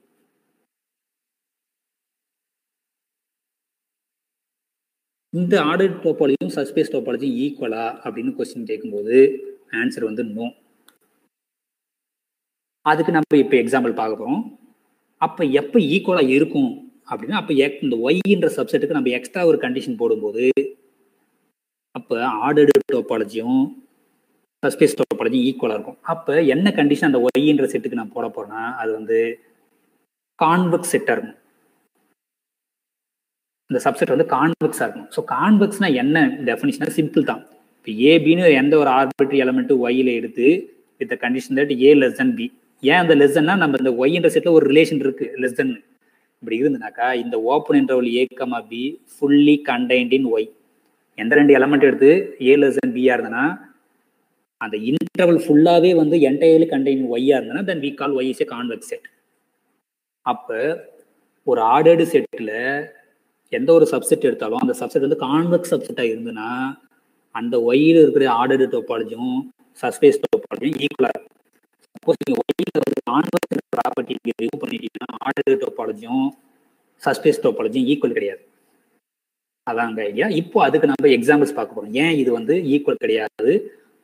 இந்த ஆர்டர் டோபாலஜியும் சப்ஸ்பேஸ் டோபாலஜியும் ஈக்குவலா அப்படின்னு கொஸ்டின் கேட்கும்போது ஆன்சர் வந்து நோ. அதுக்கு நம்ம இப்போ எக்ஸாம்பிள் பார்க்க போறோம். அப்போ எப்போ ஈக்குவலா இருக்கும் அப்படின்னா, அப்போ இந்த ஒய்ன்ற சப்செட்டுக்கு நம்ம எக்ஸ்ட்ரா ஒரு கண்டிஷன் போடும்போது அப்போ ஆர்டர்டு டோபாலஜியும் சப்ஸ்பேஸ் டோபாலஜியும் ஈக்குவலா இருக்கும். அப்போ என்ன கண்டிஷன் அந்த ஒய்ன்ற செட்டுக்கு நான் போட போறேன்னா அது வந்து கான்வெக்ஸ் செட்டா இருக்கும். இந்த சப்செட் வந்து கான்வெக்ஸா இருக்கும். ஸோ கான்வெக்ஸ்னா என்ன டெஃபினிஷன்? சிம்பிள் தான். இப்போ ஏபின்னு எந்த ஒரு ஆர்பிட்ரி எலமெண்ட் ஒய்ல எடுத்து with condition that A less than B. ஏன் அந்த லெஸ் தென்னா நம்ம இந்த ஒய்ன்ற செட்ல ஒரு ரிலேஷன் இருக்கு லெஸ் தென். இப்படி இருந்துனாக்கா இந்த open interval A comma B fully contained in Y. எந்த ரெண்டு எலமெண்ட் எடுத்து ஏ லெஸ் தென் பியா இருந்ததுன்னா அந்த இன்டர்வல் ஃபுல்லாவே வந்து என்டையர்லி கண்டைன் ஒய்யா இருந்ததுன்னா then we call Y is a convex set. அப்போ ஒரு ஆர்டர்டு செட்ல எந்த ஒரு சப்செட் எடுத்தாலும் அந்த சப்செட் வந்து கான்வெக்ஸ் சப்செட்டா இருந்ததுன்னா அந்த ஒய்ல இருக்கிற ஆர்டர்டு டோபாலஜியும் சப்ஸ்பேஸ் டோபாலஜியும் ஈக்குவலா இருக்கும். சப்போஸ் நீங்க ஒய்ல வந்து கான்வெக்ஸ் ப்ராப்பர்ட்டி ரிமூவ் பண்ணிட்டீங்கன்னா ஆர்டர்டு டோபாலஜியும் சப்ஸ்பேஸ் டோபாலஜியும் ஈக்குவல் கிடையாது. அதாங்க ஐடியா. இப்போ அதுக்கு நம்ம எக்ஸாம்பிள்ஸ் பார்க்க போறோம். ஏன் இது வந்து ஈக்குவல் கிடையாது,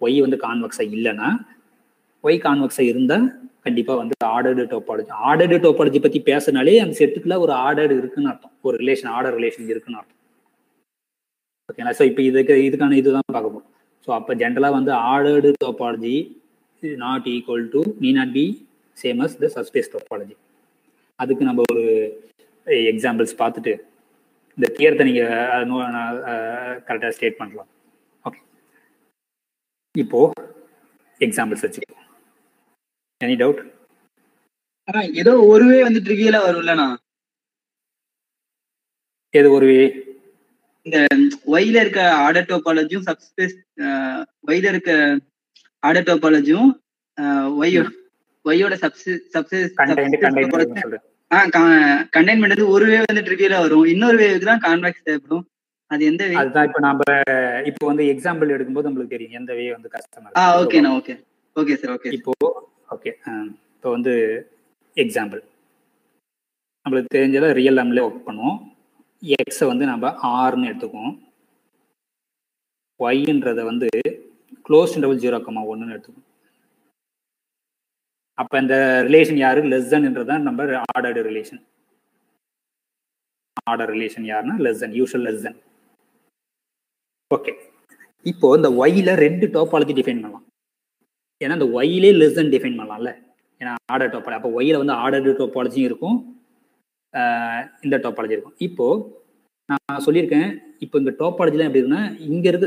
ஒய் வந்து கான்வெக்ஸா இல்லைன்னா, ஒய் கான்வெக்ஸா இருந்தா கண்டிப்பா வந்து ஆர்டர்டு டோபாலஜி. ஆர்டர்டு டோபாலஜி பத்தி பேசினாலே அந்த செட்டுக்குள்ள ஒரு ஆர்டர் இருக்குன்னு அர்த்தம், ஒரு ரிலேஷன் ஆர்டர் ரிலேஷன் இருக்குன்னு அர்த்தம். ஓகேங்களா? ஸோ இப்போ இதுக்கான இதுதான் பார்க்க போகிறோம். ஸோ அப்போ ஜென்ரலாக வந்து ordered topology not equal to need not be same as the subspace topology. அதுக்கு நம்ம ஒரு எக்ஸாம்பிள்ஸ் பார்த்துட்டு இந்த தியரத்தை நீங்கள் கரெக்டாக ஸ்டேட் பண்ணலாம். ஓகே, இப்போ எக்ஸாம்பிள்ஸ் வச்சுக்கோ. Any doubt? ஏதோ ஒருவே வந்து ட்ரிவியலா வரும்லண்ணா. எது ஒரு இந்த ஒய்ல இருக்க ஆர்டர் டோபாலஜியும் சப்ஸ்பேஸ் ஒய்ல இருக்க ஆர்டர் டோபாலஜியும் ஒய்யோட சப்ஸ்பேஸ் கண்டெயின் பண்றது ஒருவே வந்து ட்ரிவியலா வரும், இன்னொரு வேவுக்கு தான் கான்வெக்ஸ் தேவைப்படும். அது எந்த வே? அதுதான் இப்போ நம்ம இப்போ வந்து எக்ஸாம்பிள் எடுக்கும்போது நம்மளுக்கு தெரியும் எந்த வே வந்து கஷ்டமா இருக்கு. ஓகேண்ணா, ஓகே ஓகே சார். ஓகே, இப்போ ஓகே இப்போ வந்து எக்ஸாம்பிள் நம்மளுக்கு தெரிஞ்சதை ரியல் நம்பர்ல ஒர்க் பண்ணுவோம். எக்ஸை வந்து நம்ம ஆர்னு எடுத்துக்குவோம், ஒய்ன்றதை வந்து க்ளோஸ் இன்டர்வல் 0,1ன்னு எடுத்துக்குவோம். அப்போ இந்த ரிலேஷன் யாரு? லெஸ் தென்ன்றதான் நம்ம ஆர்டர்டு ரிலேஷன். ஆர்டர் ரிலேஷன் யாருன்னா less than, usual less than. Okay, இப்போ இந்த ஒய்ல 2 டோபாலஜி டிஃபைன் பண்ணலாம். ஏன்னா இந்த ஒய்லே லெஸ் தென் டிஃபைன் பண்ணலாம்ல, ஏன்னா ஆர்டர் டோபாலஜி. அப்போ ஒய்ல வந்து ஆர்டர்டு டோபாலஜியும் இருக்கும், இந்த டோபாலஜி இருக்கும். இப்போ நான் சொல்லியிருக்கேன், இப்போ இந்த டோபாலஜிலாம் எப்படி இருக்குன்னா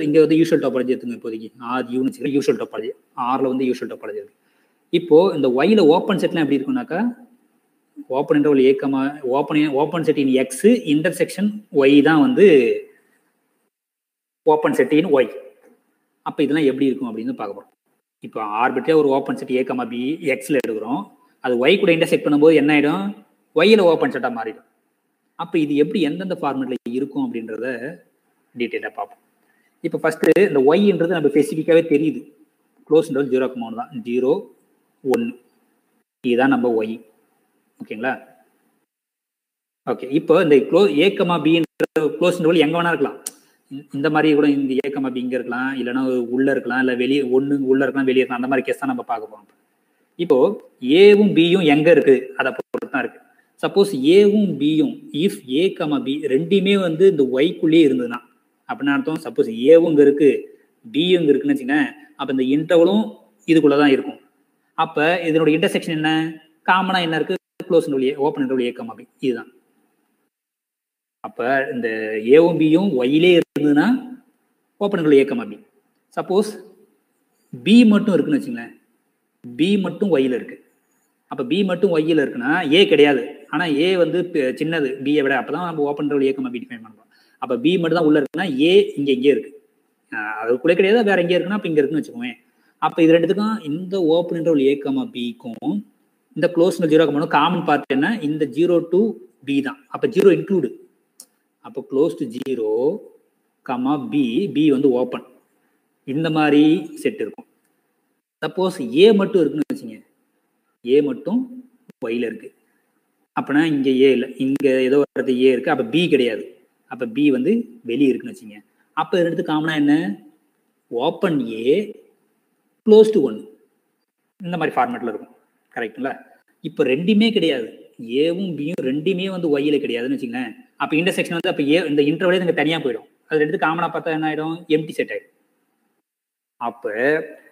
இங்க வந்து யூஷுவல் டோபாலஜி எடுத்துங்க. இப்போதைக்கு ஆர் யூனிட்ஸ் யூஷுவல் டோபாலஜி, ஆர்ல வந்து யூஷுவல் டோபாலஜி இருக்கு. இப்போ இந்த ஒய்ல ஓப்பன் செட்லாம் எப்படி இருக்கும்னாக்கா ஓப்பன் இன்டர்வல் ஏக்கமா open set in X intersection Y தான் வந்து ஓப்பன் செட் இன் ஒய். அப்போ இதெல்லாம் எப்படி இருக்கும் அப்படின்னு பார்க்க போறோம். இப்போ ஆர்பிட்ரரியா ஒரு ஓப்பன் செட் ஏக்கமா பி எக்ஸ்ல எடுக்கிறோம், அது ஒய் கூட இன்டர்செக்ட் பண்ணும்போது என்ன ஆயிடும்? ஒய்ல ஓப்பன் செட்டா மாறிடும். அப்போ இது எப்படி எந்தெந்த ஃபார்மெட்ல இருக்கும் அப்படின்றத டீட்டெயிலாக பார்ப்போம். இப்போ ஃபர்ஸ்ட் இந்த ஒய்ன்றது நம்ம ஸ்பெசிஃபிக்காவே தெரியுது, க்ளோஸ் இன்டர்வல் 0,1 தான், 0, 1 இதுதான் நம்ம ஒய். ஓகேங்களா? ஓகே, இப்போ இந்த ஏக்கமா பின்ற க்ளோஸ் இன்டர்வல் எங்க வேணா இருக்கலாம். இந்த மாதிரி கூட இந்த ஏக்கமா பி இங்க இருக்கலாம், இல்லைன்னா உள்ள இருக்கலாம், இல்லை வெளியே ஒன்று உள்ள இருக்கலாம், வெளியே இருக்கலாம். அந்த மாதிரி கேஸ் தான் நம்ம பார்க்க போறோம். இப்போ ஏவும் பியும் எங்க இருக்கு அதை பொறுத்து தான் இருக்கு. சப்போஸ் ஏவும் பியும் இஃப் ஏ கமா பி ரெண்டுமே வந்து இந்த ஒய்க்குள்ளேயே இருந்ததுன்னா அப்படின்னு அர்த்தம். சப்போஸ் ஏவும் இங்க இருக்கு பியும் இங்க இருக்குன்னு வச்சுக்கோங்க, அப்போ இந்த இன்டர்வலும் இதுக்குள்ளதான் இருக்கும். அப்போ இதனோட இன்டர்செக்ஷன் என்ன? காமனா என்ன இருக்கு? Close interval open interval A comma B இதுதான். அப்போ இந்த ஏவும் பியும் ஒய்லே இருந்ததுன்னா open interval A comma B. Suppose B மட்டும் இருக்குன்னு வச்சுங்களேன், பி மட்டும் ஒய்ல இருக்கு. அப்போ பி மட்டும் ஒய்யில் இருக்குன்னா ஏ கிடையாது, ஆனால் ஏ வந்து சின்னது பியை விட, அப்போ தான் நம்ம open interval A comma B define பண்ணுறோம். அப்போ பி மட்டும் தான் உள்ள இருக்குன்னா ஏ இங்கே இருக்கு, அதுக்குள்ளே கிடையாது, வேற எங்கே இருக்குன்னா அப்போ இங்கே இருக்குன்னு வச்சுக்கோங்க. அப்போ இது ரெண்டுத்துக்கும் இந்த ஓப்பன் இன்டர்வல் ஏ கமா பிக்கும் இந்த க்ளோஸ் 0,1 காமன் பார்ட் என்ன? இந்த 0 to பி தான். அப்போ 0 இன்க்ளூடு. அப்போ க்ளோஸ் டு 0, பி வந்து ஓப்பன், இந்த மாதிரி செட் இருக்கும். சப்போஸ் ஏ மட்டும் இருக்குன்னு வச்சுங்க, ஏ மட்டும் ஒய்ல இருக்கு, அப்படின்னா இங்க ஏ இல்லை, இங்க ஏதோ ஒரு ஏ இருக்கு, அப்ப பி கிடையாது, அப்ப பி வந்து வெளியே இருக்குன்னு வச்சுங்க. அப்ப எடுத்து காமனா என்ன? ஓப்பன் ஏ க்ளோஸ் டு 1 இந்த மாதிரி ஃபார்மேட்ல இருக்கும். கரெக்டுங்களா? இப்போ ரெண்டுமே கிடையாது, ஏவும் பியும் ரெண்டுமே வந்து ஒய்ல கிடையாதுன்னு வச்சுங்களேன். அப்ப இன்டர்செக்ஷன் வந்து அப்ப ஏ இந்த இன்டர்வலே இங்க தனியா போயிடும். அது எடுத்து காமனா பார்த்தா என்ன ஆயிடும்? எம்டி செட் ஆயிடும். அப்ப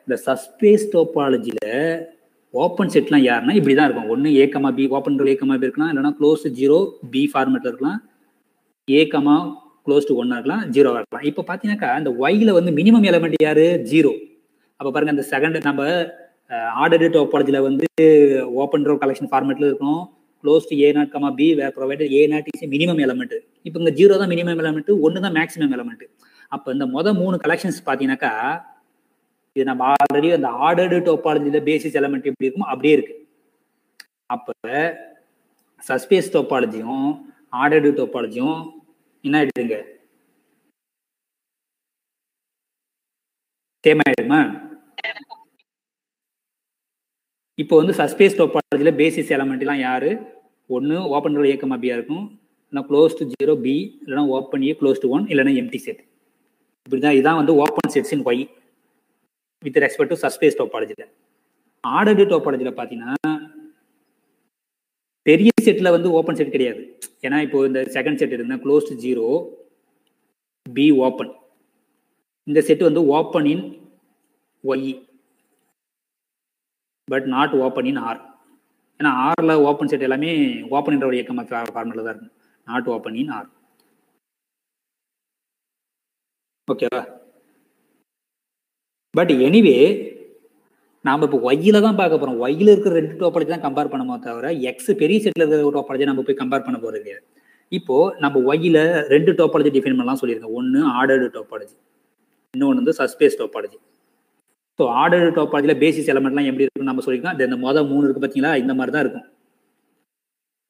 இந்த சப்ஸ்பேஸ் டோபாலஜில ஓப்பன் செட்லாம் யாருன்னா இப்படிதான் இருக்கும். ஒன்று A comma B open A comma B இருக்கலாம், இல்லைன்னா க்ளோஸ் 0 பி ஃபார்மேட்ல இருக்கலாம், ஏ கமா க்ளோஸ் டு 1 இருக்கலாம், 0 இருக்கலாம். இப்போ பார்த்தீங்கன்னாக்கா இந்த ஒய்ல வந்து மினிமம் எலமெண்ட் யாரு? 0. அப்போ பாருங்க, அந்த செகண்ட் நம்ம ஆர்டர்டு டோபாலஜில வந்து ஓப்பன் ரோ கலெக்ஷன் ஃபார்மேட்ல இருக்கும், close to A0, B where provided A0 is minimum element. இப்போ இங்க 0 தான் மினிமம் எலமெண்ட், 1 தான் மேக்ஸிமம் எலமெண்ட். அப்போ இந்த 3 கலெக்ஷன்ஸ் பார்த்தீங்கன்னாக்கா இது நம்ம ஆல்ரெடி அந்த ஆர்டர்டு டோபாலஜில பேசிஸ் எலமெண்ட் எப்படி இருக்குமோ அப்படியே இருக்கு. அப்ப சஸ்பேஸ் டோபாலஜியும் ஆர்டர்டு டோபாலஜியும் என்ன ஆயிடுங்க? சேம் ஆயிடுமா? இப்போ வந்து சஸ்பேஸ் டோபாலஜில பேசிஸ் எலமெண்ட் எல்லாம் யாரு? ஒன்னு ஓப்பன் ஏ கமா பியா இருக்கும், இல்லைன்னா க்ளோஸ் டு 0 பி, இல்லைன்னா ஓப்பன் ஏ க்ளோஸ் டு 1, இல்லைன்னா எம்டி செட். இப்படிதான் இதான் வந்து open sets in Y with respect to subspace டோபாலஜில. ஆர்டர்டு டோபாலஜில பாத்தீங்கன்னா பெரிய செட்டில் வந்து ஓப்பன் செட் கிடையாது. ஏன்னா இப்போ இந்த செகண்ட் செட் இருந்தால் க்ளோஸ்ட் 0 பி ஓப்பன், இந்த செட் வந்து open in Y but not open in R. ஏன்னா ஆர்ல ஓப்பன் செட் எல்லாமே ஓப்பன் என்ற ஒரு இயக்கம் ஃபார்முலா தான் இருக்கும், நாட் ஓப்பன் இன் ஆர். ஓகேவா? பட் எனிவே நாம் இப்போ ஒய்யில் தான் பார்க்க போகிறோம். ஒய்யில் இருக்கிற 2 டோபாலஜி தான் கம்பேர் பண்ணமோ தவிர எக்ஸ் பெரிய செட்டில் இருக்கிற டோபாலஜி நம்ம போய் கம்பேர் பண்ண போகிறது கிடையாது. இப்போ நம்ம ஒய்யில் 2 டோபாலஜி டிஃபைன் பண்ணலாம் சொல்லியிருக்கோம். ஒன்று ஆர்டர்டு டோபாலஜி, இன்னொன்று வந்து சஸ்பேஸ் டோபாலஜி. ஸோ ஆர்டர்டு டோபாலஜியில் பேசிஸ் எலமெண்ட்லாம் எப்படி இருக்குன்னு நம்ம சொல்லியிருக்கோம். இந்த மொதல் 3 இருக்குது பார்த்தீங்களா, இந்த மாதிரி தான் இருக்கும்.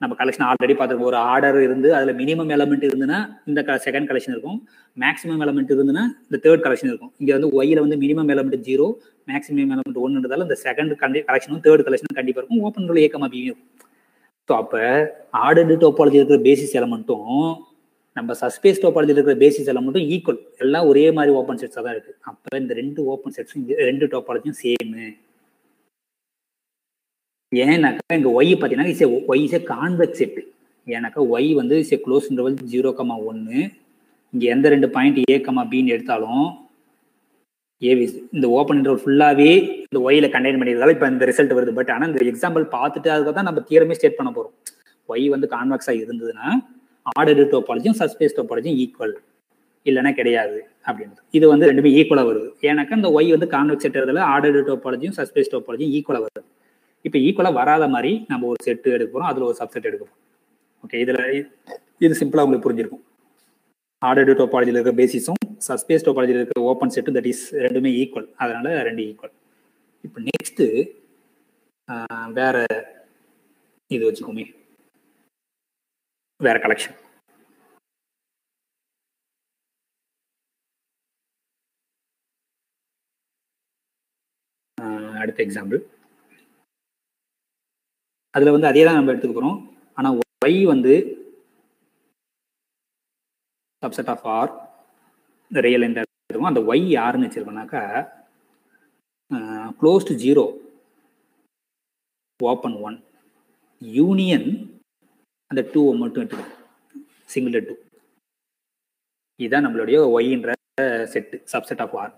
நம்ம கலெக்ஷன் ஆல்ரெடி பார்த்துருக்கோம். ஒரு ஆர்டர் இருந்து அதில் மினிமம் எலமெண்ட் இருந்துன்னா இந்த செகண்ட் கலெக்ஷன் இருக்கும், மேக்ஸிமம் எலமெண்ட் இருந்துன்னா இந்த தேர்ட் கலெக்ஷன் இருக்கும். இங்கே வந்து ஒய்யில் வந்து மினிமம் எலமெண்ட் 0, மேக்ஸிமம் எலமெண்ட் 1ன்றதால இந்த செகண்ட் கலெக்ஷனும் தேர்ட் கலெக்ஷனும் கண்டிப்பாக இருக்கும். ஓப்பன் உள்ள இயக்கமாக பியும். ஸோ அப்போ ஆர்டர்டு டோபாலஜி இருக்கிற பேசிஸ் எலமெண்ட்டும் நம்ம சஸ்பேஸ் டோபாலஜியில் இருக்கிற பேசிஸ் எலமெண்ட்டும் ஈக்குவல், எல்லாம் ஒரே மாதிரி ஓப்பன் செட்ஸாக தான் இருக்குது. அப்போ இந்த 2 ஓப்பன் செட்ஸும் 2 டோபாலஜியும் சேமு. ஏன்னாக்கா இங்கே ஒய் பார்த்தீங்கன்னா Y is a convex set. ஏன்னாக்கா ஒய் வந்து இஸ் ஏ க்ளோஸ் இன்டர்வல் 0,1. இங்கே எந்த 2 பாயிண்ட் ஏ கமா பின்னு எடுத்தாலும் இந்த ஓப்பன் இன்டர்வல் ஃபுல்லாகவே இந்த ஒய்யில் கண்டெயின் பண்ணியிருந்தாலும் இப்போ இந்த ரிசல்ட் வருது. பட் ஆனால் இந்த எக்ஸாம்பிள் பார்த்துட்டு அதுக்கு தான் நம்ம தியரமே ஸ்டேட் பண்ண போகிறோம். ஒய் வந்து கான்வெக்ஸாக இருந்ததுன்னா ஆர்டர்டு டோபாலஜியும் சஸ்பேஸ் டோபாலஜியும் ஈக்குவல், இல்லைன்னா கிடையாது அப்படின்றது. இது வந்து ரெண்டுமே ஈக்குவலாக வருது. ஏன்னாக்கா இந்த ஒய் வந்து கான்வெக்ஸ் செட் இருக்கிறதுல ஆர்டர்டு டோபாலஜியும் சஸ்பேஸ் டோபாலஜியும் ஈக்குவலாக வருது. இப்போ ஈக்குவலாக வராத மாதிரி நம்ம ஒரு செட்டு எடுக்க போகிறோம், அதில் ஒரு சப்செட் எடுக்க போகிறோம். ஓகே, இது சிம்பிளாக உங்களுக்கு புரிஞ்சிருக்கும். ஆர்டர்டு டோபாலஜியில் இருக்கிற பேசிஸும் சஸ்பேஸ் டோபாலஜியில் இருக்கிற ஓப்பன் செட்டு தட் இஸ் ரெண்டுமே ஈக்குவல், அதனால 2 ஈக்குவல். இப்போ நெக்ஸ்ட்டு வேற இது வச்சுக்கோமே, வேற கலெக்ஷன். அடுத்த எக்ஸாம்பிள் அதில் வந்து அதே தான் நம்ம எடுத்துக்க போகிறோம். ஆனால் ஒய் வந்து சப்செட் ஆஃப் ஆர் ரியல் என்ற எடுத்துக்கோம். அந்த ஒய் யாருன்னு வச்சிருக்கோம்னாக்கா க்ளோஸ்ட் 0 ஓப்பன் 1 யூனியன் அந்த 2 மட்டும் எடுத்துக்கணும், சிங்கிள் 2. இதுதான் நம்மளுடைய ஒய்ன்ற செட்டு, சப்செட் ஆஃப் ஆர்.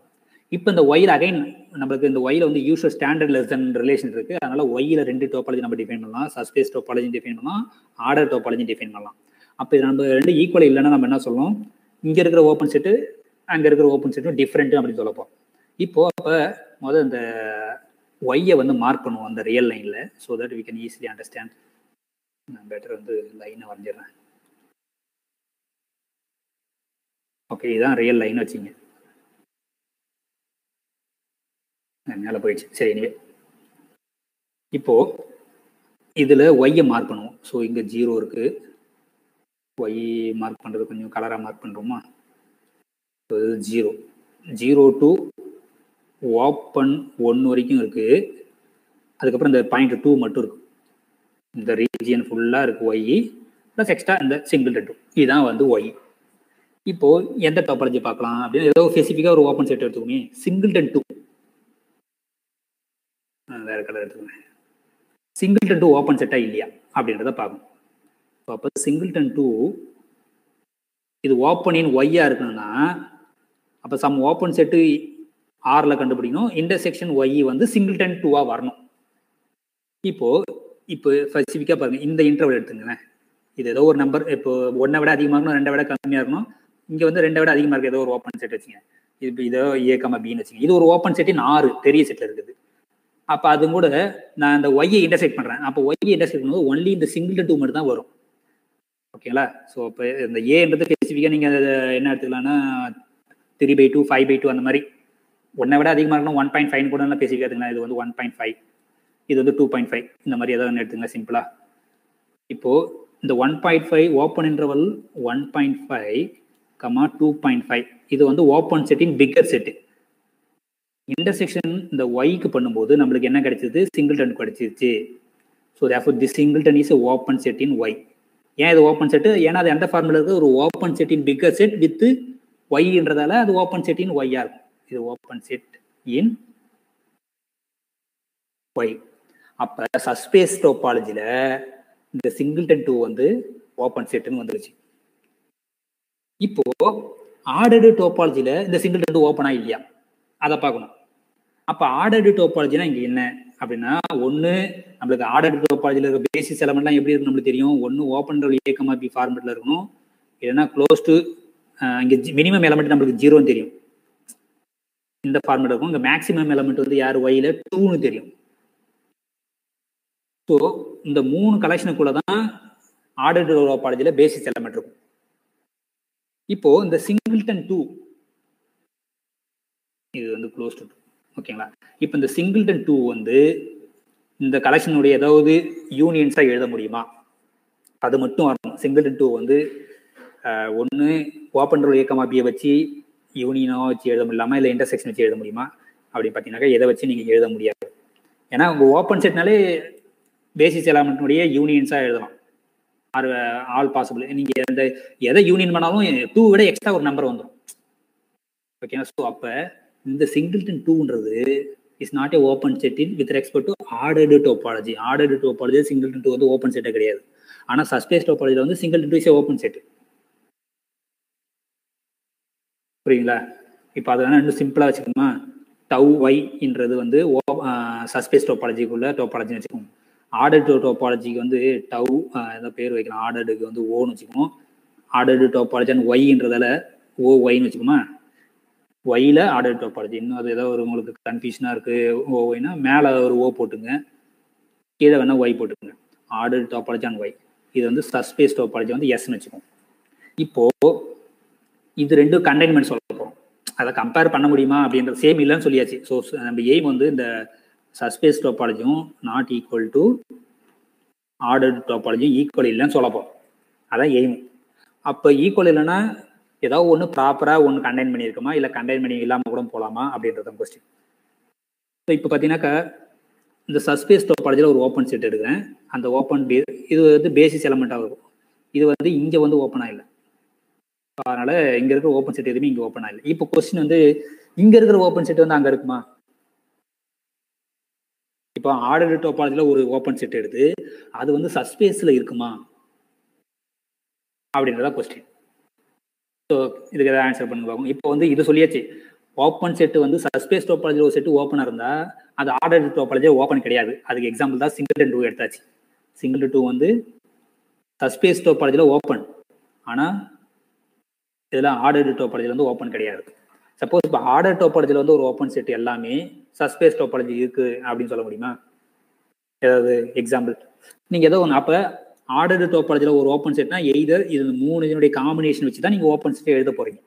இப்போ இந்த ஒயில் அகைன் நம்மளுக்கு இந்த ஒயில் வந்து யூஷுவல் ஸ்டாண்டர்ட் லெஸ் தென் ரிலேஷன் இருக்கு. அதனால ஒய்யில் 2 டோபாலஜி நம்ம டிஃபைன் பண்ணலாம், சஸ்பேஸ் டோபாலஜி டிஃபைன் பண்ணலாம், ஆர்டர் டோபாலஜி டிஃபைன் பண்ணலாம். அப்போ இது நம்ம 2 ஈக்குவல் இல்லைன்னா நம்ம என்ன சொல்லணும், இங்கே இருக்கிற ஓப்பன் செட்டு அங்கே இருக்கிற ஓப்பன் செட்டும் டிஃப்ரெண்ட் அப்படின்னு சொல்லப்போம். இப்போ அப்போ முதல் இந்த ஒய்யை வந்து மார்க் பண்ணுவோம் அந்த ரியல் லைனில், so that we can easily understand. நான் பெட்டர் வந்து லைனை வரைஞ்சிடுறேன். ஓகே, இதுதான் ரியல் லைன் வச்சுங்க. மேலே போயிடுச்சு. சரி, எனிவே இப்போ இதில் ஒய்யை மார்க் பண்ணுவோம். ஸோ இங்கே 0 இருக்கு. ஒய் மார்க் பண்ணுறது கொஞ்சம் கலராக மார்க் பண்ணுறோமா. ஸோ இது 0 to ஓப்பன் 1 வரைக்கும் இருக்கு. அதுக்கப்புறம் இந்த பாயிண்ட் 2 மட்டும் இருக்கு. இந்த ரீஜியன் ஃபுல்லாக இருக்கு ஒய் ப்ளஸ் எக்ஸ்ட்ரா இந்த சிங்கிள் 2. இதுதான் வந்து ஒய். இப்போ எந்த டோபாலஜி பார்க்கலாம் அப்படின்னு ஏதோ ஸ்பெசிஃபிக்காக ஒரு ஓப்பன் செட் எடுத்துக்கோமே. சிங்கிள் 2 வேற கலர் எடுத்துக்கோங்க. சிங்கிள் 2 ஓப்பன் செட்டா இல்லையா அப்படின்றத பார்க்கணும். ஸோ அப்போ சிங்கிள் 2 இது ஓப்பன் இன் ஒய்யா இருக்கணும்னா அப்போ சம் ஓப்பன் செட்டு ஆரில் கண்டுபிடிக்கணும். இன்டர்செக்ஷன் ஒய் வந்து சிங்கிள் 2 வரணும். இப்போ ஸ்பெசிஃபிக்காக பாருங்க, இந்த இன்டர்வல் எடுத்துங்களேன். இது ஏதோ ஒரு நம்பர், இப்போ 1 விட அதிகமாக இருக்கணும், 2 விட கம்மியாக இருக்கணும். இங்கே வந்து 2 விட அதிகமாக இருக்கு, ஏதோ ஒரு ஓப்பன் செட் வச்சுங்க. இது இதோ ஏ கமா பின்னு வச்சுங்க. இது ஒரு ஓப்பன் செட்டின் 6 பெரிய செட்டில் இருக்குது. அப்போ அது கூட நான் இந்த ஒய்யை இன்டர்செக்ட் பண்ணுறேன். அப்போ ஒய்யை இன்டர்செக்ட் பண்ணும்போது ஒன்லி இந்த சிங்கிள் 2 மட்டும் தான் வரும். ஓகேங்களா? ஸோ இப்போ இந்த ஏன்றது ஸ்பெசிஃபிக்காக நீங்கள் என்ன எடுத்துக்கலாம்னா 3/2 5/2 அந்த மாதிரி 1 விட அதிகமாக இருக்கணும். 1.5 கூட நல்லா ஸ்பெசிஃபிக்காக எடுத்துக்கலாம். இது வந்து 1.5, இது வந்து 2.5, இந்த மாதிரி ஏதாவது ஒன்று எடுத்துங்க சிம்பிளா. இப்போ இந்த 1.5 ஓப்பன் இன்டர்வல் 1.5, 2.5 இது வந்து ஓப்பன் செட்டின் பிக்கர் செட்டு. இன்டர்செக்ஷன் இந்த ஒய்க்கு பண்ணும்போது நம்மளுக்கு என்ன கிடைச்சது, சிங்கிள் 2 கிடைச்சிருச்சு. So therefore the single 10 is open set in Y. ஏன் இது ஓப்பன் செட்டு, ஏன்னா அது எந்த ஃபார்முலா இருக்குது, ஒரு open set in bigger set with ஒய்ன்றதால அது ஓப்பன் செட் இன் ஒய்யா இருக்கும். இது ஓப்பன் செட் இன் ஒய். அப்போ சஸ்பேஸ் டோபாலஜியில் இந்த சிங்கிள்டன் 2 வந்து ஓப்பன் செட்னு வந்துருச்சு. இப்போ ஆர்டர்டு டோபாலஜில இந்த சிங்கிள்டன் 2 ஓப்பனா இல்லையா அதை பார்க்கணும். அப்ப ஆர்டர்டு டோபாலஜினா இங்க என்ன அப்படின்னா, ஒண்ணு நம்மளுக்கு ஆர்டர்டு டோபாலஜில இருக்க பேசிஸ் எலமெண்ட்லாம் எப்படி இருக்கு நம்மளுக்கு தெரியும். ஒன்னு ஓப்பன் ஏக்கமா பி ஃபார்மேட்ல இருக்கணும், இல்லைன்னா க்ளோஸ் டு இங்க மினிமம் எலமெண்ட் நம்மளுக்கு 0ன்னு தெரியும், இந்த ஃபார்மேட் இருக்கும். இங்க மேக்ஸிமம் எலமெண்ட் வந்து யார் ஒய்ல 2ன்னு தெரியும். ஸோ இந்த 3 கலெக்ஷனுக்குள்ளதான் ஆர்டர்டு டோபாலஜில பேசிஸ் எலமெண்ட் இருக்கும். இப்போ இந்த சிங்கிள்டன் 2 இது வந்து க்ளோஸ் டு 2, ஓகேங்களா. இப்போ இந்த சிங்கிள்டன் 2 வந்து இந்த கலெக்ஷனுடைய ஏதாவது யூனியன்ஸா எழுத முடியுமா, அது மட்டும் வரணும். சிங்கிள்டன் 2 வந்து ஒன்று ஓப்பன் ஏக்கமா பியை வச்சு யூனியனோ வச்சு எழுத முடியலாமா, இல்லை இன்டர்செக்ஷன் வச்சு எழுத முடியுமா அப்படின்னு பார்த்தீங்கன்னாக்கா எதை வச்சு நீங்கள் எழுத முடியாது. ஏன்னா உங்கள் ஓப்பன் செட்னாலே பேசிஸ் எலமெண்ட்னுடைய யூனியன்ஸாக எழுதலாம், ஆல் பாசிபிள். நீங்கள் இந்த எதை யூனியன் பண்ணாலும் 2 விட எக்ஸ்ட்ரா ஒரு நம்பர் வந்துடும், ஓகேங்களா. ஸோ அப்போ இந்த சிங்கிள்டன் 2ன்றது is not a open set in with respect to ordered topology. Ordered topology singleton 2 வந்து ஓப்பன் செட்டே கிடையாது. ஆனால் சஸ்பேஸ் டோபாலஜியில் வந்து singleton 2 is a open set, புரியுங்களா. இப்போ அதை வேணா இன்னும் சிம்பிளாக வச்சுக்கோமா. டவ் ஒய்ன்றது வந்து சஸ்பேஸ் டோபாலஜிக்குள்ள டோபாலஜின்னு வச்சுக்கோங்க. ஆர்டர்டு டோபாலஜிக்கு வந்து டவ் ஏதோ பேர் வைக்கலாம், ஆர்டர்டுக்கு வந்து ஓன்னு வச்சுக்கோம். ஆர்டர்டு டோபாலஜி அண்ட் ஒய்ன்றதால ஓ ஒய்ன்னு வச்சுக்கோமா. ஒய்ல ஆர்டர்டு டோபாலஜி. இன்னும் அது ஏதோ ஒரு உங்களுக்கு கன்ஃபியூஷனாக இருக்குது, ஓ ஒய்னா மேலே ஒரு ஓ போட்டுங்க, கீழே வேணா ஒய் போட்டுங்க. Ordered topology and Y. இது வந்து சஸ்பேஸ் டோபாலஜி வந்து எஸ்ன்னு வச்சுக்கோம். இப்போ இது 2 கண்டெய்ன்மெண்ட் சொல்ல போகிறோம். அதை கம்பேர் பண்ண முடியுமா அப்படின்றது சேம் இல்லைன்னு சொல்லியாச்சு. ஸோ நம்ம எய்ம் வந்து இந்த சஸ்பேஸ் டோபாலஜியும் நாட் ஈக்குவல் டு ஆர்டர்டு டோபாலஜியும் ஈக்குவல் இல்லைன்னு சொல்ல போகிறோம். அதான் எய்ம். அப்போ ஈக்குவல் இல்லைன்னா ஏதாவது ஒன்று ப்ராப்பராக ஒன்று கண்டெயின் பண்ணியிருக்குமா, இல்லை கண்டெயின் பண்ணி இல்லாமல் கூட போகலாமா அப்படின்றது கொஸ்டின். ஸோ இப்போ பார்த்தீங்கன்னாக்கா இந்த சஸ்பேஸ் டோபாலஜியில் ஒரு ஓப்பன் செட் எடுக்கிறேன். அந்த ஓப்பன் இது வந்து பேசிஸ் எலமெண்ட்டாக இருக்கும். இது வந்து இங்கே வந்து ஓப்பனாக இல்லை, அதனால இங்க இருக்கிற ஓப்பன் செட் எதுவுமே இங்க ஓப்பன் ஆகல. இப்போ கொஸ்டின் வந்து இங்க இருக்கிற ஓப்பன் செட் வந்து அங்க இருக்குமா. இப்போ ஆர்டர்டு டோபாலஜில ஒரு ஓப்பன் செட் எடுத்து அது வந்து சஸ்பேஸ்ல இருக்குமா அப்படின்றத கொஸ்டின். ஸோ இதுக்கு ஏதாவது ஆன்சர் பண்ணி பார்ப்போம். இப்போ வந்து இது சொல்லியாச்சு, ஓப்பன் செட் வந்து சஸ்பேஸ் டோபாலஜில ஒரு செட் ஓப்பனா இருந்தா அது ஆர்டர்டு டோபாலஜி ஓப்பன் கிடையாது. அதுக்கு எக்ஸாம்பிள் தான் சிங்கிள்டன் 2 எடுத்தாச்சு. சிங்கிள்டன் 2 வந்து சஸ்பேஸ் டோபாலஜில ஓப்பன், ஆனா இதெல்லாம் ஆர்டர்டு டோபாலஜில வந்து ஓப்பன் கிடையாது. சப்போஸ் இப்போ ஆர்டர் டோபாலஜில வந்து ஒரு ஓப்பன் செட் எல்லாமே சஸ்பேஸ் டோபாலஜி இருக்கு அப்படின்னு சொல்ல முடியுமா? ஏதாவது எக்ஸாம்பிள் நீங்க ஏதோ ஒன்று. அப்போ ஆர்டர்டு டோபாலஜில ஒரு ஓப்பன் செட்னா எய்தர் இது 3 இதனுடைய காம்பினேஷன் வச்சு தான் நீங்க ஓப்பன் செட் எழுத போறீங்க.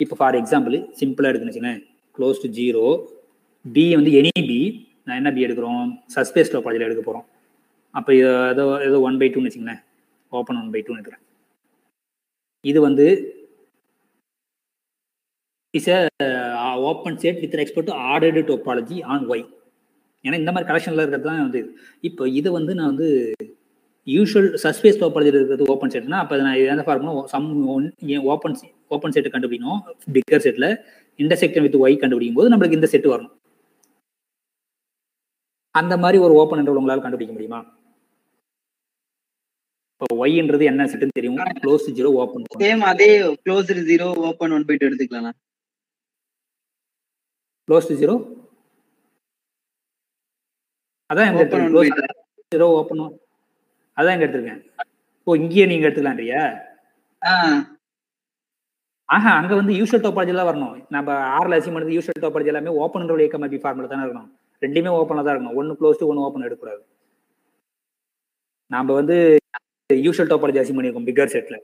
இப்போ ஃபார் எக்ஸாம்பிள் சிம்பிளா எடுக்கணும்னு வச்சுக்கோங்க, க்ளோஸ் டு 0 பி வந்து எனி பி. நான் என்ன பி எடுக்கிறோம், சஸ்பேஸ் டோபாலஜில எடுக்க போறோம். அப்போ ஏதோ 1/2ன்னு வச்சுங்களேன், ஓப்பன் 1/2 இருக்கிறேன். இது வந்து is a open set with respect to ordered topology on Y. ஏன்னா இந்த மாதிரி கலெக்ஷன்ல இருக்கிறது தான் வந்து. இப்போ இது வந்து நான் வந்து யூஷுவல் சஸ்பேஸ் டோபாலஜியில் இருக்கிறது ஓப்பன் செட்னா, அப்போ நான் எந்த ஃபார்முலா சம் ஓப்பன் செட் கண்டுபிடிக்கணும். பிக்கர் செட்ல இன்டர்செக்ஷன் வித் ஒய் கண்டுபிடிக்கும் போது நம்மளுக்கு இந்த செட் வரணும். அந்த மாதிரி ஒரு ஓப்பன் என்ற உங்களால் கண்டுபிடிக்க முடியுமா? இப்போ ஒய்ன்றது என்ன செட்னு தெரியும், க்ளோஸ் 0 ஓப்பன். சேம் அதே க்ளோஸ் 0 ஓப்பன் 1/2 எடுத்துக்கலாம். க்ளோஸ் 0 அதான் எங்க க்ளோஸ் 0 ஓப்பன் அதான் எங்க எடுத்துருக்கேன். ஓ இங்கேயே நீங்க எடுத்துக்கலாம்ன்றியா? ஆஹா, அங்க வந்து யூஷுவல் டோபாலஜி தான் வரணும். நம்ம ஆர்ல அசிம் பண்ணது யூஷுவல் டோபாலஜி எல்லாமே ஓப்பன் ஏக்கமாபி ஃபார்முலா தானே இருக்கணும். ரெண்டுமே ஓப்பன்ல தான் இருக்கணும். ஒன்னு க்ளோஸ் டு ஒன்னு ஓப்பன் எடுக்கக்கூடாது. நாம வந்து யூஷுவல் டோபாலஜி அசிம் பண்ணிருக்கோம் பிக்கர் செட்ல.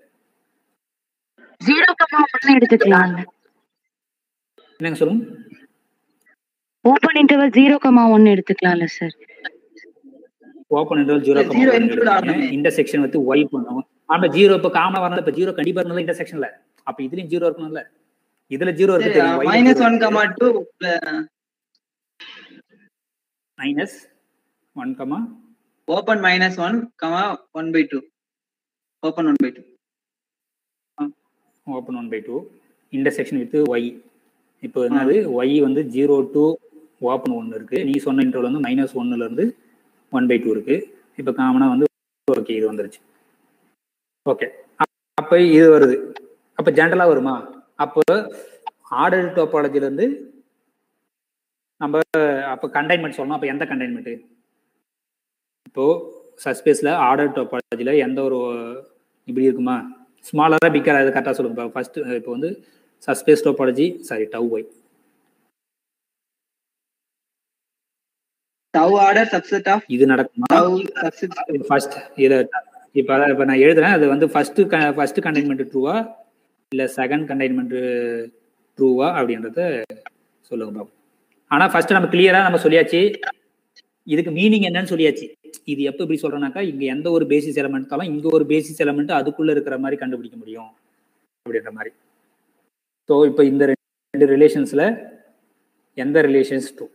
0,1 எடுத்துக்கலாம். என்னங்க சொல்லுங்க? ஓப்பன் இன்டர்வல் 0,1 எடுத்துக்கலாம்ல சார்? ஓப்பன் இன்டர்வல் 0,1 இன்டர்செக்ஷன் வந்து y பண்ணும். ஆமா 0 இப்ப காமனா வரணும். இப்ப 0 கண்டிப்பா இருக்கணும் இன்டர்செக்ஷன்ல. அப்ப இதுலயும் 0 இருக்கணும்ல. இதுல 0 இருக்கு. -1,2 -1, open -1, 1/2 open 1/2 open 1/2 intersection with y. இப்போ என்னது y வந்து 0 to ஓப்பன் 1 இருக்கு. நீ சொன்ன இன்டர்வல் வந்து -1ல இருந்து 1/2 இருக்கு. இப்போ காமனாக வந்து ஓகே இது வந்துருச்சு. ஓகே, அப்போ இது வருது. அப்போ ஜென்ரலாக வருமா? அப்போ ஆர்டர் டோபாலஜிலேருந்து நம்ம அப்போ கண்டைன்மெண்ட் சொல்லணும். அப்போ எந்த கண்டைன்மெண்ட்டு? இப்போ சஸ்பேஸில் ஆர்டர் டோபாலஜியில் எந்த ஒரு இப்படி இருக்குமா? ஸ்மாலராக பிக்கர், அது கரெக்டாக சொல்லுங்க. ஃபர்ஸ்ட் இப்போ வந்து subspace topology tau Y tau order subset of இது நடக்குமா? ஃபர்ஸ்ட் இதை இப்போ நான் எழுதுறேன். அது வந்து ஃபர்ஸ்ட் கண்டைன்மெண்ட் ட்ரூவா இல்லை செகண்ட் கண்டைன்மெண்ட் ட்ரூவா அப்படின்றத சொல்லுங்க பாப்போம். ஆனால் ஃபர்ஸ்ட் நம்ம கிளியராக நம்ம சொல்லியாச்சு, இதுக்கு மீனிங் என்னன்னு சொல்லியாச்சு. இது எப்போ இப்படி சொல்றேன்னாக்கா, இங்க எந்த ஒரு பேசிஸ் எலமெண்ட் தாலும் இங்க ஒரு பேசிஸ் எலமெண்ட் அதுக்குள்ள இருக்கிற மாதிரி கண்டுபிடிக்க முடியும் அப்படின்ற மாதிரி. ஸோ இப்போ இந்த ரெண்டு ரிலேஷன்ஸ்ல எந்த ரிலேஷன்ஸ் ட்ரூ?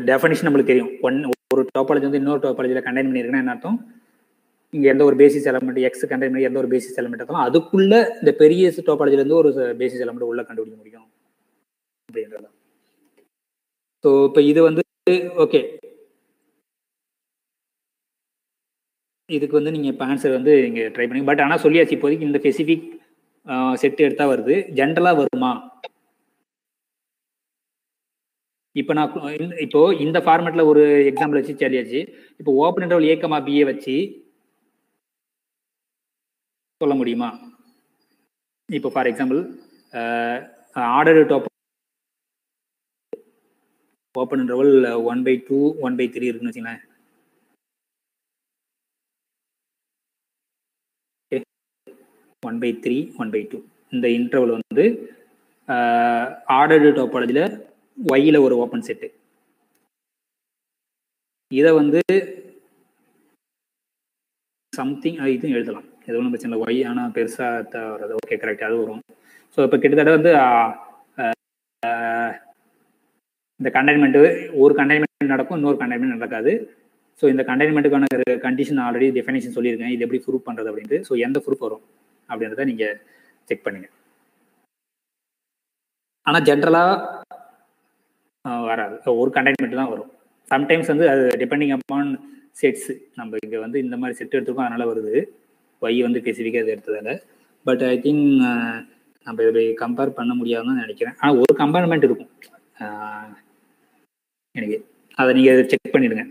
டெஃபினிஷன் நம்மளுக்கு தெரியும். ஒரு டோபாலஜி வந்து இன்னொரு டோபாலஜியில் கண்டைன் பண்ணியிருக்குன்னா என்ன அர்த்தம்? இங்க எந்த ஒரு பேசிஸ் எலமெண்ட் எக்ஸ் கண்டைன் பண்ணி எந்த ஒரு பேசிஸ் எலமெண்ட் இருந்தாலும் அதுக்குள்ள இந்த பெரிய டோபாலஜில இருந்து ஒரு பேசிஸ் எலமெண்ட் உள்ள கண்டுபிடிக்க முடியும் அப்படின்றது. ஸோ இப்போ இது வந்து ஓகே, இதுக்கு வந்து நீங்கள் இப்போ ஆன்சர் வந்து இங்கே ட்ரை பண்ணி, பட் ஆனால் சொல்லியாச்சு இப்போதைக்கு இந்த ஸ்பெசிஃபிக் செட் எடுத்தா வருது. ஜென்ரலாக வருமா? இப்போ நான் இப்போ இந்த ஃபார்மேட்ல ஒரு எக்ஸாம்பிள் வச்சு சொல்லியாச்சு. இப்போ ஓப்பன் இன்டர்வல் ஏ, பிஏ வச்சு சொல்ல முடியுமா? இப்போ for example order top open interval 1/2 1/3 இருக்குன்னு வச்சுங்களேன். 1/3 1/2 இந்த இன்டர்வல் வந்து ஆர்டர்டு டோபாலஜியில் ஒய்ல ஒரு ஓப்பன் செட்டு. இதை வந்து சம்திங் இதுவும் எழுதலாம், எது ஒன்றும் பிரச்சனை இல்லை. ஒய் ஆனால் பெருசாக வர்றது ஓகே கரெக்ட், அது வரும். ஸோ இப்போ கிட்டத்தட்ட வந்து இந்த கண்டைன்மெண்ட்டு ஒரு கண்டைன்மெண்ட் நடக்கும், இன்னொரு கண்டைன்மெண்ட் நடக்காது. ஸோ இந்த கண்டைன்மெண்ட்டுக்கான கண்டிஷன் ஆல்ரெடி டெஃபினேஷன் சொல்லியிருக்கேன், இது எப்படி ப்ரூஃப் பண்ணுறது அப்படின்ட்டு. ஸோ எந்த ப்ரூஃப் வரும் அப்படின்றத நீங்கள் செக் பண்ணுங்க. ஆனால் ஜென்ரலாக வராது, ஒரு கண்டைன்மெண்ட் தான் வரும். சம்டைம்ஸ் வந்து அது டிபெண்டிங் அப்பான் செட்ஸ். நம்ம இங்கே வந்து இந்த மாதிரி செட் எடுத்துருக்கோம், அதனால வருது. ஒய் வந்து ஸ்பெசிஃபிக்காக இது எடுத்ததால. பட் ஐ திங்க் நம்ம இதை கம்பேர் பண்ண முடியாதுன்னு நினைக்கிறேன். ஆனால் ஒரு கம்பேர்மெண்ட் இருக்கும் எனக்கு, அதை நீங்கள் செக் பண்ணிடுங்க.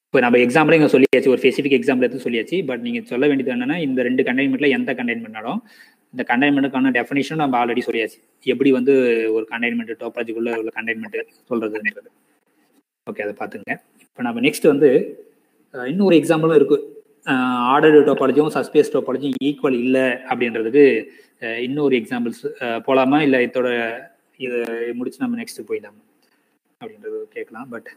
இப்போ நம்ம எக்ஸாம்பிள் இங்கே சொல்லியாச்சு, ஒரு ஸ்பெசிஃபிக் எக்ஸாம்பிள் எடுத்து சொல்லியாச்சு. பட் நீங்கள் சொல்ல வேண்டியது என்னன்னா, இந்த ரெண்டு கண்டைன்மெண்ட்டில் எந்த கண்டைன்மெண்ட்னாலும் இந்த கண்டைன்மெண்ட்டுக்கான டெஃபினிஷன் நம்ம ஆல்ரெடி சொல்லியாச்சு, எப்படி வந்து ஒரு கண்டைன்மெண்ட் டோபாலஜிக்குள்ள உள்ள கண்டைன்மெண்ட் சொல்றதுன்றது. ஓகே, அதை பார்த்துங்க. இப்போ நம்ம நெக்ஸ்ட் வந்து இன்னொரு எக்ஸாம்பிளும் இருக்கு. ஆர்டர் டோபாலஜியும் சஸ்பேஸ் டோபாலஜியும் ஈக்குவல் இல்லை அப்படின்றதுக்கு இன்னொரு எக்ஸாம்பிள்ஸ் போகலாமா, இல்லை இதோட இதை முடிச்சு நம்ம நெக்ஸ்ட் போயிடலாமா அப்படின்றது கேட்கலாம். பட்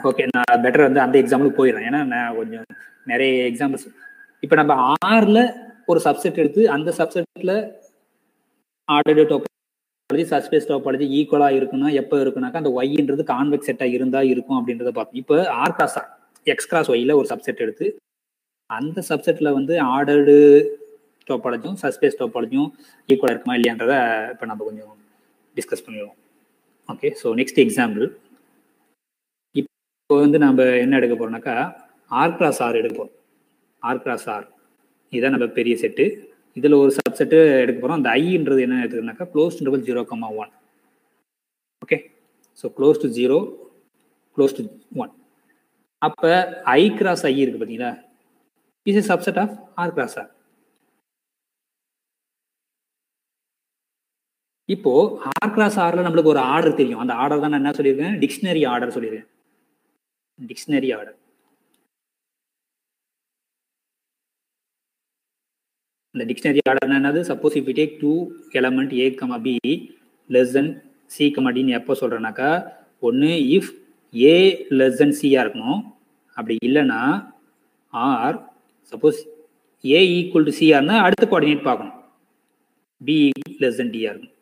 ஓகே, நான் பெட்டர் வந்து அந்த எக்ஸாம்பிளுக்கு போயிடுறேன். ஏன்னா நான் கொஞ்சம் நிறைய எக்ஸாம்பிள்ஸ் இப்போ நம்ம ஆர்ல ஒரு சப்செட் எடுத்து அந்த சப்செட்ல ஆர்டர் டோபாலஜி சஸ்பேஸ் டோபாலஜி ஈக்குவலா இருக்குன்னா எப்போ இருக்குனாக்கா அந்த ஒய்ன்றது கான்வெக்ஸ் செட்டா இருந்தா இருக்கும் அப்படின்றத பார்ப்போம். இப்போ R cross R X cross ஒய்ல ஒரு சப்செட் எடுத்து அந்த சப்செட்ல வந்து ஆர்டர்டு டோபாலஜியும் சஸ்பேஸ் டோபாலஜியும் ஈக்குவலா இருக்குமா இல்லையான்றத இப்போ நம்ம கொஞ்சம் டிஸ்கஸ் பண்ணிடுவோம். ஓகே, ஸோ நெக்ஸ்ட் எக்ஸாம்பிள் இப்போ வந்து நம்ம என்ன எடுக்க போறோம்னாக்கா ஆர் கிராஸ் ஆர் எடுக்க போறோம். ஆர் கிராஸ் ஆர் இதான் நம்ம பெரிய செட்டு. இதில் ஒரு சப்செட்டு எடுக்க போகிறோம். அந்த ஐன்றது என்ன எடுத்துக்கனாக்கா close to 0,1. Okay, so close to 0 close to 1. அப்போ ஐ கிராஸ் ஐ இருக்கு பார்த்தீங்களா, is a subset of R cross R. இப்போ ஆர் கிராஸ் ஆர்ல நம்மளுக்கு ஒரு ஆர்டர் தெரியும். அந்த ஆர்டர் தான் நான் என்ன சொல்லியிருக்கேன், டிக்ஷனரி ஆர்டர் சொல்லியிருக்கேன். Dictionary order. இந்த டிக்ஷனரி ஆர்டர்னா என்னது? Suppose if we take 2 element a, b less than c, d எப்போ சொல்றேன்னாக்கா, ஒன்று if a less than c இருக்கணும். அப்படி இல்லைன்னா or suppose a equal to c ஆர்னா அடுத்த கோஆர்டினேட் பார்க்கணும், b less than d இருக்கணும்.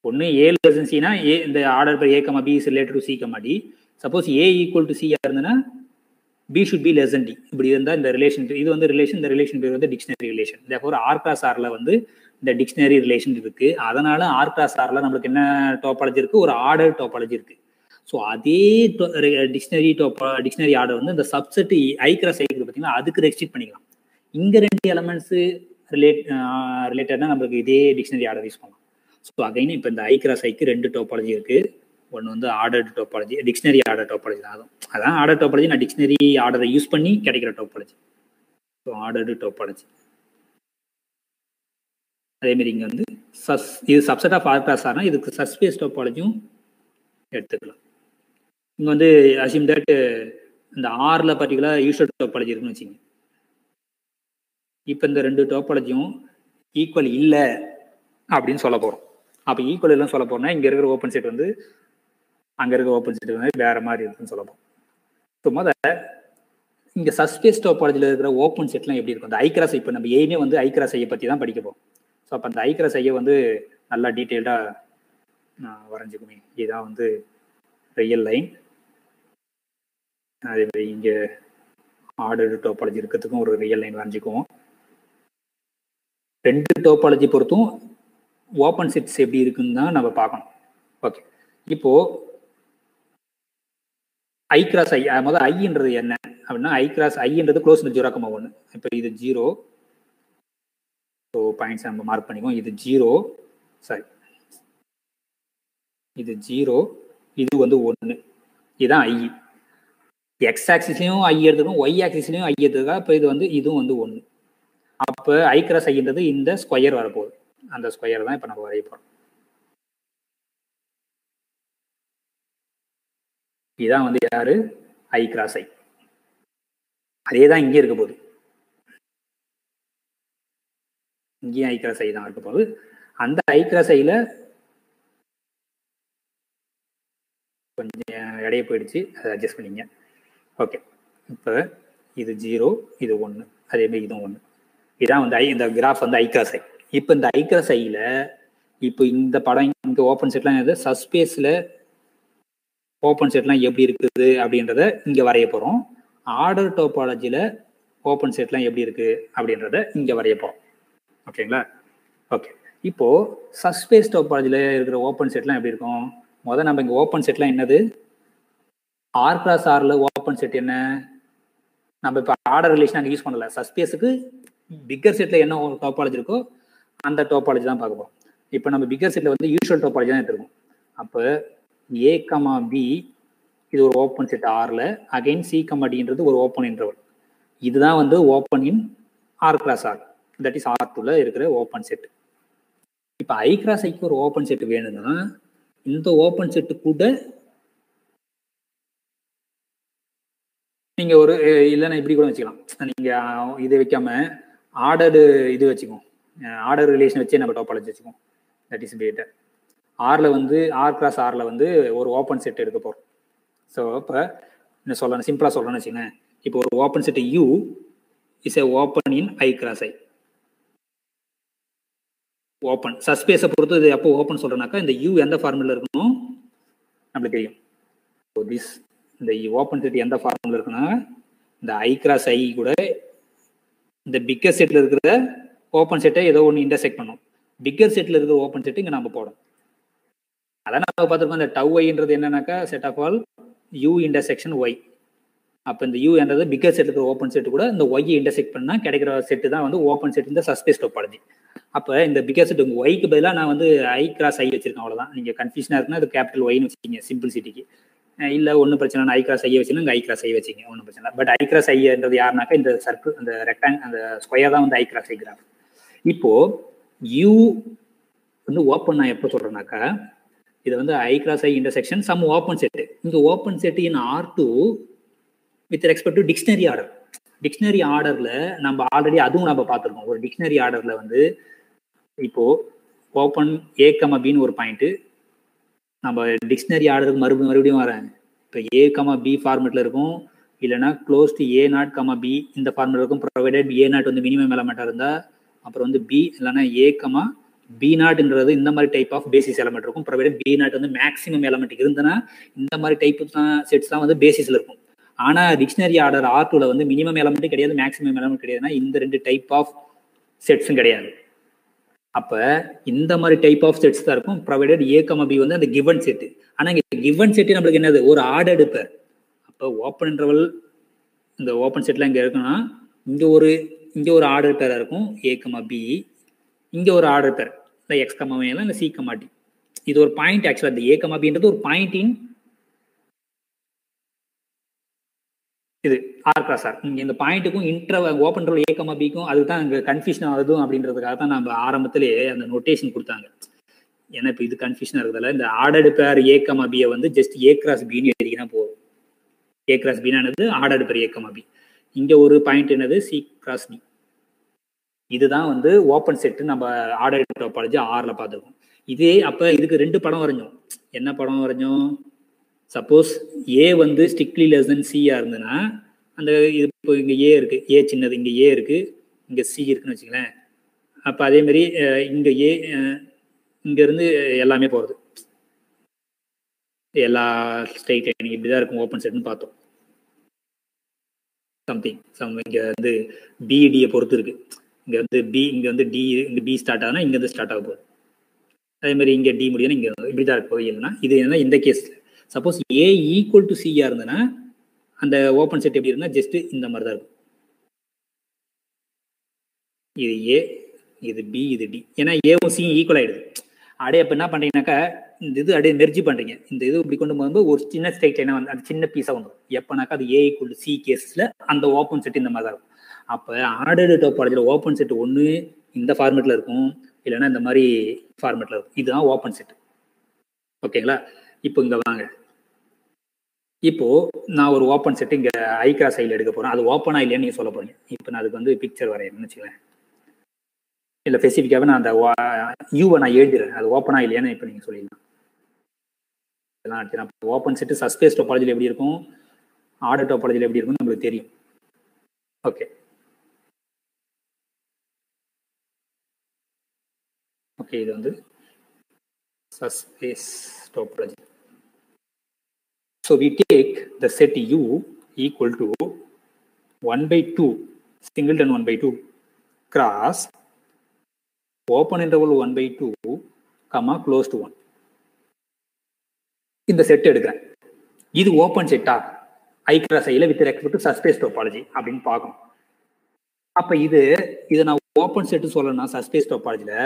ஒன்று a less than c னா இந்த order by a, b is related to c, d. Suppose a equal to c இருந்ததுன்னா b should be less than d. இப்படி இருந்தால் இந்த ரிலேஷன், இது வந்து ரிலேஷன், இந்த ரிலேஷன் பேர் வந்து dictionary relation. therefore R cross ஆர்ல வந்து இந்த டிக்ஷனரி ரிலேஷன் இருக்கு. அதனால ஆர் கிராஸ் ஆர்ல நம்மளுக்கு என்ன டோபாலஜி இருக்கு, ஒரு ஆர்டர் டோபாலஜி இருக்கு. ஸோ அதே டிக்ஷனரி ஆர்டர் வந்து இந்த சப்செட் ஐ கிராஸ் ஐ இருக்கு பார்த்தீங்கன்னா அதுக்கு ரெஸ்ட்ரிக்ட் பண்ணிக்கலாம். இங்க 2 எலமெண்ட்ஸ் ரிலேட்டட்னா நம்மளுக்கு இதே டிக்ஷனரி ஆர்டர் யூஸ் பண்ணலாம். ஸோ அகைன் இப்போ இந்த ஐ கிராஸ் ஐக்கு 2 டோபாலஜி இருக்கு. ஒன்று வந்து ordered topology, dictionary order topology தான். அதான் ஆர்டர் டோபாலஜி, நான் டிக்ஷனரி ஆர்டரை யூஸ் பண்ணி கிடைக்கிற டோபாலஜி. So ordered topology. அதேமாரி இங்கே வந்து இது சப்செட் ஆஃப் ஆர் கிராஸ் ஆர்னா இதுக்கு சஸ்பேஸ் டோபாலஜியும் எடுத்துக்கலாம். இங்கே வந்து அசியூம் தட் இந்த ஆரில் பர்டிகுலர் யூஷுவல் டோபாலஜி இருக்குன்னு வச்சுங்க. இப்போ இந்த 2 டோபாலஜியும் ஈக்குவல் இல்லை அப்படின்னு சொல்ல போகிறோம். அப்போ ஈக்குவல் இல்லைன்னு சொல்ல போறோம்னா இங்கே இருக்கிற ஓப்பன் செட் வந்து அங்கே இருக்கிற ஓப்பன் செட் வந்து வேற மாதிரி இருக்குன்னு சொல்ல போகிறோம். ஸோ முதல்ல இங்கே சஸ்பேஸ் டோபாலஜியில் இருக்கிற ஓப்பன் செட்லாம் எப்படி இருக்கும்? அந்த ஐ கிராஸ் இப்போ நம்ம எய்மே வந்து ஐ கிராஸ் ஐயை பற்றி தான் படிக்க போகிறோம். ஸோ அப்போ அந்த ஐ கிராஸ் ஐயை வந்து நல்லா டீட்டெயில்டாக நான் வரைஞ்சிக்குமே. இதுதான் வந்து ரியல் லைன். அதே மாதிரி இங்கே ஆர்டர்டு டோபாலஜி இருக்கிறதுக்கும் ஒரு ரியல் லைன் வரைஞ்சிக்குவோம். 2 டோபாலஜி பொறுத்தும் ஓப்பன் செட்ஸ் எப்படி இருக்குன்னு தான் நம்ம பார்க்கணும். ஓகே, இப்போ ஐ கிராஸ் ஐ முதல்ல ஐன்றது என்ன அப்படின்னா ஐ கிராஸ் ஐன்றது க்ளோஸ் 0,1. இப்போ இது 0. ஸோ பாயிண்ட்ஸ் நம்ம மார்க் பண்ணிக்குவோம். இது 0, சாரி இது 0, இது வந்து 1. இதுதான் ஐ. எக்ஸ் ஆக்சிஸ்லையும் ஐ எடுத்துக்கணும், ஒய் ஆக்சிஸ்லையும் ஐ எடுத்துக்கா. இப்போ இது வந்து இதுவும் வந்து 1. அப்போ ஐ கிராஸ் ஐன்றது இந்த ஸ்கொயர் வரப்போகுது. அந்த ஸ்கொயர் தான் இப்போ நம்ம வரைய போகிறோம். இதுதான் வந்து யாரு ஐ கிராஸ் ஐ. அதே தான் இங்கே இருக்க போகுது. இங்கேயும் ஐ கிராஸ் ஐ தான் இருக்க போகுது. அந்த ஐ கிராஸ் ஐல கொஞ்சம் இடைய போயிடுச்சு, அதை அட்ஜஸ்ட் பண்ணிங்க. ஓகே, இப்போ இது 0, இது 1, அதே மாதிரி இதுவும் 1. இதான் வந்து இந்த கிராஃப் வந்து ஐ கிராஸ் ஐ. இப்போ இந்த ஐ கிராஸ் ஐல இப்போ இந்த படம் இங்கே ஓப்பன் செட்லாம் எது சஸ்பேஸில் ஓப்பன் செட்லாம் எப்படி இருக்குது அப்படின்றத இங்கே வரைய போகிறோம். ஆர்டர் டோபாலஜியில் ஓப்பன் செட்லாம் எப்படி இருக்குது அப்படின்றத இங்கே வரைய போகிறோம். ஓகேங்களா? ஓகே, இப்போது சஸ்பேஸ் டோபாலஜியில் இருக்கிற ஓப்பன் செட்லாம் எப்படி இருக்கும்? முதல் நம்ம இங்கே ஓப்பன் செட்லாம் என்னது? ஆர் கிராஸ் ஆரில் ஓப்பன் செட் என்ன? நம்ம இப்போ ஆர்டர் ரிலேஷன் அங்கே யூஸ் பண்ணல. சஸ்பேஸுக்கு பிக்கர் செட்டில் என்ன டோபாலஜி இருக்கோ அந்த டோபாலஜி தான் பார்க்க போகிறோம். இப்போ நம்ம பிக்கர் செட்டில் வந்து யூஷுவல் டோபாலஜி தான் எடுத்துருக்கோம். அப்போ ஏ கமா பி இது ஒரு ஓப்பன் செட் ஆரில், அகைன் சி கமா டின்றது ஒரு ஓப்பன் இன்டர்வல். இதுதான் வந்து open in R cross R, that is R2ல இருக்கிற ஓப்பன் செட். இப்போ ஐ கிராஸ் ஐக்கு ஒரு ஓப்பன் செட் வேணும்னா இந்த ஓப்பன் செட்டு கூட நீங்கள் ஒரு இல்லைன்னா இப்படி கூட வச்சுக்கலாம். நீங்கள் இதை வைக்காம ஆர்டர்டு இது வச்சுக்கோம், ஆர்டர் ரிலேஷன் வச்சே நம்ம டோபாலஜி வச்சுக்கோம். That is better. ஆரில் வந்து ஆர் கிராஸ் ஆரில் வந்து ஒரு ஓப்பன் செட் எடுக்க போகிறோம். ஸோ இப்போ என்ன சொல்லணும், சிம்பிளாக சொல்லணும்னு வச்சுக்கோங்க. இப்போ ஒரு open set U is a open in I cross I. Open சஸ்பேஸை பொறுத்து இது எப்போ ஓப்பன் சொல்கிறேன்னாக்கா இந்த யூ எந்த ஃபார்முலா இருக்கணும் நம்மளுக்கு தெரியும். ஸோ திஸ் இந்த ஓப்பன் செட் எந்த ஃபார்முலா இருக்குன்னா இந்த ஐ கிராஸ் ஐ கூட இந்த பிக்கர் செட்டில் இருக்கிற ஓப்பன் செட்டை ஏதோ ஒன்று இன்டர்செக்ட் பண்ணும். பிக்கர் செட்டில் இருக்கிற ஓப்பன் செட்டு இங்கே நம்ம போடும். அதான் நம்ம பார்த்துருக்கோம். இந்த டவ் ஒய்ன்றது என்னன்னாக்கா set of all U intersection Y. அப்போ இந்த யூ என்றது பிக்கர் செட் இருக்கிற ஓப்பன் செட்டு கூட இந்த ஒய்யை இன்டர்செக்ட் பண்ணால் கிடைக்கிற செட்டு தான் வந்து ஓப்பன் செட் இந்த சஸ்பேஸ் டோபாலஜி. அப்போ இந்த பிக்கர் செட் ஒய்க்கு பதிலாக நான் வந்து ஐ கிராஸ் ஐ வச்சிருக்கேன். அவ்வளோதான். நீங்கள் கன்ஃபியூஷனாக இருக்குன்னா அது கேபிட்டல் ஒய்னு வச்சுக்கிங்க சிம்பிள்சிட்டிக்கு. இல்லை ஒன்றும் பிரச்சனை இல்லை, ஐ கிராஸ் ஐயை வச்சுன்னா இங்கே ஐ கிராஸ் ஐ வச்சிங்க, ஒன்றும் பிரச்சனை இல்லை. பட் ஐ கிராஸ் ஐன்றது யாருனாக்கா இந்த சர்க்கிள் அந்த ரெக்டாங் அந்த ஸ்கொயர் தான் வந்து ஐ கிராஸ் ஐ கிராஃப். இப்போது யூ வந்து ஓப்பன் நான் எப்போ சொல்கிறேன்னாக்கா இது வந்து ஐ கிராஸ் ஐ இன்டர்செக்ஷன் சம் ஓப்பன் செட்டு. இந்த open set in R2 with respect to dictionary order. Dictionary ஆர்டரில் நம்ம ஆல்ரெடி அதுவும் நம்ம பார்த்துருக்கோம். ஒரு டிக்ஷனரி ஆர்டரில் வந்து இப்போது ஓப்பன் ஏ கமா பின்னு ஒரு பாயிண்ட்டு நம்ம டிக்ஷனரி ஆர்டருக்கு மறுபடியும் வரேன். இப்போ ஏ கமா பி ஃபார்மெட்டில் இருக்கும், இல்லைனா close to A naught comma B இந்த ஃபார்மெட்டில் இருக்கும். ப்ரொவைடட் ஏ நாட் வந்து மினிமம் எலமெண்ட்டாக இருந்தால், அப்புறம் வந்து பி இல்லைனா ஏ கமா பி நாட்ன்றது இந்த மாதிரி டைப் ஆஃப் பேசிஸ் எலமெண்ட் இருக்கும். ப்ரொவைடட் பி நாட் வந்து மேக்ஸிமம் எலமெண்ட் இருந்ததுன்னா இந்த மாதிரி டைப் தான் செட்ஸ் தான் வந்து பேசிஸில் இருக்கும். ஆனால் டிக்ஷனரி ஆர்டர் R2ல வந்து மினிமம் எலமெண்ட்டும் கிடையாது, மேக்ஸிமம் எலமெண்ட் கிடையாதுன்னா இந்த 2 டைப் ஆஃப் செட்ஸும் கிடையாது. அப்ப இந்த மாதிரி டைப் ஆஃப் செட்ஸ் தான் இருக்கும் ப்ரொவைடட் ஏ கமா பி வந்து அந்த கிவன் செட்டு. ஆனா இங்க கிவன் செட்டு நம்மளுக்கு என்னது ஒரு ஆர்டர்டு பேர். அப்போ ஓப்பன் இன்டர்வல் இந்த ஓப்பன் செட்ல இங்க இருக்குன்னா இங்க ஒரு ஆர்டர் பேரா இருக்கும் ஏ கமா பி, இங்க ஒரு ஆர்டர் பேர் இந்த எக்ஸ் கமா எல்லாம் இந்த சி கமா டி. இது ஒரு பாயிண்ட் ஆக்சுவலா இந்த ஏ கமா பின்றது ஒரு பாயிண்ட் இன் இது ஆர் கிராஸ் ஆர். இங்க இந்த பாயிண்ட்டுக்கும் ஓப்பன் இன்டர்வல் ஏ கமா பிக்கும் அதுதான் இங்க கன்ஃபியூஷன் ஆகுதும் அப்படின்றதுக்காக தான் நம்ம ஆரம்பத்திலேயே அந்த நோட்டேஷன் கொடுத்தாங்க. ஏன்னா இப்போ இது கன்ஃபியூஷன் இருக்கிறதால இந்த ஆர்டர்டு பேர் ஏ கமா பியை வந்து ஜஸ்ட் ஏ கிராஸ் பின்னு எழுதினா போதும். ஏ கிராஸ் பின்னானது ஆர்டர்டு பேர் ஏ கமா பி. இங்க ஒரு பாயிண்ட் என்னது சி கிராஸ் டி. இதுதான் வந்து ஓப்பன் செட்டு நம்ம ஆர்டர்டு டோபாலஜி ஆர்ல பார்த்துருக்கோம். இதே அப்ப இதுக்கு 2 படம் வரைஞ்சோம். என்ன படம் வரைஞ்சோம்? சப்போஸ் ஏ வந்து ஸ்ட்ரிக்ட்லி லெஸ் தென் சியா இருந்ததுன்னா அந்த இப்போ இங்க ஏ இருக்கு, ஏ சின்னது, இங்க ஏ இருக்கு, இங்க சி இருக்குன்னு வச்சுங்களேன். அப்ப அதே மாதிரி இங்க ஏ இங்க இருந்து எல்லாமே போறது, எல்லா ஸ்ட்ரைட் லைன் இப்படிதான் இருக்கும் ஓப்பன் செட்னு பார்த்தோம். இங்க வந்து பிடியை பொறுத்து இருக்கு. இங்க வந்து பி, இங்க வந்து டி, இங்க பி ஸ்டார்ட் ஆகுனா இங்க இருந்து ஸ்டார்ட் ஆக போகுது. அதே மாதிரி இங்க டி முடியும், இங்க இப்படிதான் இருக்கு. இல்லைன்னா இது என்ன இந்த கேஸ்ல சப்போஸ் ஏ ஈக்குவல் டு சியா இருந்ததுன்னா அந்த ஓப்பன் செட் எப்படி இருந்தா ஜஸ்ட் இந்த மாதிரி தான் இருக்கும். இது ஏ, இது பி, இது டி. ஏன்னா ஏவும் சியும் ஈக்குவல் ஆயிடுது. அப்படியே இப்போ என்ன பண்றீங்கன்னாக்கா இந்த இது அப்படியே மெர்ஜி பண்றீங்க. இந்த இது இப்படி கொண்டு போகும்போது ஒரு சின்ன ஸ்ட்ரைட் லைனா வந்து அது சின்ன பீஸா வந்துடும். எப்பனாக்கா அது ஏ ஈக்குவல் டு சி கேஸ்ல அந்த ஓப்பன் செட் இந்த மாதிரி தான் இருக்கும். அப்போ ஆர்டர்டு டோபாலஜியில் ஓப்பன் செட் ஒன்று இந்த ஃபார்மேட்ல இருக்கும், இல்லைன்னா இந்த மாதிரி ஃபார்மேட்ல இருக்கும். இதுதான் ஓப்பன் செட். ஓகேங்களா? இப்போ இங்க வாங்க. இப்போ நான் ஒரு ஓப்பன் செட் இங்க ஐ கிராஸ் ஐல எடுக்க போறேன். அது ஓப்பனா இல்லையான்னு நீங்க சொல்ல போறீங்க. இப்போ நான் அதுக்கு வந்து பிக்சர் வரையணும்னு வச்சுக்கேன். இல்ல ஸ்பெசிஃபிக்காவே நான் அந்த யூவை நான் எழுதுறேன், அது ஓப்பனா இல்லையான்னு இப்போ நீங்க சொல்லிடலாம். இதெல்லாம் ஓப்பன் செட் சஸ்பேஸ் டோபாலஜியில் எப்படி இருக்கும், ஆர்டர் டோபாலஜியில் எப்படி இருக்கும்னு நம்மளுக்கு தெரியும். ஓகே ஓகே இது வந்து subspace topology. So we take the set U equal to 1/2 singleton 1/2 cross open interval 1/2 comma close to 1. இந்த செட் எடுக்கிறேன். இது ஓப்பன் செட்டா ஐ கிராஸ் ஐல with respect to subspace topology அப்படின்னு பார்க்கணும். அப்ப இதை நான் ஓப்பன் செட் சொல்லணும்னா சஸ்பேஸ் டோபாலஜில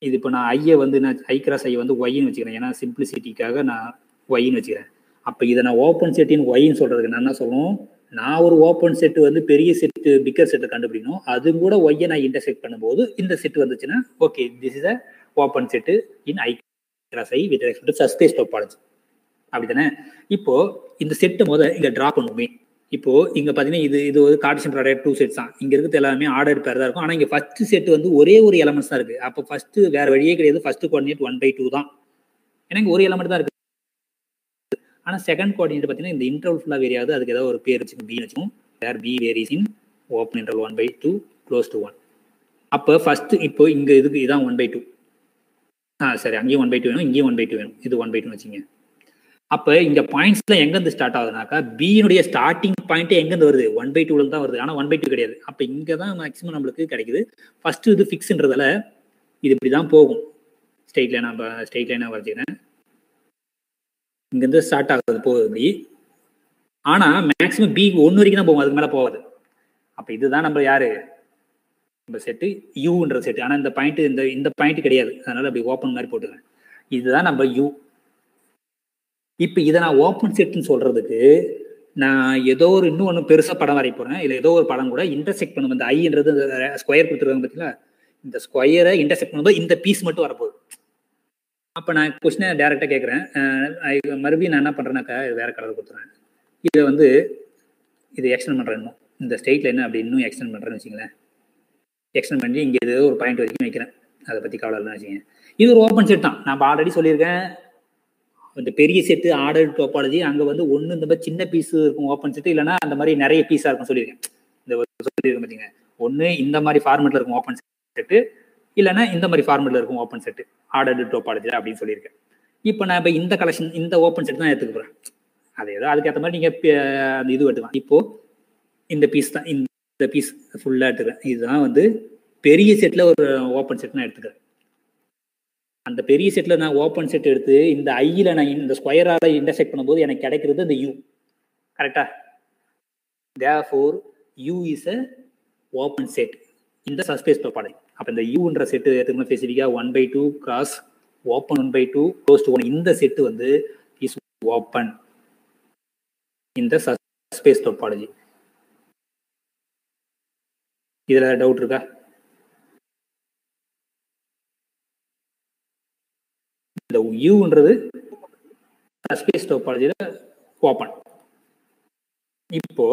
இது இப்போ நான் ஐயை வந்து நான் ஐ கிராஸ் ஐ வந்து ஒய்ன்னு வச்சுக்கிறேன். ஏன்னா சிம்பிளிசிட்டிக்காக நான் ஒய்ன்னு வச்சுக்கிறேன். அப்போ இதை நான் ஓப்பன் செட்டின் ஒய்ன்னு சொல்றதுக்கு நான் என்ன சொல்லணும், நான் ஒரு ஓப்பன் செட்டு வந்து பெரிய செட்டு பிக்கர் செட்டை கண்டுபிடிக்கணும். அது கூட ஒய்யை நான் இன்டர்செக்ட் பண்ணும்போது இந்த செட் வந்துச்சுன்னா okay this is a open set in I cross I with respect to subspace topology. அப்படித்தானே? இப்போ இந்த செட்டை இங்க டிரா பண்ணுவோமே. இப்போ இங்க பாத்தீங்கன்னா இது ஒரு கார்ட்டீசியன் ப்ராடக்ட் 2 செட்ஸ் தான். இங்க இருக்கிறது எல்லாமே ஆர்டர் பேர் தான் இருக்கும். ஆனா இங்க ஃபர்ஸ்ட் செட் வந்து ஒரே ஒரு எலமெண்ட்ஸ் தான் இருக்கு. அப்போ ஃபர்ஸ்ட் வேற வழியே கிடையாது, ஃபர்ஸ்ட் கோஆர்டினேட் 1/2 தான். ஏன்னா இங்க ஒரு எலமெண்ட் தான் இருக்கு. ஆனா செகண்ட் கோஆர்டினேட் பார்த்தீங்கன்னா இந்த இன்டர்வல் ஃபுல்லாக வேரி ஆகுது. அதுக்கு ஏதாவது ஒரு பேர் வச்சுக்கோங்க, பி வச்சுக்கோம். Where B varies in open interval 1/2 close to 1. அப்போ ஃபர்ஸ்ட் இப்போ இங்க இதுக்கு இதான் 1/2. சரி, அங்கேயும் 1/2 வேணும், இங்கேயும் 1/2 வேணும். இது 1/2 வச்சுங்க. அப்போ இங்க பாயிண்ட்ஸ்ல எங்கேருந்து ஸ்டார்ட் ஆகுதுனாக்கா பியினுடைய ஸ்டார்டிங் பாயிண்ட் எங்கேருந்து வருது 1/2 தான் வருது. ஆனால் 1/2 கிடையாது. அப்போ இங்கே தான் மேக்ஸிமம் நம்மளுக்கு கிடைக்குது. ஃபர்ஸ்ட் இது ஃபிக்ஸ்ன்றதால இது இப்படி தான் போகும். ஸ்ட்ரெயிட் லைனாக வரைச்சிக்கிறேன். இங்கேருந்து ஸ்டார்ட் ஆகுது போகுது பி. ஆனால் மேக்ஸிமம் பி 1 வரைக்கும் தான் போகும், அதுக்கு மேலே போகாது. அப்போ இதுதான் நம்ம யாரு நம்ம செட்டு யூன்ற செட்டு. ஆனால் இந்த பாயிண்ட் இந்த பாயிண்ட் கிடையாது, அதனால அப்படி ஓப்பன் மாதிரி போட்டுக்கிறேன். இதுதான் நம்ம யூ. இப்போ இதை நான் ஓப்பன் செட்டுன்னு சொல்றதுக்கு நான் ஏதோ ஒரு இன்னும் ஒன்று பெருசாக படம் வரைய போறேன். இல்லை ஏதோ ஒரு படம் கூட இன்டர்செக்ட் பண்ணும். இந்த ஐன்றது ஸ்கொயர் கொடுத்துருக்காங்க பார்த்தீங்களா, இந்த ஸ்கொயரை இன்டர்செக்ட் பண்ணும்போது இந்த பீஸ் மட்டும் வரப்போகுது. அப்போ நான் கொஸ்டினை டேரெக்டாக கேட்குறேன். மறுபடியும் நான் என்ன பண்ணுறேன்னாக்கா வேற கலர் கொடுத்துறேன். இதை வந்து இதை எக்ஸ்டெண்ட் பண்ணுறேன். இன்னும் இந்த ஸ்ட்ரெயிட் லைன் அப்படி இன்னும் எக்ஸ்டெண்ட் பண்ணுறேன்னு வச்சுங்களேன். எக்ஸ்டெண்ட் பண்ணி இங்கே ஏதோ ஒரு பாயிண்ட் வரைக்கும் வைக்கிறேன். அதை பற்றி கவலை இல்லைன்னு வச்சுக்கேன். இது ஒரு ஓப்பன் செட் தான். நான் ஆல்ரெடி சொல்லியிருக்கேன். இந்த பெரிய செட்டு ஆர்டர் டோபாலஜி அங்கே வந்து ஒன்று இந்த மாதிரி சின்ன பீஸ் இருக்கும் ஓப்பன் செட்டு, இல்லைன்னா அந்த மாதிரி நிறைய பீஸாக இருக்கும் சொல்லியிருக்கேன். இந்த சொல்லியிருக்கேன் பார்த்தீங்க, ஒன்று இந்த மாதிரி ஃபார்மெட்டில் இருக்கும் ஓப்பன் செட்டு, இல்லைன்னா இந்த மாதிரி ஃபார்மெட்டில் இருக்கும் ஓப்பன் செட்டு ஆர்டர் டோபாலஜி அப்படின்னு சொல்லியிருக்கேன். இப்போ நான் இப்போ இந்த கலெக்ஷன் இந்த ஓப்பன் செட் தான் எடுத்துக்க போகிறேன். அது ஏதோ அதுக்கேற்ற மாதிரி நீங்கள் அந்த இது எடுத்துக்கலாம். இப்போ இந்த பீஸ் தான், இந்த பீஸ் ஃபுல்லாக எடுத்துக்கிறேன். இதுதான் வந்து பெரிய செட்டில் ஒரு ஓப்பன் செட் நான் எடுத்துக்கிறேன். அந்த பெரிய செட்டில் நான் ஓப்பன் செட் எடுத்து இந்த ஐயில் நான் இந்த ஸ்கொயரால் இன்டர்செக்ட் பண்ணும்போது எனக்கு கிடைக்கிறது இந்த யூ. கரெக்டா? therefore u is a open set இந்த சப்ஸ்பேஸ் டோபாலஜி. அப்போ இந்த யூன்ற செட்டு திரும்ப ஸ்பெசிஃபிக்காக 1/2 கிராஸ் ஓப்பன் 1/2 க்ளோஸ் டு 1 இந்த செட்டு வந்து இஸ் ஓப்பன் இந்த சப்ஸ்பேஸ் டோபாலஜி. இதுல டவுட் இருக்கா? இந்த யூன்றது சப்ஸ்பேஸ் டோபாலஜியில ஓப்பன். இப்போ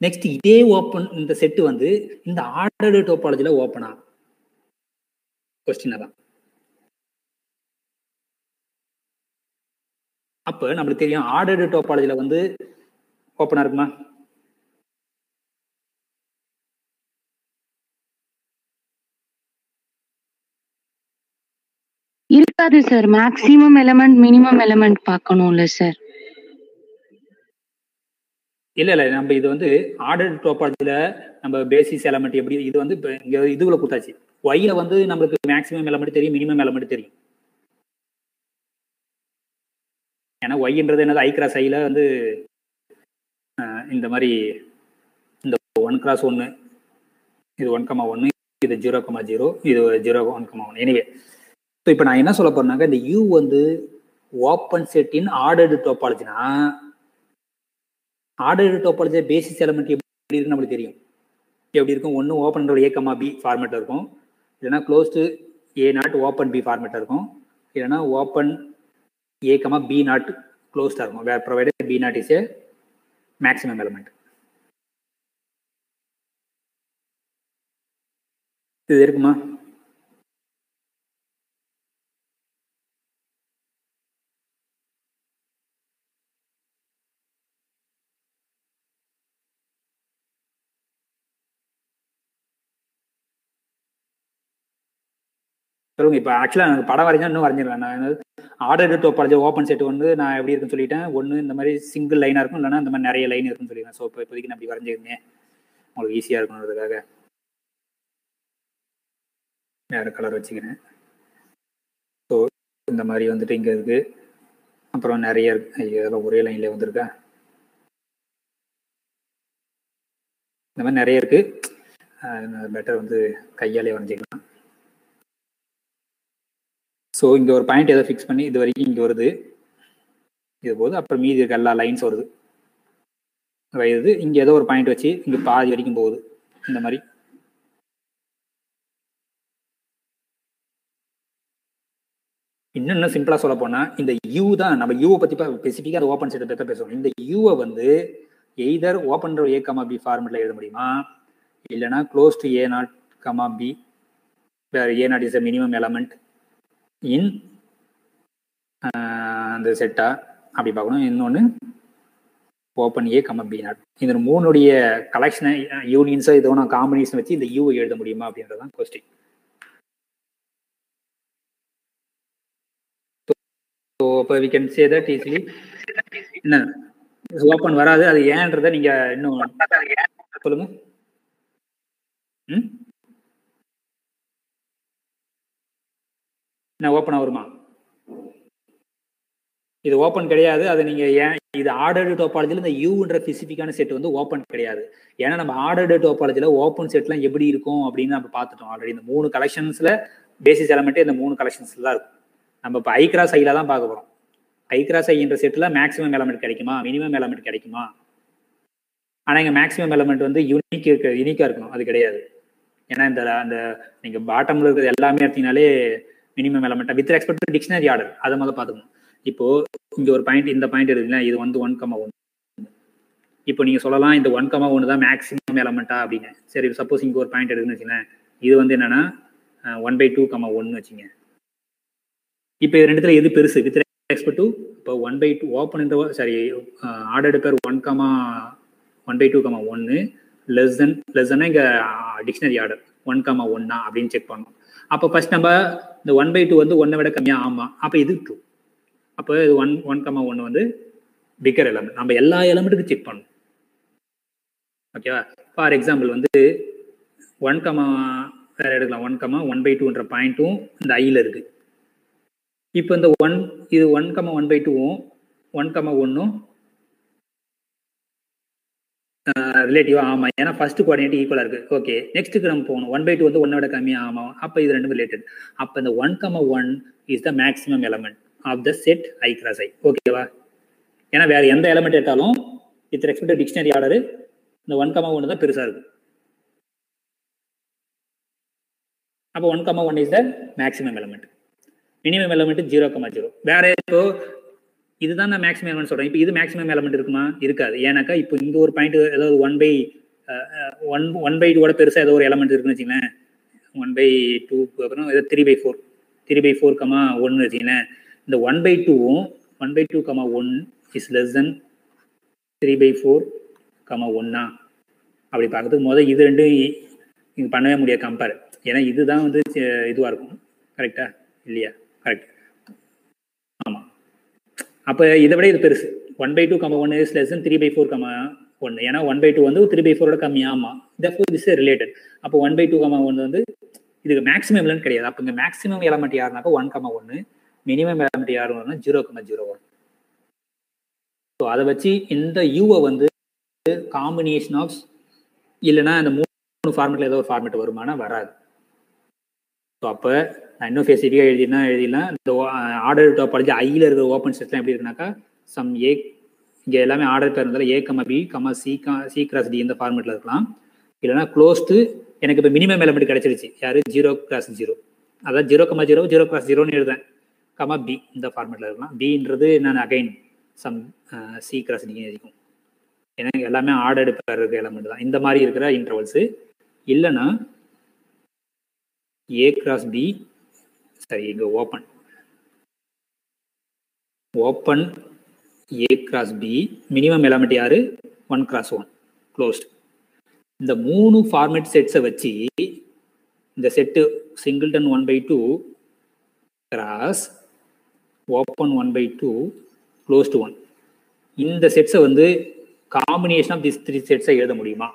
நெக்ஸ்ட் இதே ஓப்பன் இந்த செட்டு வந்து இந்த ஆர்டர்டு டோபாலஜியில ஓப்பனா? கொஸ்டின் தான். அப்ப நம்மளுக்கு தெரியும் ஆர்டர்டு டோபாலஜியில வந்து ஓப்பனா இருக்குமா? இருக்காது sir. Maximum element minimum element பார்க்கணும்ல சார். இல்ல நம்ம இது வந்து ஆர்டர் டோபாலஜில நம்ம பேசிஸ் எலமெண்ட் எப்படி இது வந்து இங்க இதுக்குள்ள கொடுத்தாச்சு. ஒய்ல வந்து நம்மளுக்கு மேக்ஸிமம் எலமெண்ட் தெரியும், மினிமம் எலமெண்ட் தெரியும். ஏன்னா ஒய்ன்றது என்னது ஐ கிராஸ் ஐல வந்து இந்த மாதிரி இந்த 1x1 இது 1,1 இது 0,0 இது 0,1,1 எனிவே. ஸோ இப்போ நான் என்ன சொல்ல போறேன்னாக்க இந்த யூ வந்து ஓப்பன் செட் இன் ஆர்டர்டு டோபாலஜினா ஆர்டர்டு டோபாலஜி பேசிஸ் எலமெண்ட் எப்படி இருக்குன்னு நம்மளுக்கு தெரியும். எப்படி இருக்கும்? ஒன்று ஓப்பன் ஏ கமா பி ஃபார்மேட்டில் இருக்கும், இல்லைனா close to A naught open B ஃபார்மேட்டில் இருக்கும், இல்லைனா open A comma B naught க்ளோஸ்டாக இருக்கும். Where provided B naught is a maximum element. இது இருக்குமா? சொல்லுங்க. இப்போ ஆக்சுவலாக எனக்கு படம் வரைஞ்சா இன்னும் வரைஞ்சிருவேன். நான் ஆர்டர் டோபாலஜி ஓப்பன் செட் வந்து நான் எப்படி இருக்குன்னு சொல்லிட்டேன். ஒன்று இந்த மாதிரி சிங்கிள் லைனாக இருக்கும், இல்லைனா இந்த மாதிரி நிறைய லைன் இருக்குன்னு சொல்லிடுவேன். ஸோ இப்போ இப்போதைக்கு நான் அப்படி வரைஞ்சிருந்தேன் உங்களுக்கு ஈஸியாக இருக்கணுன்றதுக்காக வேறு கலர் வச்சுக்கிறேன். ஸோ இந்த மாதிரி வந்துட்டு இங்கே இருக்குது. அப்புறம் நிறைய இருக்கு. இதெல்லாம் ஒரே லைன்லேயே வந்துருக்கா? இந்த மாதிரி நிறைய இருக்குது. பெட்டர் வந்து கையாலே வரைஞ்சிக்கலாம். ஸோ இங்கே ஒரு பாயிண்ட் எதை ஃபிக்ஸ் பண்ணி இது வரைக்கும் இங்கே வருது, இது போது அப்புறம் மீதி இருக்க எல்லா லைன்ஸ் வருது. இங்கே ஏதோ ஒரு பாயிண்ட் வச்சு இங்கே பாதி வரைக்கும் போகுது. இந்த மாதிரி இன்னும் சிம்பிளாக சொல்ல போனால் இந்த யூ தான் நம்ம யூவை பற்றி ஸ்பெசிஃபிக்காக ஓப்பன் செட் பற்றி பேசுவோம். இந்த யூவை வந்து either open A comma B ஃபார்மெட்டில் எழுத முடியுமா, இல்லைனா close to A naught comma B வேறு A not is a minimum element in அந்த செட்டா அப்படி பார்க்கணும். இன்னொன்று open A comma B not. இந்த மூணுடைய கலெக்ஷனை யூனியன்ஸோ இதோ நான் காம்பினேஷன் வச்சு இந்த யூவை எழுத முடியுமா அப்படின்றதான் கொஸ்டின். ஸோ அப்போ we can say that easily என்ன ஓப்பன் வராது. அது ஏன்றதை நீங்கள் இன்னும் சொல்லுங்க. என்ன ஓப்பனாக வருமா? இது ஓப்பன் கிடையாது. அது நீங்கள் ஏன் இது ஆர்டர்டு டோபாலஜியில் இந்த யூன்ற ஸ்பெசிஃபிக்கான செட் வந்து ஓப்பன் கிடையாது. ஏன்னா நம்ம ஆர்டர்டு டோபாலஜியில் ஓப்பன் செட்லாம் எப்படி இருக்கும் அப்படின்னு நம்ம பார்த்துட்டோம் ஆல்ரெடி. இந்த 3 கலெக்ஷன்ஸில் பேசிஸ் எலமெண்ட்டே இந்த 3 கலெக்ஷன்ஸில் தான் இருக்கும். நம்ம இப்போ ஐ கிராஸ் ஐயில் தான் பார்க்க போகிறோம். ஐ கிராஸ் ஐன்ற செட்டில் மேக்ஸிமம் எலமெண்ட் கிடைக்குமா, மினிமம் எலமெண்ட் கிடைக்குமா? ஆனால் இங்கே மேக்ஸிமம் எலமெண்ட் வந்து யூனிக்காக இருக்கணும். அது கிடையாது. ஏன்னா அந்த நீங்கள் பாட்டமில் இருக்கிறது எல்லாமே எடுத்தீங்கனாலே minimum element with respect to dictionary order அதை முதல்ல பார்த்துக்கணும். இப்போ இங்கே ஒரு பாயிண்ட், இந்த பாயிண்ட் இருக்குங்களா, இது வந்து 1,1. இப்போ நீங்கள் சொல்லலாம் இந்த 1,1 தான் மேக்ஸிமம் எலமெண்ட்டா அப்படின்னு. சரி, சப்போஸ் இங்கே ஒரு பாயிண்ட் இருக்குன்னு வச்சுங்களேன், இது வந்து என்னன்னா 1/2,1 வச்சுங்க. இப்போ இது ரெண்டுத்துல எது பெருசு வித் ரெஸ்பெக்ட் டு? இப்போ 1/2 ஓப்பன் இந்த சாரி ஆர்டர்டு பேர் 1,2,1 லெஸ்ஸன்னா இங்கே டிக்ஷனரி ஆர்டர் 1,1 அப்படின்னு செக் பண்ணணும். அப்போ ஃபர்ஸ்ட் நம்ம இந்த 1/2 வந்து 1 விட கம்மியாக, ஆமாம், அப்போ இது ட்ரூ. அப்போ இது 1,1 வந்து பிக்கர் எலமெண்ட். நம்ம எல்லா எலமெண்ட்டுக்கும் செக் பண்ணணும். ஓகேவா? ஃபார் எக்ஸாம்பிள் வந்து 1, வேற எடுக்கலாம் 1, 1/2ன்ற பாயிண்ட்டும் இந்த ஐயில் இருக்கு. இப்போ இந்த 1 இது 1, 1/2வும் 1, 1ம் ரிலேட்டிவா? ஆமா, ஏன்னா ஃபர்ஸ்ட் கோஆர்டினேட் ஈக்குவலா இருக்கு. ஓகே, நெக்ஸ்ட்டுக்கு நம்ம போகணும். 1/2 வந்து 1 விட கம்மி. ஆமா, அப்போ இது ரெண்டும் ரிலேட்டட். அப்போ இந்த 1, 1 is the maximum element of the set I cross I. ஓகேவா? ஏன்னா வேற எந்த எலமெண்ட் எடுத்தாலும் with respect to dictionary order இந்த 1, 1 தான் பெருசா இருக்கு. அப்போ 1, 1 is the maximum element. Minimum element 0, 0. வேற இப்போ இதுதான் நான் மேக்ஸிமம் எலமெண்ட் சொல்றேன். இப்போ இது மேக்ஸிமம் எலமெண்ட் இருக்குமா? இருக்காது. ஏன்னாக்கா இப்போ இங்க ஒரு பாயிண்ட் ஏதாவது 1/2 பெருசா ஏதோ ஒரு எலமெண்ட் இருக்குன்னு வச்சுங்களேன். 1/2 அப்புறம் ஏதோ 3/4 1 வச்சுங்களேன். இந்த 1/2வும் 1/2, 1 இஸ் லெஸ் தென் 3/4, 1 அப்படி பார்க்கறதுக்கு முதல் இது ரெண்டும் இங்க பண்ணவே முடியாது கம்பேர். ஏன்னா இதுதான் வந்து இதுவா இருக்கும். கரெக்டா இல்லையா? கரெக்ட். ஆமா, அப்போ இதை விட இது பெருசு. 1/2, 1 இஸ் லெஸ் தென் 3/4, 1. ஏன்னா 1/2 வந்து 3/4 கம்மி. ஆமா, therefore this is related. அப்போ 1/2, 1 வந்து இதுக்கு மேக்ஸிமம் எலமெண்ட் கிடையாது. அப்போ இங்கே மேக்ஸிமம் எலமெண்ட் யாருனாக்கா 1, 1. மினிமம் எலமெண்ட் யாரு வரும்னா 0, 0 வரும். ஸோ அதை வச்சு இந்த யூவை வந்து காம்பினேஷன் ஆஃப் இல்லைன்னா இந்த 3 ஃபார்மேட்ல ஏதோ ஒரு ஃபார்மேட் வருமானா வராது. ஸோ அப்போ நான் இன்னும் ஸ்பெசிஃபிக்காக எழுதிடலாம். இந்த ஆர்டர் டாபாலஜி ஐயில் இருக்கிற ஓப்பன் செட்லாம் எப்படி இருக்குனாக்கா சம் ஏ, இங்கே எல்லாமே ஆர்டர் பேர் இருந்தாலும் A, B, C cross D இந்த ஃபார்மேட்டில் இருக்கலாம். இல்லைனா க்ளோஸ்டு எனக்கு இப்போ மினிமம் எலமெண்ட் கிடைச்சிருச்சு. யாரு? 0, 0. அதாவது 0, 0, 0 cross 0ன்னு எழுதுறேன். B இந்த ஃபார்மேட்டில் இருக்கலாம். Bன்றது நான் again some C cross D இருக்கும். ஏன்னா எல்லாமே ஆர்டர் பேர் இருக்கிற எலமெண்ட் தான். இந்த மாதிரி இருக்கிற இன்டர்வல்ஸு. இல்லைன்னா A cross B, சரி இங்கே open A cross B, minimum element யாரு? 1 cross 1 க்ளோஸ்ட். இந்த 3 ஃபார்மேட் செட்ஸை வச்சு இந்த set singleton 1/2 cross open 1/2 closed 1 இந்த செட்ஸை வந்து காம்பினேஷன் ஆஃப் திஸ் 3 செட்ஸை எழுத முடியுமா?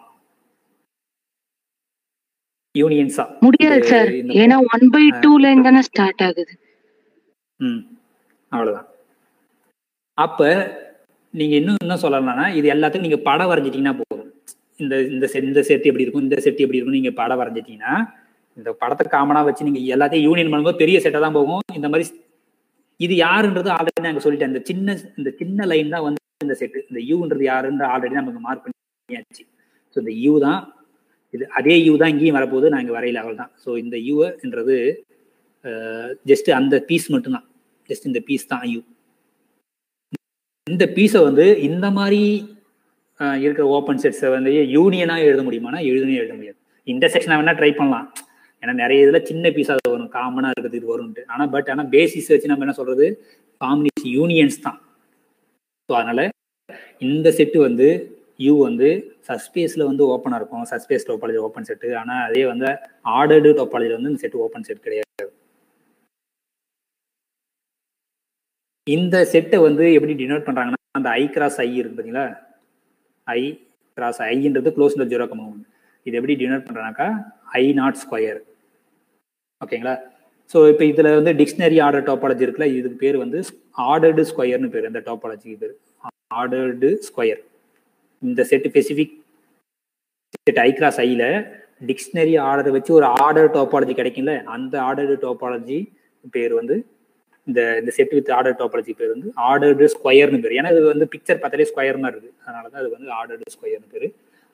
யூனியன்ஸா? முடியாது சார், ஏன்னா 1/2ல இருந்தானே ஸ்டார்ட் ஆகுது. அவ்வளவுதான். அப்ப நீங்க இன்னும் என்ன சொல்லலாம்னா இது எல்லாத்துக்கும் நீங்க படம் வரைஞ்சிட்டீங்கன்னா போதும். இந்த செட் எப்படி இருக்கும், இந்த செட் எப்படி இருக்கும், நீங்க படம் வரைஞ்சிட்டீங்கன்னா இந்த படத்தை காமனா வச்சு நீங்க எல்லாத்தையும் யூனியன் பண்ணும்போது பெரிய செட்டை தான் போகும். இந்த மாதிரி இது யாருன்றது ஆல்ரெடி நாங்க சொல்லிட்டேன். இந்த சின்ன லைன் தான் வந்து இந்த செட்டு. இந்த யூன்றது யாருன்ற ஆல்ரெடி நமக்கு மார்க் பண்ணியாச்சு. ஸோ இந்த யூ தான் இது, அதே யூ தான் இங்கேயும் வரப்போகுது. நான் இங்கே வரையில அவள் தான். ஸோ இந்த யூன்றது ஜஸ்ட் அந்த பீஸ் மட்டும்தான். ஜஸ்ட் இந்த பீஸ் தான் யூ. இந்த பீஸை வந்து இந்த மாதிரி இருக்கிற ஓப்பன் செட்ஸை வந்து யூனியனாக எழுத முடியுமானா எழுத முடியாது. இன்டர்செக்ஷனாக வேணா ட்ரை பண்ணலாம். ஏன்னா நிறைய இதில் சின்ன பீஸாக வரும், காமனாக இருக்கிறது இது வரும்ட்டு. ஆனால் பேசிஸ் வச்சு நம்ம என்ன சொல்றது, காம்பினேஷன் யூனியன்ஸ் தான். ஸோ அதனால இந்த செட்டு வந்து யூ வந்து சஸ்பேஸில் வந்து ஓப்பனாக இருக்கும். சஸ்பேஸ் டோபாலஜி ஓப்பன் செட்டு. ஆனால் அதே வந்து ஆர்டர்டு டோபாலஜியில் வந்து இந்த செட்டு ஓப்பன் செட் கிடையாது. இந்த செட்டை வந்து எப்படி டினோட் பண்றாங்கன்னா அந்த I cross I இருக்கு பார்த்தீங்களா, I cross Iன்றது க்ளோஸ் டு 0, 1. இது எப்படி டினோட் பண்றாங்கனாக்கா I0². ஓகேங்களா? ஸோ இப்போ இதில் வந்து டிக்ஷனரி ஆர்டர் டோபாலஜி இருக்குல்ல, இதுக்கு பேர் வந்து ஆர்டர்டு ஸ்கொயர்னு பேர். இந்த டோபாலஜிக்கு பேர் ஆர்டர்டு ஸ்கொயர். இந்த set specific set I cross Iல டிக்ஷனரி ஆர்டர் வச்சு ஒரு ஆர்டர் டோபாலஜி கிடைக்கும்ல, அந்த ஆர்டர்டு டோபாலஜி பேர் வந்து இந்த செட் வித் ஆர்டர் டோபாலஜி பேர் வந்து ஆர்டர்டு ஸ்கொயர்னு பேர். ஏன்னா இது வந்து பிக்சர் பார்த்தாலே ஸ்கொயர் மாதிரி இருக்குது. அதனால தான் அது வந்து ஆர்டர்டு ஸ்கொயர்னு பேர்.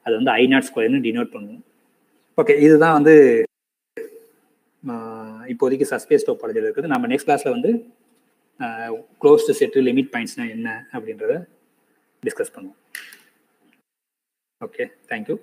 அது வந்து I0² டினோட் பண்ணுவோம். ஓகே, இதுதான் வந்து இப்போதைக்கு சஸ்பேஸ் டோபாலஜியில் இருக்குது. நம்ம நெக்ஸ்ட் கிளாஸில் வந்து க்ளோஸ்டு செட்டு லிமிட் பாயிண்ட்ஸ்னால் என்ன அப்படின்றத டிஸ்கஸ் பண்ணுவோம். Okay, thank you.